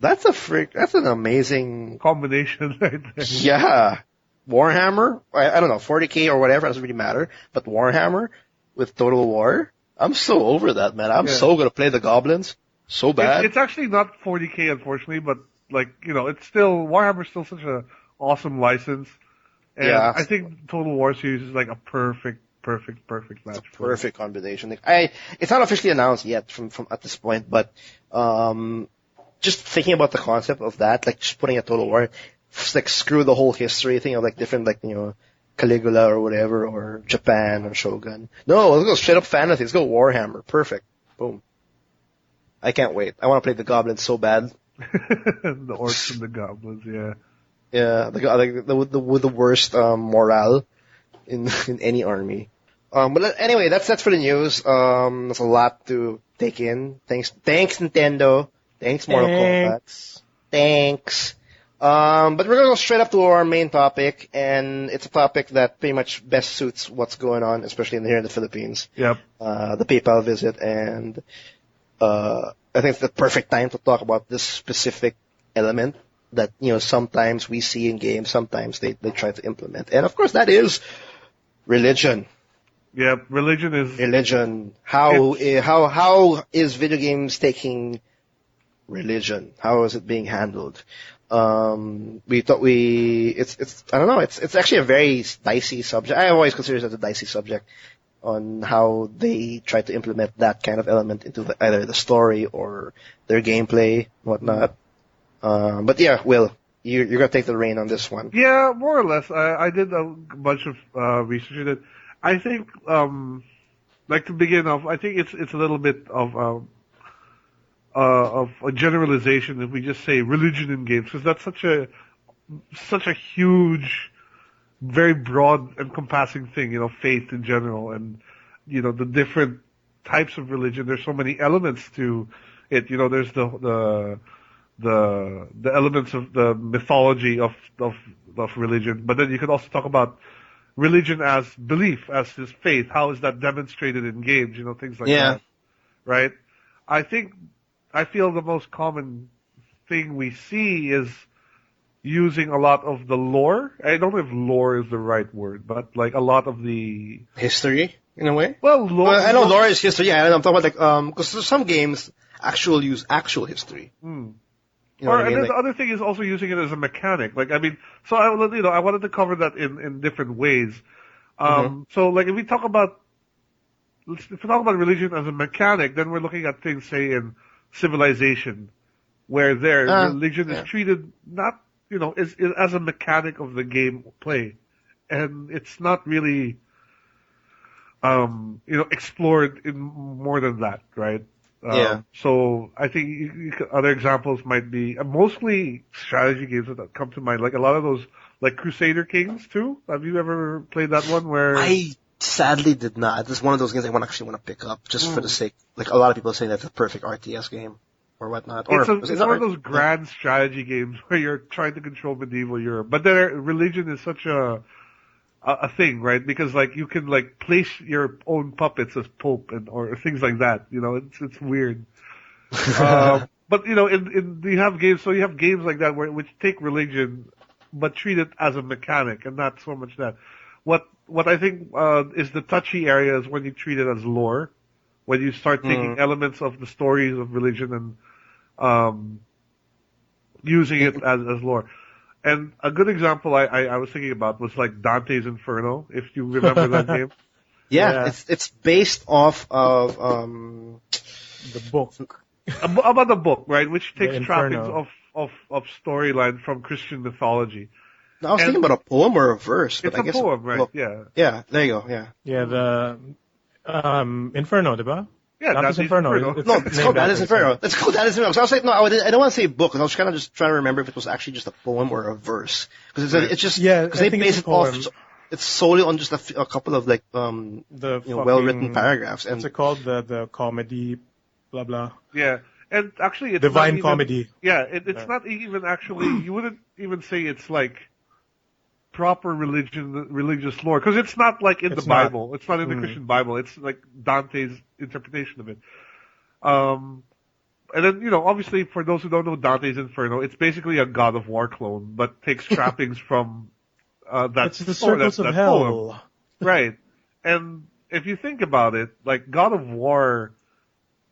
Speaker 1: that's an amazing
Speaker 3: combination right there.
Speaker 1: Yeah. Warhammer, I don't know, 40K or whatever, doesn't really matter, but Warhammer with Total War, I'm so over that, man. I'm so gonna play the goblins so bad.
Speaker 3: It's actually not 40K, unfortunately, but like, it's still, Warhammer's still such a awesome license. And I think Total War series is like a perfect match.
Speaker 1: Perfect combination. It's not officially announced yet from at this point, but just thinking about the concept of that, like just putting a total war, like screw the whole history thing of like different like Caligula or whatever, or Japan or Shogun. No, let's go straight up fantasy. Let's go Warhammer. Perfect. Boom. I can't wait. I want to play the goblins so bad.
Speaker 3: The orcs and the goblins, yeah.
Speaker 1: Yeah, with the worst morale in any army. But anyway, that's for the news. There's a lot to take in. Thanks Nintendo. Thanks Mortal Kombat. Thanks. But we're gonna go straight up to our main topic, and it's a topic that pretty much best suits what's going on, especially here in the Philippines.
Speaker 3: Yep.
Speaker 1: The PayPal visit, and I think it's the perfect time to talk about this specific element that sometimes we see in games, sometimes they try to implement, and of course that is religion.
Speaker 3: Yeah, religion.
Speaker 1: How is video games taking religion? How is it being handled? We thought it's I don't know, it's actually a very dicey subject. I always consider it as a dicey subject on how they try to implement that kind of element into either the story or their gameplay, whatnot. But yeah, Will, you're gonna take the reign on this one.
Speaker 3: Yeah, more or less. I did a bunch of research in it. I think, like to begin off, I think it's a little bit of a generalization if we just say religion in games, because that's such a huge, very broad encompassing thing, faith in general, and the different types of religion. There's so many elements to it. There's the elements of the mythology of religion, but then you could also talk about religion as belief, as his faith. How is that demonstrated in games? Things like that, right? I feel the most common thing we see is using a lot of the lore. I don't know if lore is the right word, but like a lot of the
Speaker 1: history in a way.
Speaker 3: Well, lore.
Speaker 1: I know lore is history. Yeah, I'm talking about like because some games use actual history.
Speaker 3: And the other thing is also using it as a mechanic. Like, I mean, so I wanted to cover that in different ways. So like if we talk about religion as a mechanic, then we're looking at things, say, in Civilization, where religion is treated not, as a mechanic of the game play. And it's not really, explored in more than that, right? So I think other examples might be mostly strategy games that come to mind, like a lot of those, like Crusader Kings too. Have you ever played that one? Where
Speaker 1: I sadly did not. It's one of those games I actually want to pick up just for the sake. Like a lot of people say that's a perfect RTS game or whatnot.
Speaker 3: It's one of those grand strategy games where you're trying to control medieval Europe, but religion is such a thing, right? Because like you can like place your own puppets as pope or things like that. It's weird. But you have games like that which take religion but treat it as a mechanic and not so much that. What I think is the touchy area is when you treat it as lore, when you start taking elements of the stories of religion and using it as lore. And a good example I was thinking about was like Dante's Inferno, if you remember that game.
Speaker 1: Yeah, it's based off of
Speaker 2: the book.
Speaker 3: About the book, right? Which takes trappings of storyline from Christian mythology.
Speaker 1: No, I was thinking about a poem or a verse. But
Speaker 3: it's a poem, right? Well, yeah.
Speaker 1: Yeah, there you go, yeah.
Speaker 2: Yeah, the Inferno, diba?
Speaker 3: Yeah,
Speaker 2: Dante's Inferno.
Speaker 1: It's called Dante's Inferno. It's called Dante's Inferno. So I was like, no, I don't want to say book, because I was kind of just trying to remember if it was actually just a poem or a verse. Because it's just, because they base it off, it's solely on just a couple of like, well-written paragraphs. And
Speaker 2: what's it called? The comedy, blah, blah.
Speaker 3: Yeah. And actually, it's
Speaker 2: Divine
Speaker 3: not
Speaker 2: Comedy.
Speaker 3: Yeah, it's not even actually, you wouldn't even say it's like proper religious lore, because it's not like in the Bible. It's not in the Christian Bible. It's like Dante's interpretation of it. And then, obviously, for those who don't know Dante's Inferno, it's basically a God of War clone, but takes trappings from that.
Speaker 2: It's the circles of hell.
Speaker 3: Poem. Right. And if you think about it, like God of War,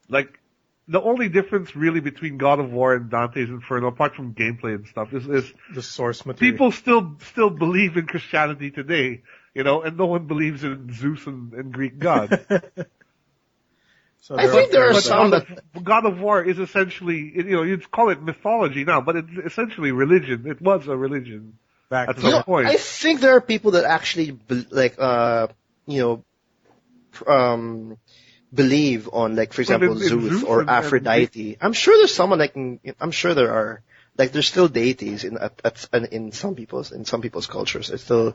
Speaker 3: like the only difference really between God of War and Dante's Inferno, apart from gameplay and stuff, is
Speaker 2: the source material.
Speaker 3: People still believe in Christianity today, and no one believes in Zeus and Greek gods.
Speaker 2: So
Speaker 1: I think there are some that
Speaker 3: God of War is essentially, you'd call it mythology now, but it's essentially religion. It was a religion at some point.
Speaker 1: I think there are people that actually believe on, like, for example, Zeus or Aphrodite. I'm sure there's someone I'm sure there are, like, there's still deities in some people's cultures. It's still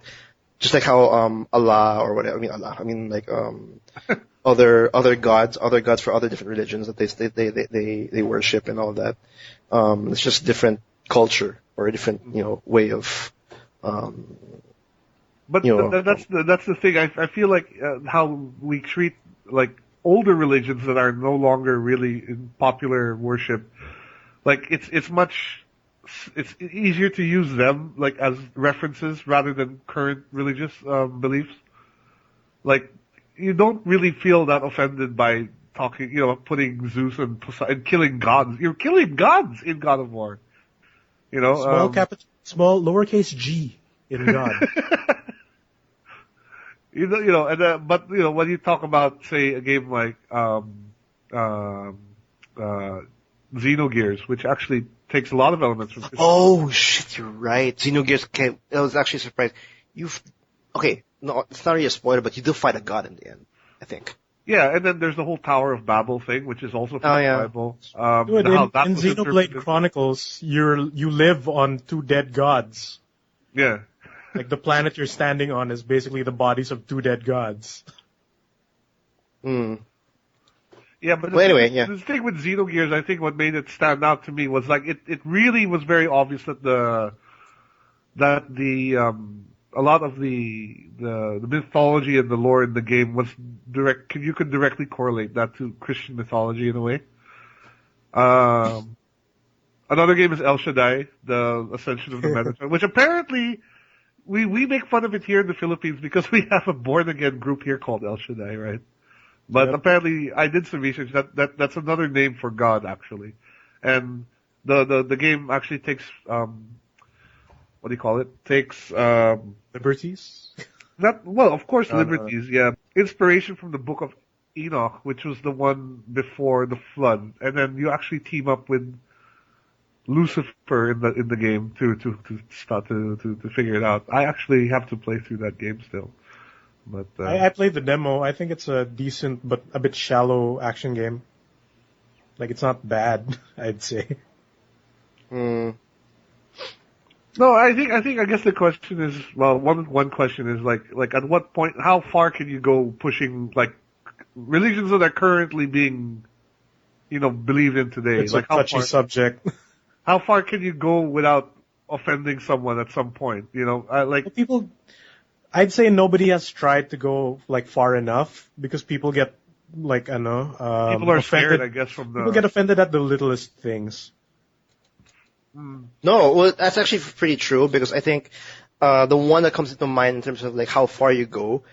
Speaker 1: just like how Allah or whatever. I mean like other gods for other different religions that they worship and all that. It's just different culture or a different way of.
Speaker 3: But that's the thing. I feel like how we treat like older religions that are no longer really in popular worship. Like it's easier to use them like as references rather than current religious beliefs. Like you don't really feel that offended by putting Zeus and Poseidon, killing gods. You're killing gods in God of War.
Speaker 2: Small lowercase g in God.
Speaker 3: But when you talk about, say, a game like Xenogears, which actually takes a lot of elements from.
Speaker 1: Oh shit, you're right. Xenogears. I was actually surprised. Okay, no, it's not really a spoiler, but you do fight a god in the end, I think.
Speaker 3: Yeah, and then there's the whole Tower of Babel thing, which is also from the Bible.
Speaker 2: In Xenoblade Chronicles, you live on two dead gods.
Speaker 3: Yeah.
Speaker 2: Like the planet you're standing on is basically the bodies of two dead gods.
Speaker 1: Hmm.
Speaker 3: Yeah, but
Speaker 1: the
Speaker 3: thing with Xenogears, I think what made it stand out to me was like it really was very obvious that a lot of the mythology and the lore in the game was direct. You could directly correlate that to Christian mythology in a way. Another game is El Shaddai, the Ascension of the Metatron, which apparently we make fun of it here in the Philippines because we have a born again group here called El Shaddai, right? But apparently, I did some research that's another name for God actually, and the game actually takes what do you call it? Takes
Speaker 2: liberties.
Speaker 3: Of course, liberties. Yeah, inspiration from the Book of Enoch, which was the one before the flood, and then you actually team up with Lucifer in the game to start to figure it out. I actually have to play through that game still. But
Speaker 2: I played the demo. I think it's a decent but a bit shallow action game. Like it's not bad, I'd say.
Speaker 1: Hmm.
Speaker 3: No, I guess the question is, well, one question is like at what point, how far can you go pushing like religions that are currently being, believed in today?
Speaker 2: It's
Speaker 3: like
Speaker 2: a touchy subject.
Speaker 3: How far can you go without offending someone at some point?
Speaker 2: People. I'd say nobody has tried to go like far enough because people get like people
Speaker 3: are
Speaker 2: offended.
Speaker 3: Scared, I guess,
Speaker 2: people get offended at the littlest things.
Speaker 1: No, well, that's actually pretty true because I think the one that comes into mind in terms of like how far you go.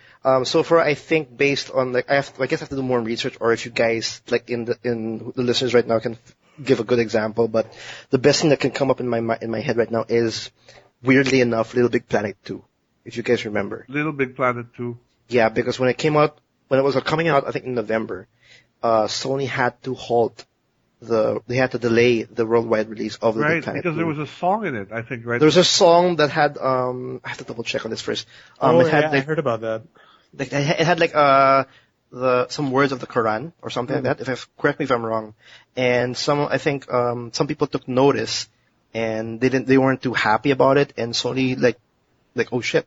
Speaker 1: So far, I think based on like I guess I have to do more research, or if you guys like in the listeners right now can give a good example. But the best thing that can come up in my head right now is, weirdly enough, Little Big Planet 2. If you guys remember.
Speaker 3: Little Big Planet 2.
Speaker 1: Yeah, because when it was coming out, I think in November, Sony had to they had to delay the worldwide release of Little Big Planet 2.
Speaker 3: Because there was a song in it, I think, right?
Speaker 1: There was a song that had, I have to double check on this first.
Speaker 2: I heard about that.
Speaker 1: Like, it had like, some words of the Quran or something like that, correct me if I'm wrong. And some people took notice and they weren't too happy about it, and Sony like, oh shit.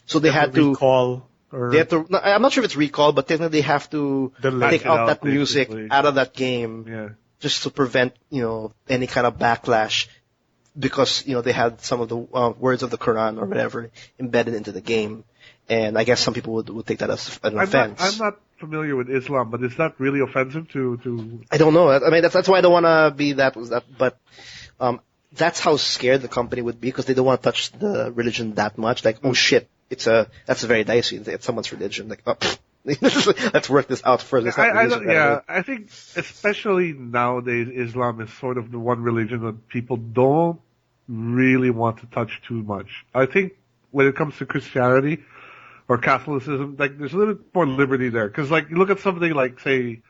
Speaker 1: So they had to
Speaker 2: recall.
Speaker 1: I'm not sure if it's recall, but technically they have to take out that music out of that game, just to prevent any kind of backlash, because they had some of the words of the Quran or whatever embedded into the game, and I guess some people would take that as an offense.
Speaker 3: I'm not familiar with Islam, but is that really offensive to?
Speaker 1: I don't know. I mean, that's why I don't want to be that, but that's how scared the company would be, because they don't want to touch the religion that much. Like, oh shit. That's very dicey. It's someone's religion. Like, let's work this out first.
Speaker 3: I think especially nowadays, Islam is sort of the one religion that people don't really want to touch too much. I think when it comes to Christianity or Catholicism, like there's a little bit more liberty there. Because like you look at something like say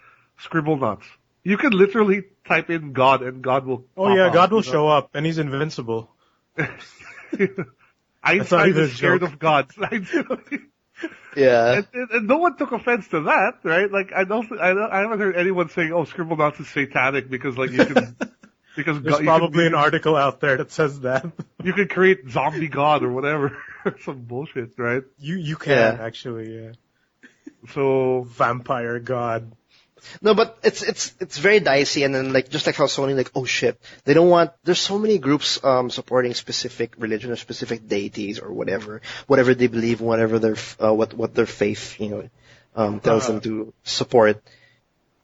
Speaker 3: Scribblenauts. You can literally type in God and God will
Speaker 2: Oh yeah, God will show up and he's invincible.
Speaker 3: Einstein is scared of gods.
Speaker 1: Yeah.
Speaker 3: And no one took offense to that, right? Like I haven't heard anyone saying, "Oh, Scribblenauts is satanic," because like you can because
Speaker 2: There's probably an article out there that says that.
Speaker 3: You can create zombie God or whatever, some bullshit, right?
Speaker 2: You can actually, yeah.
Speaker 3: So
Speaker 2: vampire God.
Speaker 1: No, but it's very dicey, and then like just like how Sony like, oh shit, they don't want. There's so many groups supporting specific religion or specific deities or whatever they believe, whatever their what their faith tells them to support.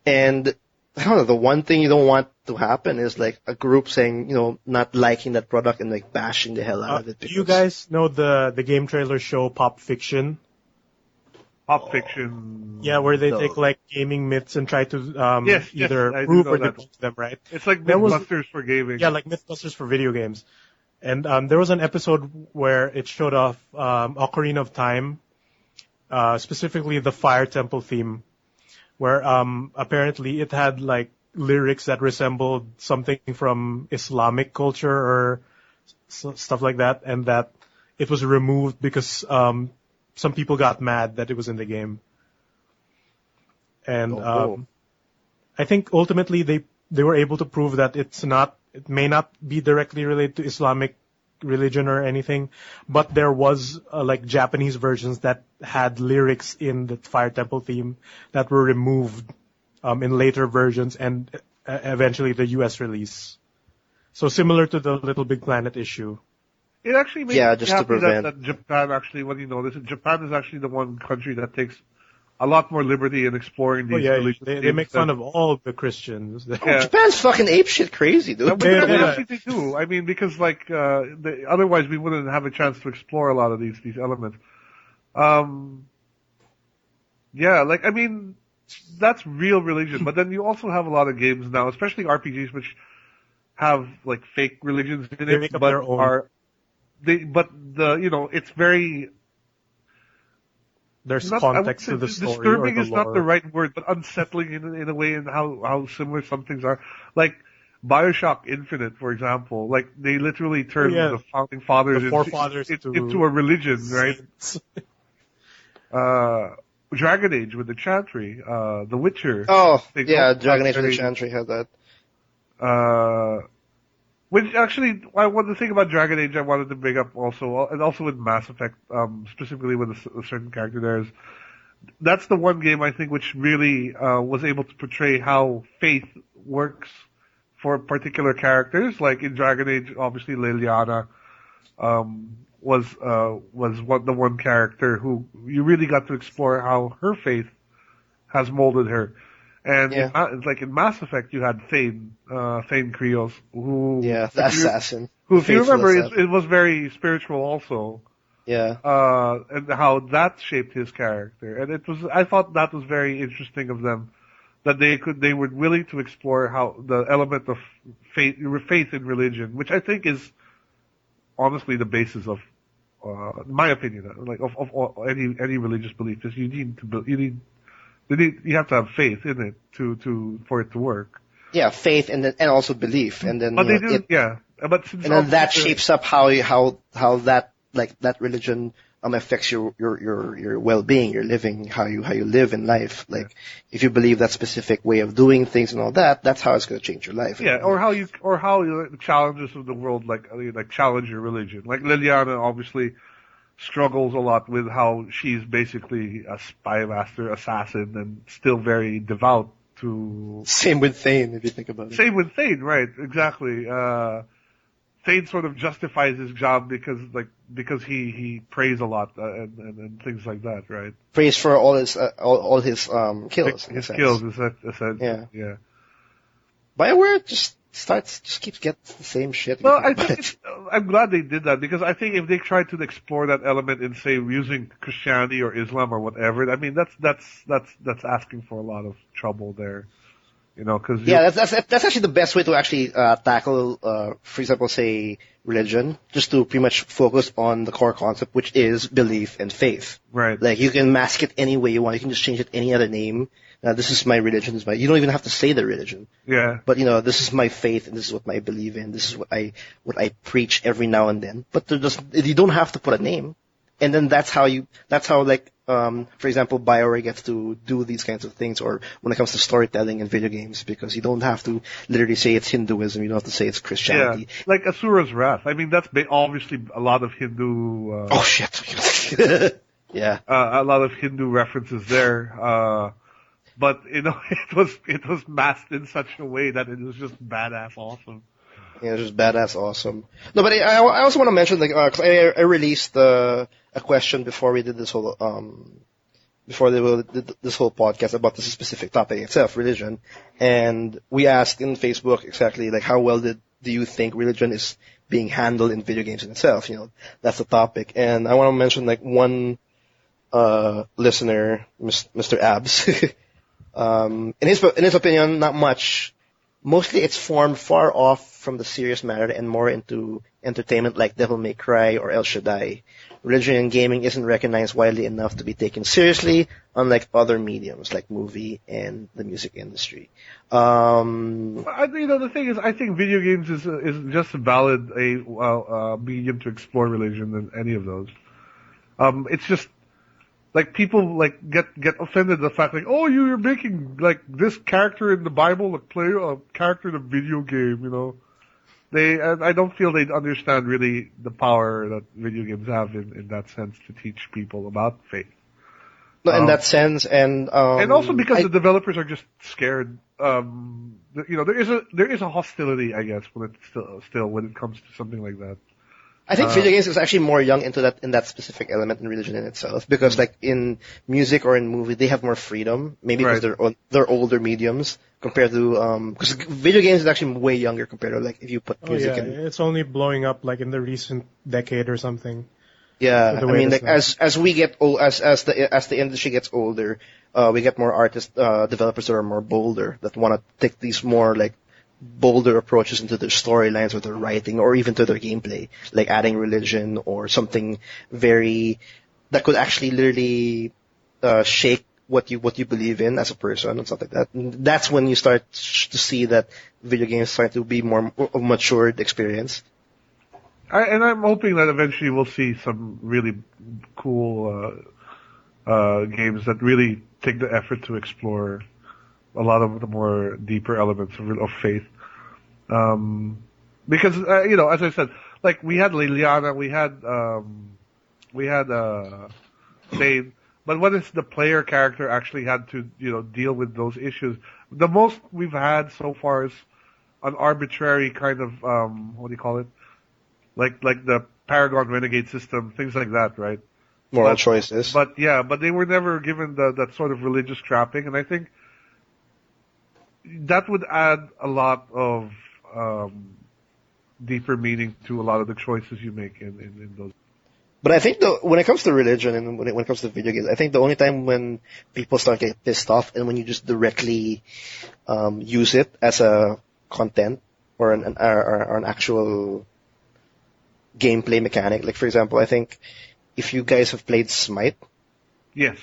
Speaker 1: And I don't know, the one thing you don't want to happen is like a group saying not liking that product and like bashing the hell out of it.
Speaker 2: Do you guys know the game trailer show Pop Fiction?
Speaker 3: Pop Fiction.
Speaker 2: Yeah, where they take like gaming myths and try to either prove or debunk them, right?
Speaker 3: It's like Mythbusters for gaming.
Speaker 2: Yeah, like Mythbusters for video games. And there was an episode where it showed off Ocarina of Time, specifically the Fire Temple theme, where apparently it had like lyrics that resembled something from Islamic culture or stuff like that, and that it was removed because some people got mad that it was in the game. And I think ultimately they were able to prove that it may not be directly related to Islamic religion or anything, but there was like Japanese versions that had lyrics in the Fire Temple theme that were removed in later versions and eventually the US release. So similar to the Little Big Planet issue.
Speaker 3: It actually makes
Speaker 1: me
Speaker 3: happy that Japan actually, when you notice it, Japan is actually the one country that takes a lot more liberty in exploring these religious
Speaker 2: they make fun of all the Christians.
Speaker 1: Japan's fucking apeshit crazy, dude.
Speaker 3: Actually they do. I mean, because like otherwise we wouldn't have a chance to explore a lot of these elements. Like I mean, that's real religion. But then you also have a lot of games now, especially RPGs, which have like fake religions in
Speaker 2: they
Speaker 3: it,
Speaker 2: make up
Speaker 3: but
Speaker 2: their own.
Speaker 3: It's very.
Speaker 2: There's context to the story.
Speaker 3: Disturbing
Speaker 2: or the
Speaker 3: is
Speaker 2: lore.
Speaker 3: not the right word, but unsettling in a way in how similar some things are. Like BioShock Infinite, for example, like they literally turned the founding fathers into a religion, right? Dragon Age with the Chantry, The Witcher.
Speaker 1: Oh, yeah, Dragon Age with the Chantry had that.
Speaker 3: Which actually, the thing about Dragon Age I wanted to bring up also, and also with Mass Effect, specifically with a certain character there, is that's the one game I think which really was able to portray how faith works for particular characters. Like in Dragon Age, obviously Liliana was the one character who you really got to explore how her faith has molded her. And like in Mass Effect, you had Thane Krios, who
Speaker 1: the assassin.
Speaker 3: Who, if you remember, it was very spiritual also.
Speaker 1: Yeah.
Speaker 3: And how that shaped his character, and I thought that was very interesting of them, that they were willing to explore how the element of faith in religion, which I think is honestly the basis of, in my opinion, like of any religious belief, is you have to have faith in it for it to work.
Speaker 1: Yeah, faith and also belief, and then.
Speaker 3: But But
Speaker 1: and then that shapes up how that religion affects your well-being, your living, how you live in life. Like if you believe that specific way of doing things and all that, that's how it's going to change your life.
Speaker 3: Yeah, or how the challenges of the world like challenge your religion. Like Liliana obviously struggles a lot with how she's basically a spy master assassin and still very devout to.
Speaker 1: Same with Thane, if you think about it.
Speaker 3: Same with Thane, right? Exactly. Thane sort of justifies his job because he prays a lot and things like that, right?
Speaker 1: Prays for all his kills.
Speaker 3: His kills is that yeah.
Speaker 1: BioWare just keeps getting the same shit.
Speaker 3: Well, I think I'm glad they did that, because I think if they tried to explore that element in, say, using Christianity or Islam or whatever, I mean that's asking for a lot of trouble there. Because
Speaker 1: that's actually the best way to actually tackle, for example, say religion, just to pretty much focus on the core concept, which is belief and faith.
Speaker 3: Right.
Speaker 1: Like you can mask it any way you want. You can just change it any other name. This is my religion. You don't even have to say the religion.
Speaker 3: Yeah.
Speaker 1: But this is my faith, and this is what I believe in. This is what I preach every now and then. But you don't have to put a name. And then that's how like, for example, BioWare gets to do these kinds of things, or when it comes to storytelling in video games, because you don't have to literally say it's Hinduism, you don't have to say it's Christianity.
Speaker 3: Yeah, like Asura's Wrath. I mean, that's obviously a lot of Hindu.
Speaker 1: Oh shit! Yeah.
Speaker 3: A lot of Hindu references there. But it was masked in such a way that it was just badass awesome.
Speaker 1: Yeah, it was just badass awesome. No, but I also want to mention, like, 'cause I released a question before we did this whole did this whole podcast about this specific topic itself, religion, and we asked in Facebook exactly like how well do you think religion is being handled in video games in itself? That's the topic, and I want to mention like one listener, Mr. Abs. In his opinion, not much. Mostly it's formed far off from the serious matter and more into entertainment like Devil May Cry or El Shaddai. Religion in gaming isn't recognized widely enough to be taken seriously, unlike other mediums like movie and the music industry.
Speaker 3: The thing is, I think video games is just as valid a medium to explore religion than any of those. It's just like people like get offended at the fact like, oh, you're making like this character in the Bible like play a character in a video game, I don't feel they understand really the power that video games have in that sense to teach people about faith.
Speaker 1: No, in that sense, and
Speaker 3: also because the developers are just scared. There is a hostility, I guess, when it's still when it comes to something like that.
Speaker 1: I think video games is actually more young in that specific element in religion in itself, because like in music or in movie they have more freedom, maybe because they're older mediums compared to because video games is actually way younger compared to like if you put music in.
Speaker 2: It's only blowing up like in the recent decade or something.
Speaker 1: Yeah, I mean, like as we get old, as the industry gets older, we get more artists, developers that are more bolder, that want to take these more like bolder approaches into their storylines or their writing or even to their gameplay, like adding religion or something that could actually literally shake what you believe in as a person and stuff like that. And that's when you start to see that video games start to be more of a matured experience.
Speaker 3: I'm hoping that eventually we'll see some really cool games that really take the effort to explore a lot of the more deeper elements of faith. Because as I said, like we had Liliana, we had Thane, but when it's the player character actually had to deal with those issues, the most we've had so far is an arbitrary kind of what do you call it? Like the Paragon Renegade system, things like that, right?
Speaker 1: Moral choices.
Speaker 3: But they were never given that sort of religious trapping, and I think that would add a lot of deeper meaning to a lot of the choices you make in those.
Speaker 1: But I think when it comes to religion and when it comes to video games, I think the only time when people start getting pissed off and when you just directly use it as a content or an actual gameplay mechanic. Like for example, I think if you guys have played Smite.
Speaker 3: Yes.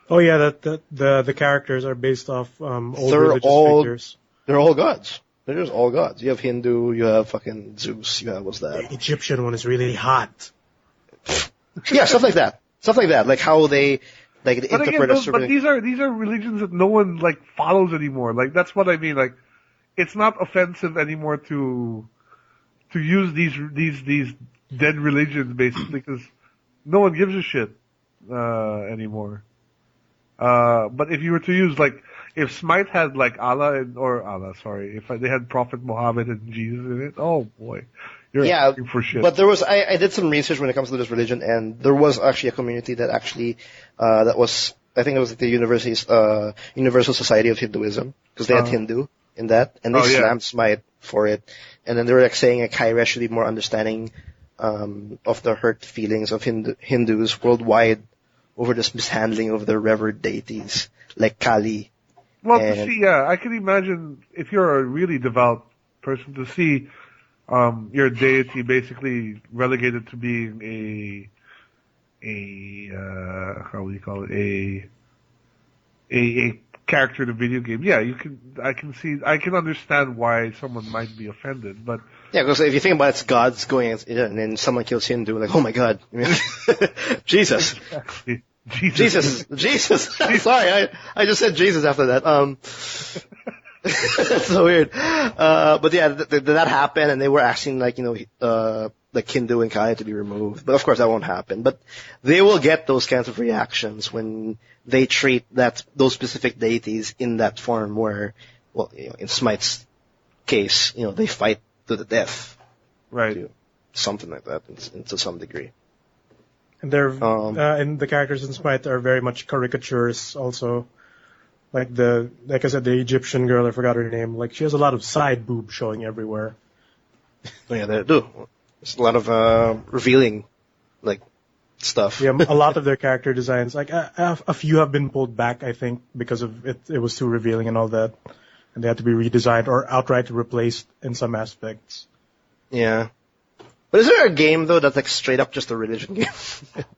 Speaker 2: Oh yeah, the characters are based off old religious figures.
Speaker 1: They're all gods. They're just all gods. You have Hindu, you have fucking Zeus, you have what's that?
Speaker 2: The Egyptian one is really hot.
Speaker 1: Yeah, stuff like that. Stuff like that. Like how they interpret a certain.
Speaker 3: But these are religions that no one like follows anymore. Like that's what I mean. Like it's not offensive anymore to use these dead religions basically because no one gives a shit anymore. But if you were to use if Smite had like if they had Prophet Muhammad and Jesus in it, oh boy, you're asking for shit.
Speaker 1: But I did some research when it comes to this religion, and there was actually a community that actually that was, I think it was like the Universal Society of Hinduism, because they had Hindu in that, and they slammed Smite for it, and then they were like saying like Kyra should be more understanding of the hurt feelings of Hindus worldwide over this mishandling of their revered deities like Kali
Speaker 3: Well, to see, I can imagine if you're a really devout person to see your deity basically relegated to being how do you call it, a character in a video game. Yeah, I can understand why someone might be offended, but
Speaker 1: yeah, because if you think about it, it's gods going and then someone kills Hindu, like, oh my god, Jesus.
Speaker 3: exactly.
Speaker 1: Jesus. Sorry, I just said Jesus after that. That's so weird. But yeah, that happened, and they were asking like Hindu and Kaya to be removed. But of course that won't happen. But they will get those kinds of reactions when they treat those specific deities in that form where, well, in Smite's case, they fight to the death.
Speaker 3: Right.
Speaker 1: Something like that, to some degree.
Speaker 2: And they're and the characters in Smite are very much caricatures also. Like I said, the Egyptian girl, I forgot her name. Like, she has a lot of side boob showing everywhere.
Speaker 1: Oh yeah, they do. There's a lot of revealing, like, stuff.
Speaker 2: Yeah, a lot of their character designs, like a few have been pulled back, I think, because of it was too revealing and all that, and they had to be redesigned or outright replaced in some aspects.
Speaker 1: Yeah. But is there a game though that's like straight up just a religion game?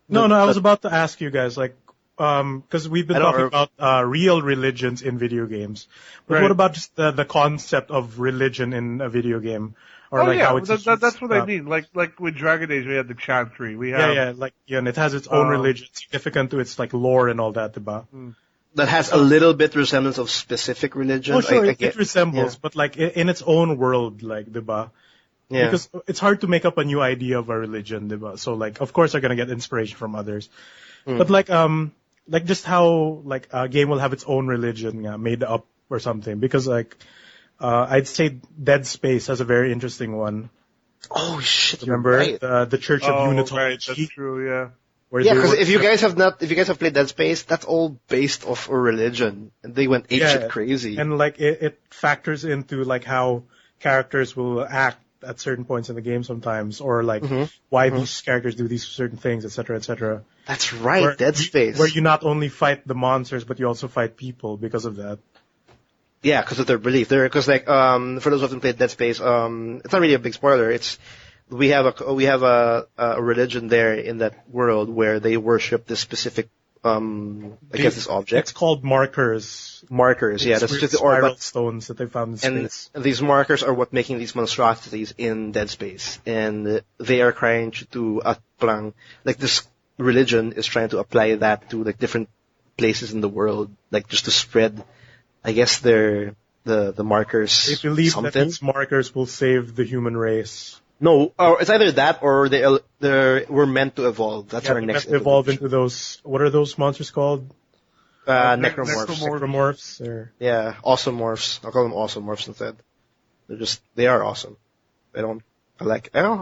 Speaker 2: No, I was about to ask you guys, like, because we've been talking about real religions in video games. But what about just the concept of religion in a video game? Or how it's
Speaker 3: that's what I mean. Like with Dragon Age, we had the Chantry. We have
Speaker 2: and it has its own religion, significant to its like lore and all that, diba?
Speaker 1: That has a little bit resemblance of specific religion.
Speaker 2: Oh, sure, it resembles, but like in its own world, like, diba? Yeah. Because it's hard to make up a new idea of a religion, diba? So like, of course, they're gonna get inspiration from others. But like just how like a game will have its own religion made up or something, because like I'd say Dead Space has a very interesting one.
Speaker 1: Oh shit!
Speaker 2: Remember
Speaker 1: right.
Speaker 2: the Church of Unitology?
Speaker 3: Right, that's true. Yeah.
Speaker 1: Because if you guys have played Dead Space, that's all based off a religion, and they went apeshit crazy.
Speaker 2: And like it factors into like how characters will act at certain points in the game sometimes, or like why these characters do these certain things, etc., etc.
Speaker 1: That's right, Dead Space.
Speaker 2: Where you not only fight the monsters, but you also fight people because of that.
Speaker 1: Yeah, because of their belief. Because like for those who haven't played Dead Space, it's not really a big spoiler. We have a religion there in that world where they worship this specific this object.
Speaker 2: It's called markers.
Speaker 1: Markers, yeah. That's just the
Speaker 2: spiral stones that they found in space.
Speaker 1: And these markers are what making these monstrosities in Dead Space. And they are trying to like this religion is trying to apply that to like different places in the world, like just to spread, I guess, the markers.
Speaker 2: They believe that these markers will save the human race.
Speaker 1: No, or it's either that or we're meant to evolve. That's our next
Speaker 2: evolve into those. What are those monsters called?
Speaker 1: Necromorphs.
Speaker 2: Necromorphs. Or...
Speaker 1: Yeah, awesomorphs. I'll call them awesomorphs instead. They are awesome. I'll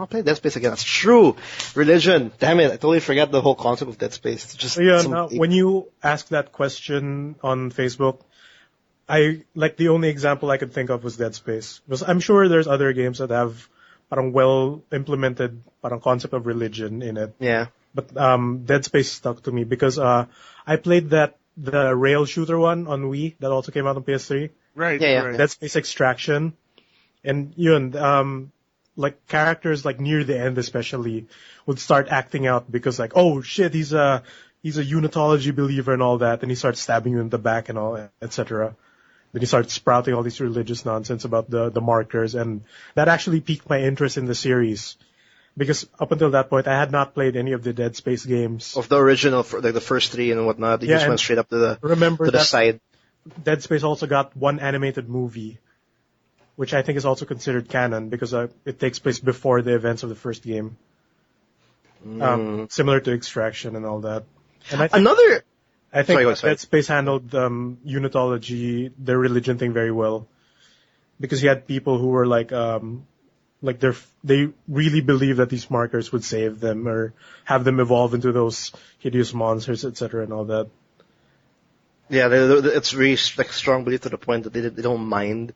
Speaker 1: play Dead Space again. That's true. Religion. Damn it. I totally forgot the whole concept of Dead Space. It's just
Speaker 2: when you ask that question on Facebook, the only example I could think of was Dead Space. Because I'm sure there's other games that have well implemented concept of religion in it.
Speaker 1: Yeah.
Speaker 2: But Dead Space stuck to me because I played the rail shooter one on Wii that also came out on PS3.
Speaker 3: Right.
Speaker 1: Yeah.
Speaker 3: Right.
Speaker 2: Dead Space Extraction. And like characters like near the end especially would start acting out because like, oh shit, he's a unitology believer and all that, and he starts stabbing you in the back and all, etc. Then he starts sprouting all this religious nonsense about the markers, and that actually piqued my interest in the series. Because up until that point, I had not played any of the Dead Space games.
Speaker 1: Of the original, like the first three and whatnot, you just went straight up to the side.
Speaker 2: Dead Space also got one animated movie, which I think is also considered canon because it takes place before the events of the first game. Similar to Extraction and all that. And I think Dead Space handled unitology, their religion thing, very well, because you had people who were they really believe that these markers would save them or have them evolve into those hideous monsters, etc., and all that.
Speaker 1: Yeah, it's really like strong belief to the point that they don't mind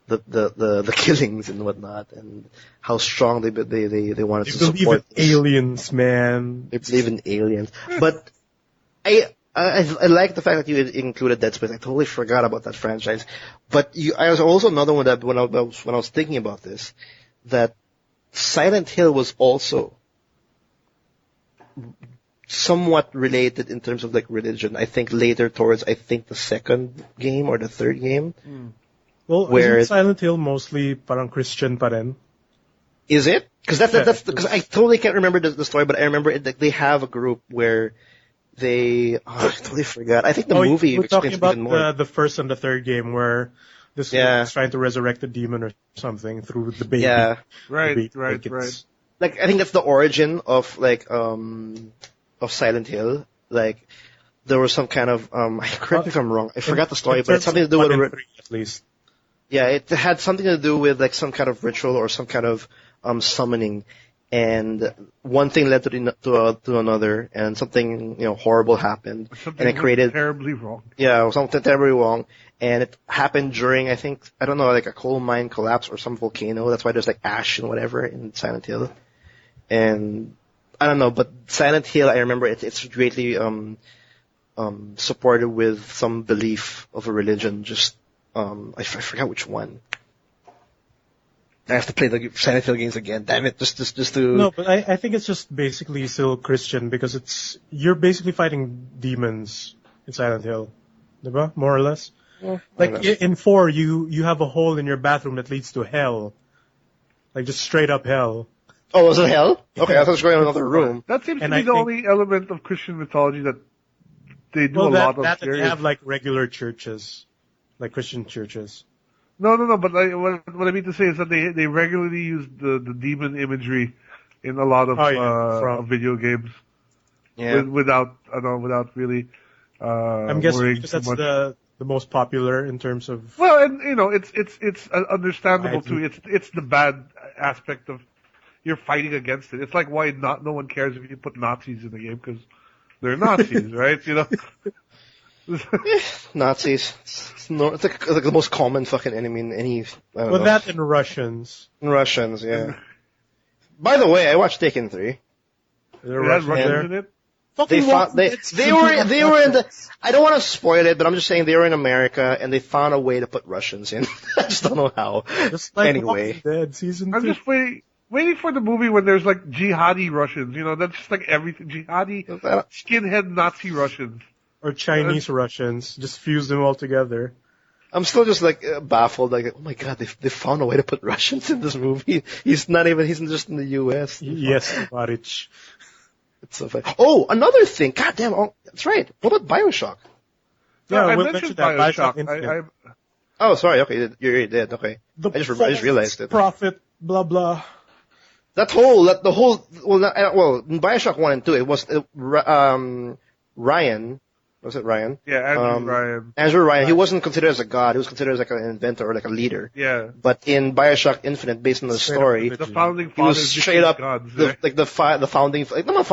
Speaker 1: the killings and whatnot, and how strong they wanted to support.
Speaker 2: They believe in aliens, man.
Speaker 1: They believe in aliens, but I like the fact that you included Dead Space. I totally forgot about that franchise. But I was also another one that when I was thinking about this, that Silent Hill was also somewhat related in terms of like religion. I think later towards the second game or the third game.
Speaker 2: Well,
Speaker 1: where
Speaker 2: isn't Silent Hill mostly parang Christian pa rin?
Speaker 1: Is it? Because because I totally can't remember the story, but I remember they have a group where I totally forgot. I think the movie
Speaker 2: we're talking
Speaker 1: explains
Speaker 2: about
Speaker 1: even more.
Speaker 2: the first and the third game where this is trying to resurrect a demon or something through the baby.
Speaker 1: Yeah,
Speaker 3: right.
Speaker 1: Like I think that's the origin of of Silent Hill. Like there was some kind of correct me if I'm wrong. I forgot the story, but it's something to do with
Speaker 2: at least.
Speaker 1: Yeah, it had something to do with like some kind of ritual or some kind of summoning, and one thing led to another, and something horrible happened, and it created
Speaker 3: terribly wrong.
Speaker 1: Yeah, something terribly wrong, and it happened during I don't know, like a coal mine collapse or some volcano. That's why there's like ash and whatever in Silent Hill, and I don't know, but Silent Hill, I remember it's greatly supported with some belief of a religion. Just I forgot which one. I have to play the Silent Hill games again. Damn it! Just to.
Speaker 2: No, but I think it's just basically still Christian because you're basically fighting demons in Silent Hill, diba? More or less.
Speaker 1: Yeah,
Speaker 2: like in 4, you have a hole in your bathroom that leads to hell, like just straight up hell.
Speaker 1: Oh, was it hell? Okay, I thought it was going in another room.
Speaker 3: That seems to be the only element of Christian mythology that they do a lot of.
Speaker 2: That they have like regular churches, like Christian churches.
Speaker 3: No, but what I mean to say is that they regularly use the demon imagery in a lot of video games.
Speaker 1: Yeah.
Speaker 3: Without really.
Speaker 2: I'm guessing because that's the most popular in terms of.
Speaker 3: Well, and it's understandable too. It's the bad aspect of you're fighting against it. It's like why no one cares if you put Nazis in the game because they're Nazis, right?
Speaker 1: Nazis. It's like the most common fucking enemy in any.
Speaker 2: That and Russians.
Speaker 1: Russians, yeah. By the way, I watched Taken 3.
Speaker 3: There are Russians in it.
Speaker 1: They were in the. I don't want to spoil it, but I'm just saying they were in America and they found a way to put Russians in. I just don't know how.
Speaker 2: Just like
Speaker 1: anyway,
Speaker 2: Dead season 2.
Speaker 3: I'm just waiting for the movie when there's like jihadi Russians. That's just like everything jihadi skinhead Nazi Russians.
Speaker 2: Or Chinese Russians, just fuse them all together.
Speaker 1: I'm still just like baffled, like, oh my god, they found a way to put Russians in this movie. He's just in the U.S.
Speaker 2: Yes, Barich.
Speaker 1: It's so funny. Oh, another thing, goddamn, that's right. What about BioShock?
Speaker 2: Yeah, we'll mention that. BioShock
Speaker 1: Oh, sorry, okay, you already did, okay. I just realized it.
Speaker 2: Profit, blah blah.
Speaker 1: In BioShock 1 and 2, it was, Ryan. Was it Ryan?
Speaker 3: Yeah, Ryan.
Speaker 1: Andrew Ryan. He wasn't considered as a god. He was considered as like an inventor or like a leader.
Speaker 3: Yeah.
Speaker 1: But in BioShock Infinite, based on the story,
Speaker 3: the founding
Speaker 1: he was straight up
Speaker 3: gods,
Speaker 1: the founding, like not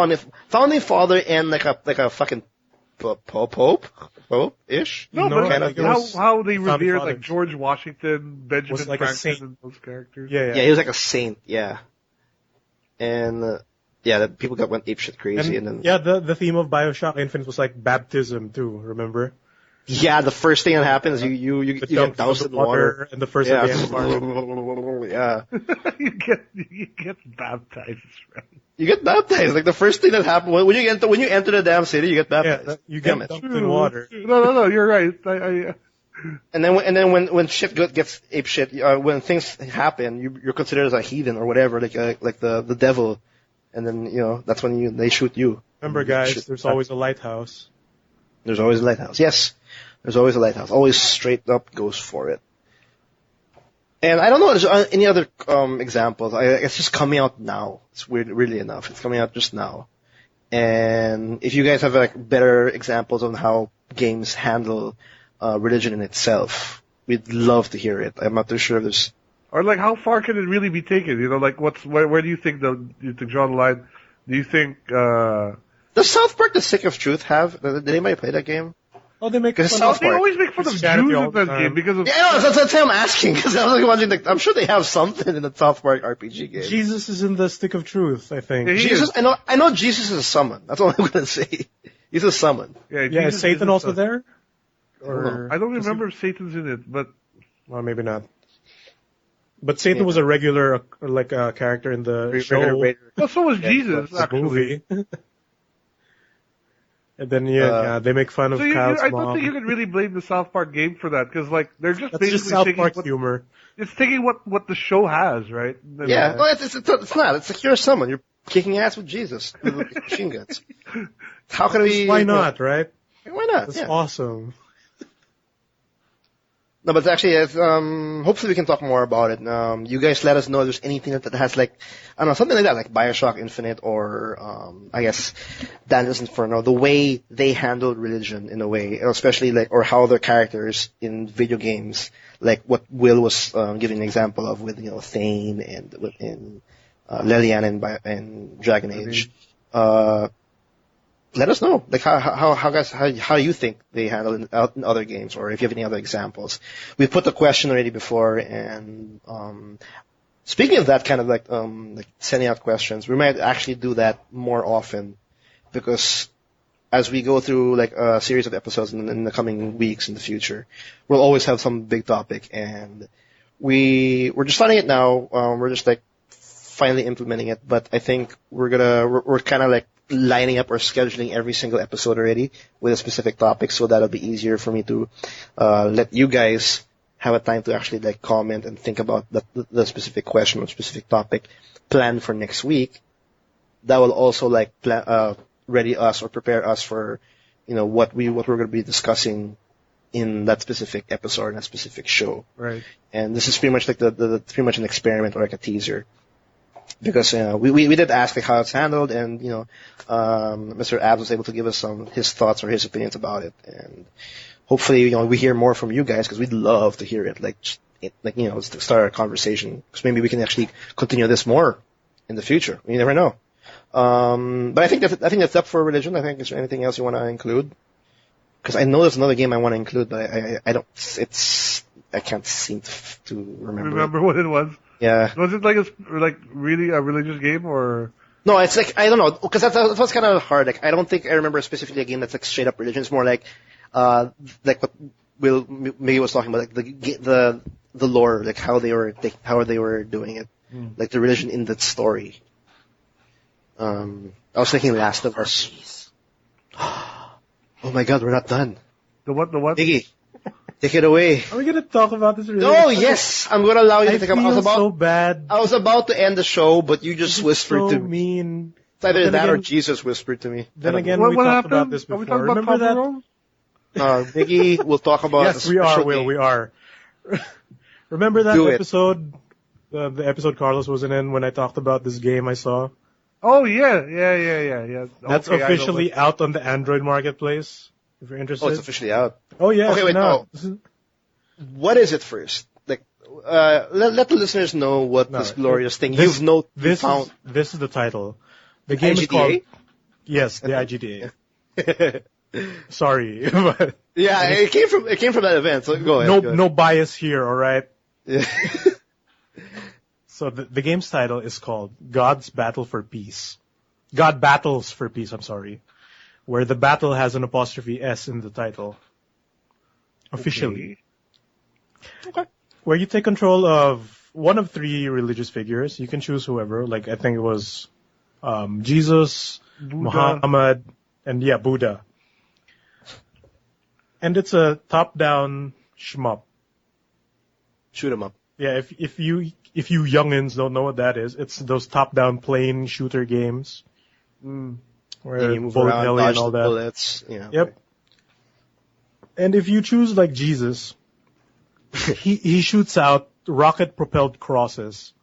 Speaker 1: founding father and like a fucking pope-ish.
Speaker 3: No, but
Speaker 1: kind of
Speaker 3: how they revered like George Washington, Benjamin
Speaker 2: like
Speaker 3: Franklin, and those characters.
Speaker 2: Yeah,
Speaker 1: he was like a saint. Yeah. And. That people went apeshit crazy, and then
Speaker 2: the theme of BioShock Infinite was like baptism too. Remember?
Speaker 1: Yeah, the first thing that happens, you get doused in water,
Speaker 2: and the first
Speaker 1: yeah,
Speaker 3: you get baptized, right?
Speaker 1: You get baptized. Like the first thing that happens when you enter the damn city, you get baptized.
Speaker 2: Yeah, you get dunked in water.
Speaker 3: No, you're right.
Speaker 1: And then when shit gets apeshit, when things happen, you're considered as a heathen or whatever, like the devil. And then, that's when they shoot you.
Speaker 2: Remember, guys, there's always a lighthouse.
Speaker 1: There's always a lighthouse. Yes. There's always a lighthouse. Always straight up goes for it. And I don't know if there's any other examples. It's just coming out now. It's weird, really enough. It's coming out just now. And if you guys have better examples on how games handle religion in itself, we'd love to hear it. I'm not too sure if there's...
Speaker 3: Or like, how far can it really be taken? Like, where do you think you draw the line? Do you think
Speaker 1: does South Park: The Stick of Truth have? Did anybody play that game?
Speaker 2: Oh, they make fun
Speaker 3: of. They always make fun of Jews in that game because of.
Speaker 1: Yeah, that's why I'm asking because I was like watching. I'm sure they have something in the South Park RPG game.
Speaker 2: Jesus is in the Stick of Truth, I think.
Speaker 1: Yeah, Jesus, I know Jesus is a summon. That's all I'm gonna say. He's a summon.
Speaker 2: Yeah, is Satan also there?
Speaker 3: Or I don't remember if Satan's in it, but
Speaker 2: well, maybe not. But Satan was a regular, character in the show.
Speaker 3: Well, so was Jesus, actually.
Speaker 2: Movie. And then they make fun of Kyle's mom.
Speaker 3: I don't think you can really blame the South Park game for that, because they're just
Speaker 2: basically just South Park humor.
Speaker 3: It's taking what the show has, right?
Speaker 1: Yeah, no, it's not. It's like you're someone. You're kicking ass with Jesus with machine guns. How can we?
Speaker 2: Why not, right?
Speaker 1: Why not?
Speaker 2: That's awesome.
Speaker 1: No, but actually, hopefully we can talk more about it. You guys let us know if there's anything that has I don't know, something like that, like BioShock Infinite or, I guess, Dante's Inferno, the way they handled religion in a way, especially or how their characters in video games, like what Will was giving an example of with, Thane and in Leliana and Dragon Age. Let us know, how you think they handle it in other games, or if you have any other examples. We put the question already before, and speaking of that kind of sending out questions, we might actually do that more often, because as we go through a series of episodes in the coming weeks in the future, we'll always have some big topic, and we're just starting it now. We're just finally implementing it, but I think we're kind of lining up or scheduling every single episode already with a specific topic, so that'll be easier for me to let you guys have a time to actually comment and think about the specific question or specific topic planned for next week. That will also ready us or prepare us for what we're going to be discussing in that specific episode and that specific show.
Speaker 2: Right.
Speaker 1: And this is pretty much pretty much an experiment or a teaser. Because we did ask how it's handled, and Mr. Abs was able to give us his thoughts or his opinions about it, and hopefully we hear more from you guys, because we'd love to hear it, to start a conversation, because maybe we can actually continue this more in the future. You never know. But I think that's up for religion. I think is there anything else you want to include? Because I know there's another game I want to include, but I can't seem to remember
Speaker 3: what it was.
Speaker 1: Yeah.
Speaker 3: Was it really a religious game, or?
Speaker 1: No, it's I don't know, because that was kind of hard. I don't think I remember specifically a game that's straight up religion. It's more like what Will maybe was talking about, the lore, how they were doing it, the religion in that story. I was thinking Last of Us. Oh my God, we're not done.
Speaker 3: The what?
Speaker 1: Iggy, take it away.
Speaker 2: Are we gonna talk about this?
Speaker 1: Oh yes, I'm gonna allow you to take a.
Speaker 2: So bad.
Speaker 1: I was about to end the show, but you just whispered to me.
Speaker 2: Mean.
Speaker 1: It's either that or Jesus whispered to me.
Speaker 2: Then again, we talked about this before. Remember that?
Speaker 1: Biggie, we'll talk about.
Speaker 2: Yes, we are. Will we are? Remember that episode? The episode Carlos wasn't in when I talked about this game I saw.
Speaker 3: Oh yeah.
Speaker 2: That's officially out on the Android marketplace. If you're interested.
Speaker 1: Oh, it's officially out.
Speaker 2: Oh yeah.
Speaker 1: Okay, wait. No. What is it first? Let the listeners know what this glorious thing found.
Speaker 2: This is the title. The game is called. Yes, the IGDA. Sorry, but
Speaker 1: yeah, it came from that event. So go ahead.
Speaker 2: No bias here. All right.
Speaker 1: Yeah.
Speaker 2: So the game's title is called God's Battle for Peace. God Battles for Peace. I'm sorry, where the battle has an apostrophe S in the title. Officially. Okay. Where you take control of one of three religious figures. You can choose whoever. I think it was Jesus,
Speaker 3: Buddha.
Speaker 2: Muhammad, and Buddha. And it's a top-down shmup.
Speaker 1: Shoot 'em up.
Speaker 2: Yeah, if you youngins don't know what that is, it's those top-down plane shooter games. Where
Speaker 1: you move
Speaker 2: bullet
Speaker 1: around,
Speaker 2: hell
Speaker 1: dodge
Speaker 2: and all
Speaker 1: the
Speaker 2: that.
Speaker 1: bullets. Yeah.
Speaker 2: Yep. And if you choose Jesus, he shoots out rocket-propelled crosses.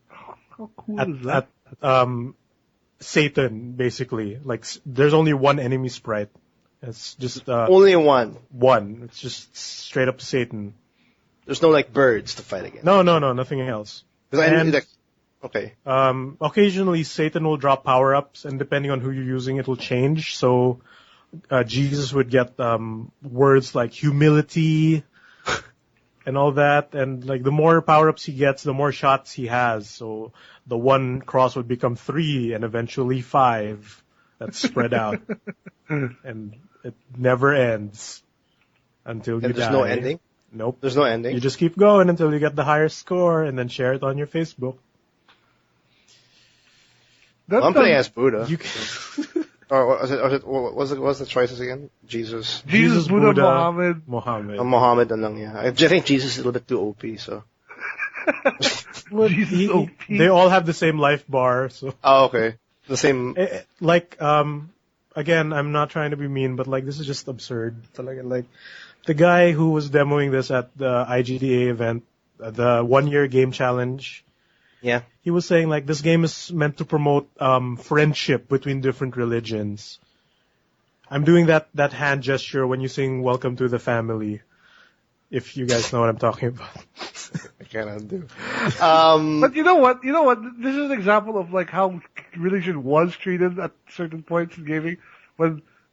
Speaker 3: How cool is that?
Speaker 2: At Satan, basically. There's only one enemy sprite. It's just
Speaker 1: only one.
Speaker 2: One. It's just straight up Satan.
Speaker 1: There's no birds to fight against.
Speaker 2: No, nothing else.
Speaker 1: Okay.
Speaker 2: Occasionally Satan will drop power-ups, and depending on who you're using, it will change. So, Jesus would get words like humility and all that, and the more power-ups he gets, the more shots he has. So the one cross would become 3 and eventually 5. That's spread out. and it never ends until you
Speaker 1: And there's
Speaker 2: die.
Speaker 1: no ending?
Speaker 2: Nope.
Speaker 1: There's no ending?
Speaker 2: You just keep going until you get the higher score, and then share it on your Facebook.
Speaker 1: I'm playing as Buddha.
Speaker 2: You can
Speaker 1: Or what's the choices again? Jesus,
Speaker 3: Buddha, Muhammad.
Speaker 1: Muhammad, and lang, yeah. I think Jesus is a little bit too OP, so.
Speaker 3: Jesus OP.
Speaker 2: They all have the same life bar, so.
Speaker 1: Oh, okay. The same.
Speaker 2: Again, I'm not trying to be mean, but like this is just absurd. Like the guy who was demoing this at the IGDA event, the 1 year game challenge.
Speaker 1: Yeah.
Speaker 2: He was saying like this game is meant to promote friendship between different religions. I'm doing that hand gesture when you sing "Welcome to the Family," if you guys know what I'm talking about.
Speaker 1: I cannot do.
Speaker 3: But you know what? This is an example of like how religion was treated at certain points in gaming.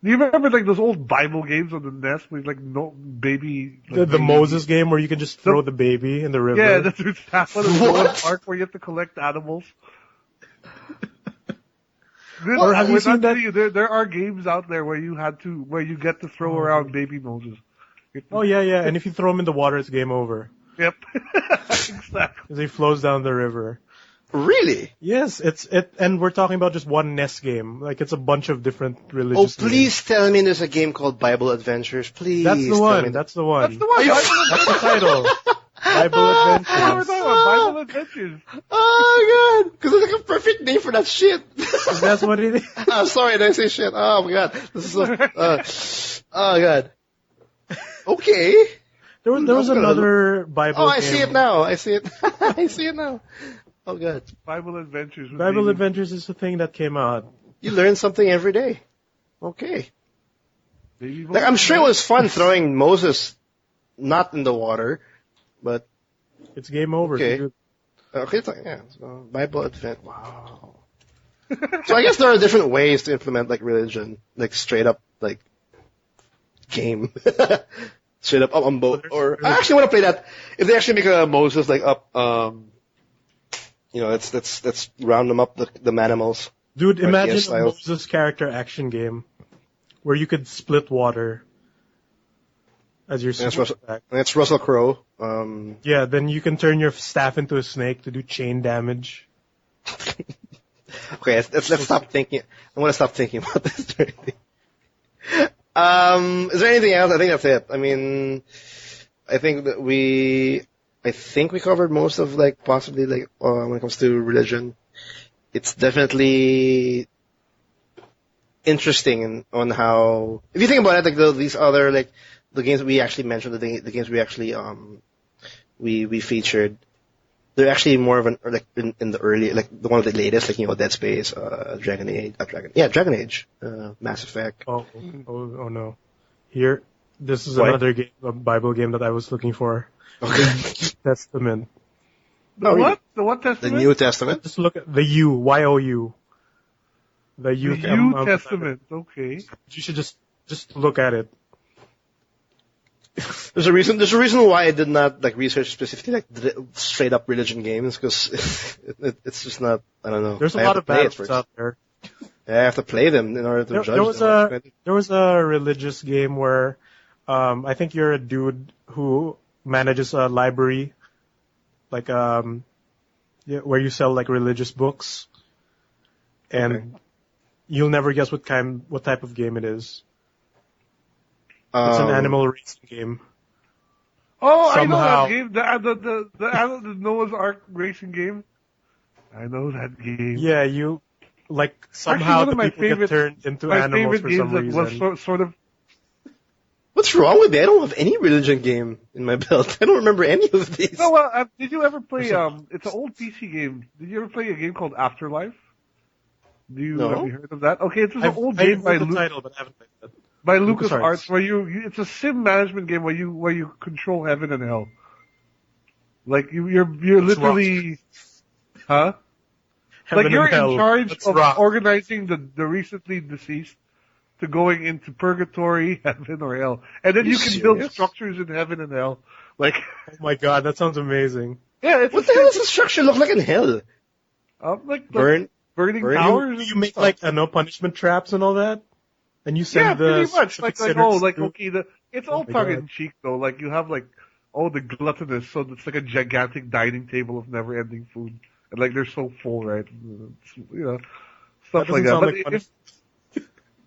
Speaker 3: Do you remember like those old Bible games on the NES with like no baby? Like,
Speaker 2: the Moses game where you can just throw the baby in the river.
Speaker 3: Yeah, that's that one. The one park where you have to collect animals.
Speaker 2: Or have you seen that?
Speaker 3: There are games out there where you get to throw around baby Moses.
Speaker 2: Oh yeah, and if you throw him in the water, it's game over.
Speaker 3: Yep, exactly.
Speaker 2: Because he flows down the river.
Speaker 1: Really?
Speaker 2: Yes, and we're talking about just one NES game. Like it's a bunch of different religious.
Speaker 1: Oh, please
Speaker 2: games.
Speaker 1: tell me there's a game called Bible Adventures. Please.
Speaker 2: That's the one.
Speaker 3: That's the
Speaker 2: one.
Speaker 3: That's the
Speaker 2: title. Bible Adventures.
Speaker 3: Oh, we're talking about Bible Adventures.
Speaker 1: Oh my god! Because it's like a perfect name for that shit.
Speaker 2: That's what it is.
Speaker 1: I'm sorry, did I say shit? Oh my god. This is so, oh god. Okay.
Speaker 2: There was another Bible.
Speaker 1: Oh, I
Speaker 2: game.
Speaker 1: see it now. I see it. I see it now. Oh god.
Speaker 3: Bible Adventures.
Speaker 2: Bible Adventures is the thing that came out.
Speaker 1: You learn something every day. Okay. Like, I'm sure it was fun throwing Moses not in the water, but
Speaker 2: it's game over.
Speaker 1: Okay. Okay. Yeah. So Bible Advent. Wow. So I guess there are different ways to implement like religion, like straight up like game. Straight up on boat. Or I actually want to play that. If they actually make a Moses like up, let's round them up the animals.
Speaker 2: Dude, imagine a Moses character action game where you could split water as your
Speaker 1: and it's Russell Crowe.
Speaker 2: Yeah, then you can turn your staff into a snake to do chain damage.
Speaker 1: Okay, let's stop thinking. I want to stop thinking about this. Is there anything else? I think that's it. I mean, I think we covered most of like possibly like when it comes to religion. It's definitely interesting on how, if you think about it, like these other like the games we actually mentioned, the games we actually we featured, they're actually more of an like in the early, like the one of the latest, like Dead Space, Dragon Age, Mass Effect.
Speaker 2: Oh no! Here, this is another game, a Bible game that I was looking for.
Speaker 1: Okay.
Speaker 2: Testament.
Speaker 3: The what? The what Testament?
Speaker 1: The New Testament.
Speaker 2: Just look at the YOU. The U.
Speaker 3: The New Testament. Okay.
Speaker 2: You should just look at it.
Speaker 1: There's a reason why I did not like research specifically like straight up religion games, because it's just not, I don't know.
Speaker 2: There's a lot of bad ones out there.
Speaker 1: Yeah, I have to play them in order to judge them.
Speaker 2: There was a religious game where I think you're a dude who manages a library, like where you sell like religious books, and you'll never guess what type of game it is. It's an animal racing game.
Speaker 3: Oh, somehow. I know that game. The Noah's Ark racing game. I know that game.
Speaker 2: Yeah, you like somehow the people get turned into animals for some reason.
Speaker 3: Was sort of.
Speaker 1: What's wrong with me? I don't have any religion game in my belt. I don't remember any of these.
Speaker 3: No, well, did you ever play? It's an old PC game. Did you ever play a game called Afterlife? Have you heard of that? Okay, it's an old game by
Speaker 2: title, but I haven't played that.
Speaker 3: By LucasArts, where it's a sim management game where you control heaven and hell. Like you're literally, huh?
Speaker 2: Heaven
Speaker 3: like you're
Speaker 2: and hell.
Speaker 3: in charge
Speaker 2: Let's
Speaker 3: of
Speaker 2: rock.
Speaker 3: organizing the recently deceased to going into purgatory, heaven, or hell, and then you can build structures in heaven and hell. Like,
Speaker 2: oh my god, that sounds amazing.
Speaker 3: Yeah,
Speaker 1: what the hell does the structure look like in hell?
Speaker 3: Burning towers.
Speaker 2: You make like punishment traps and all that. And you send
Speaker 3: pretty much.
Speaker 2: to...
Speaker 3: It's all tongue in cheek though. Like you have like, the gluttonous, so it's like a gigantic dining table of never-ending food, and like they're so full, right? It's, stuff like that. But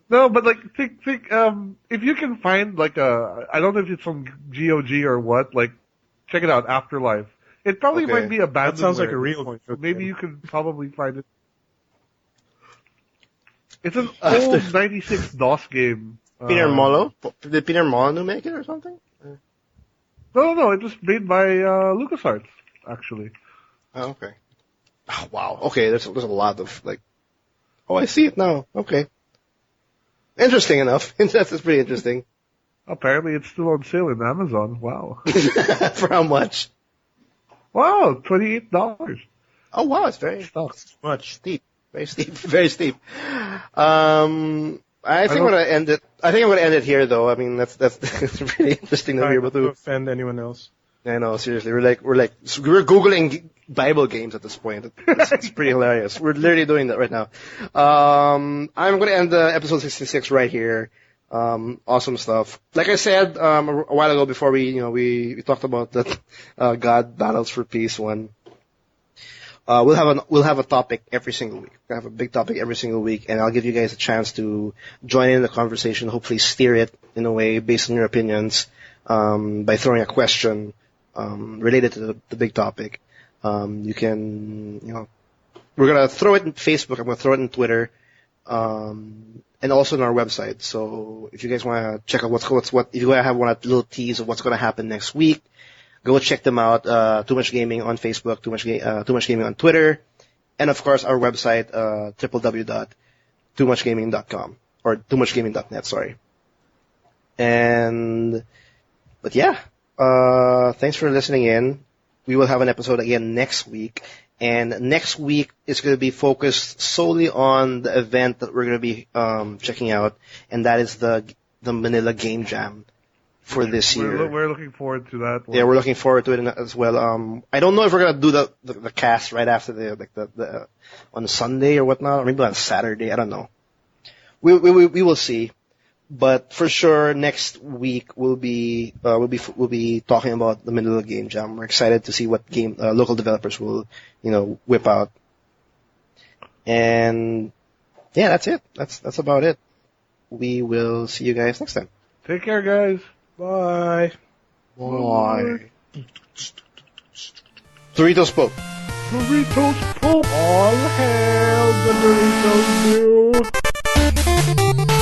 Speaker 3: no, but like think, if you can find like I don't know if it's on GOG or what, like check it out, Afterlife. It probably might be abandoned.
Speaker 2: That sounds like a real
Speaker 3: point, so maybe you can probably find it. It's an old 96 DOS game.
Speaker 1: Peter Molyneux? Did Peter Molyneux make it or something?
Speaker 3: No, it was made by LucasArts, actually.
Speaker 1: Oh, okay. Oh, wow. Okay, there's a lot of, like... Oh, I see it now. Okay. Interesting enough. That's pretty interesting.
Speaker 3: Apparently it's still on sale in Amazon. Wow.
Speaker 1: For how much?
Speaker 3: Wow, $28.
Speaker 1: Oh, wow, it's very
Speaker 2: much.
Speaker 1: Steep. Very steep. Very steep. I think I'm gonna end it here, though. I mean, that's really interesting that we're able to
Speaker 2: offend anyone else.
Speaker 1: I know, seriously. We're Googling Bible games at this point. It's pretty hilarious. We're literally doing that right now. I'm gonna end the episode 66 right here. Awesome stuff. Like I said, a while ago before we talked about the, God Battles for Peace one. We'll have a topic every single week. We'll have a big topic every single week, and I'll give you guys a chance to join in the conversation, hopefully steer it in a way based on your opinions, by throwing a question, related to the big topic. You can, we're gonna throw it in Facebook, I'm gonna throw it in Twitter, and also on our website. So if you guys wanna check out if you wanna have one little tease of what's gonna happen next week, go check them out. Too Much Gaming on Facebook, Too Much Gaming on Twitter, and of course our website, www.toomuchgaming.com or toomuchgaming.net. Sorry. But yeah, thanks for listening in. We will have an episode again next week, and next week is going to be focused solely on the event that we're going to be checking out, and that is the Manila Game Jam. For this year.
Speaker 3: We're looking forward to that one.
Speaker 1: Yeah, we're looking forward to it as well. I don't know if we're gonna do the cast right after the on Sunday or whatnot, or maybe on Saturday. I don't know. We will see. But for sure, next week we'll be talking about the Manila Game Jam. We're excited to see what local developers will whip out. And yeah, that's it. That's about it. We will see you guys next time.
Speaker 3: Take care, guys.
Speaker 2: Bye.
Speaker 3: Bye.
Speaker 1: Doritos Pope.
Speaker 3: Doritos Pope.
Speaker 2: All hail the Doritos do.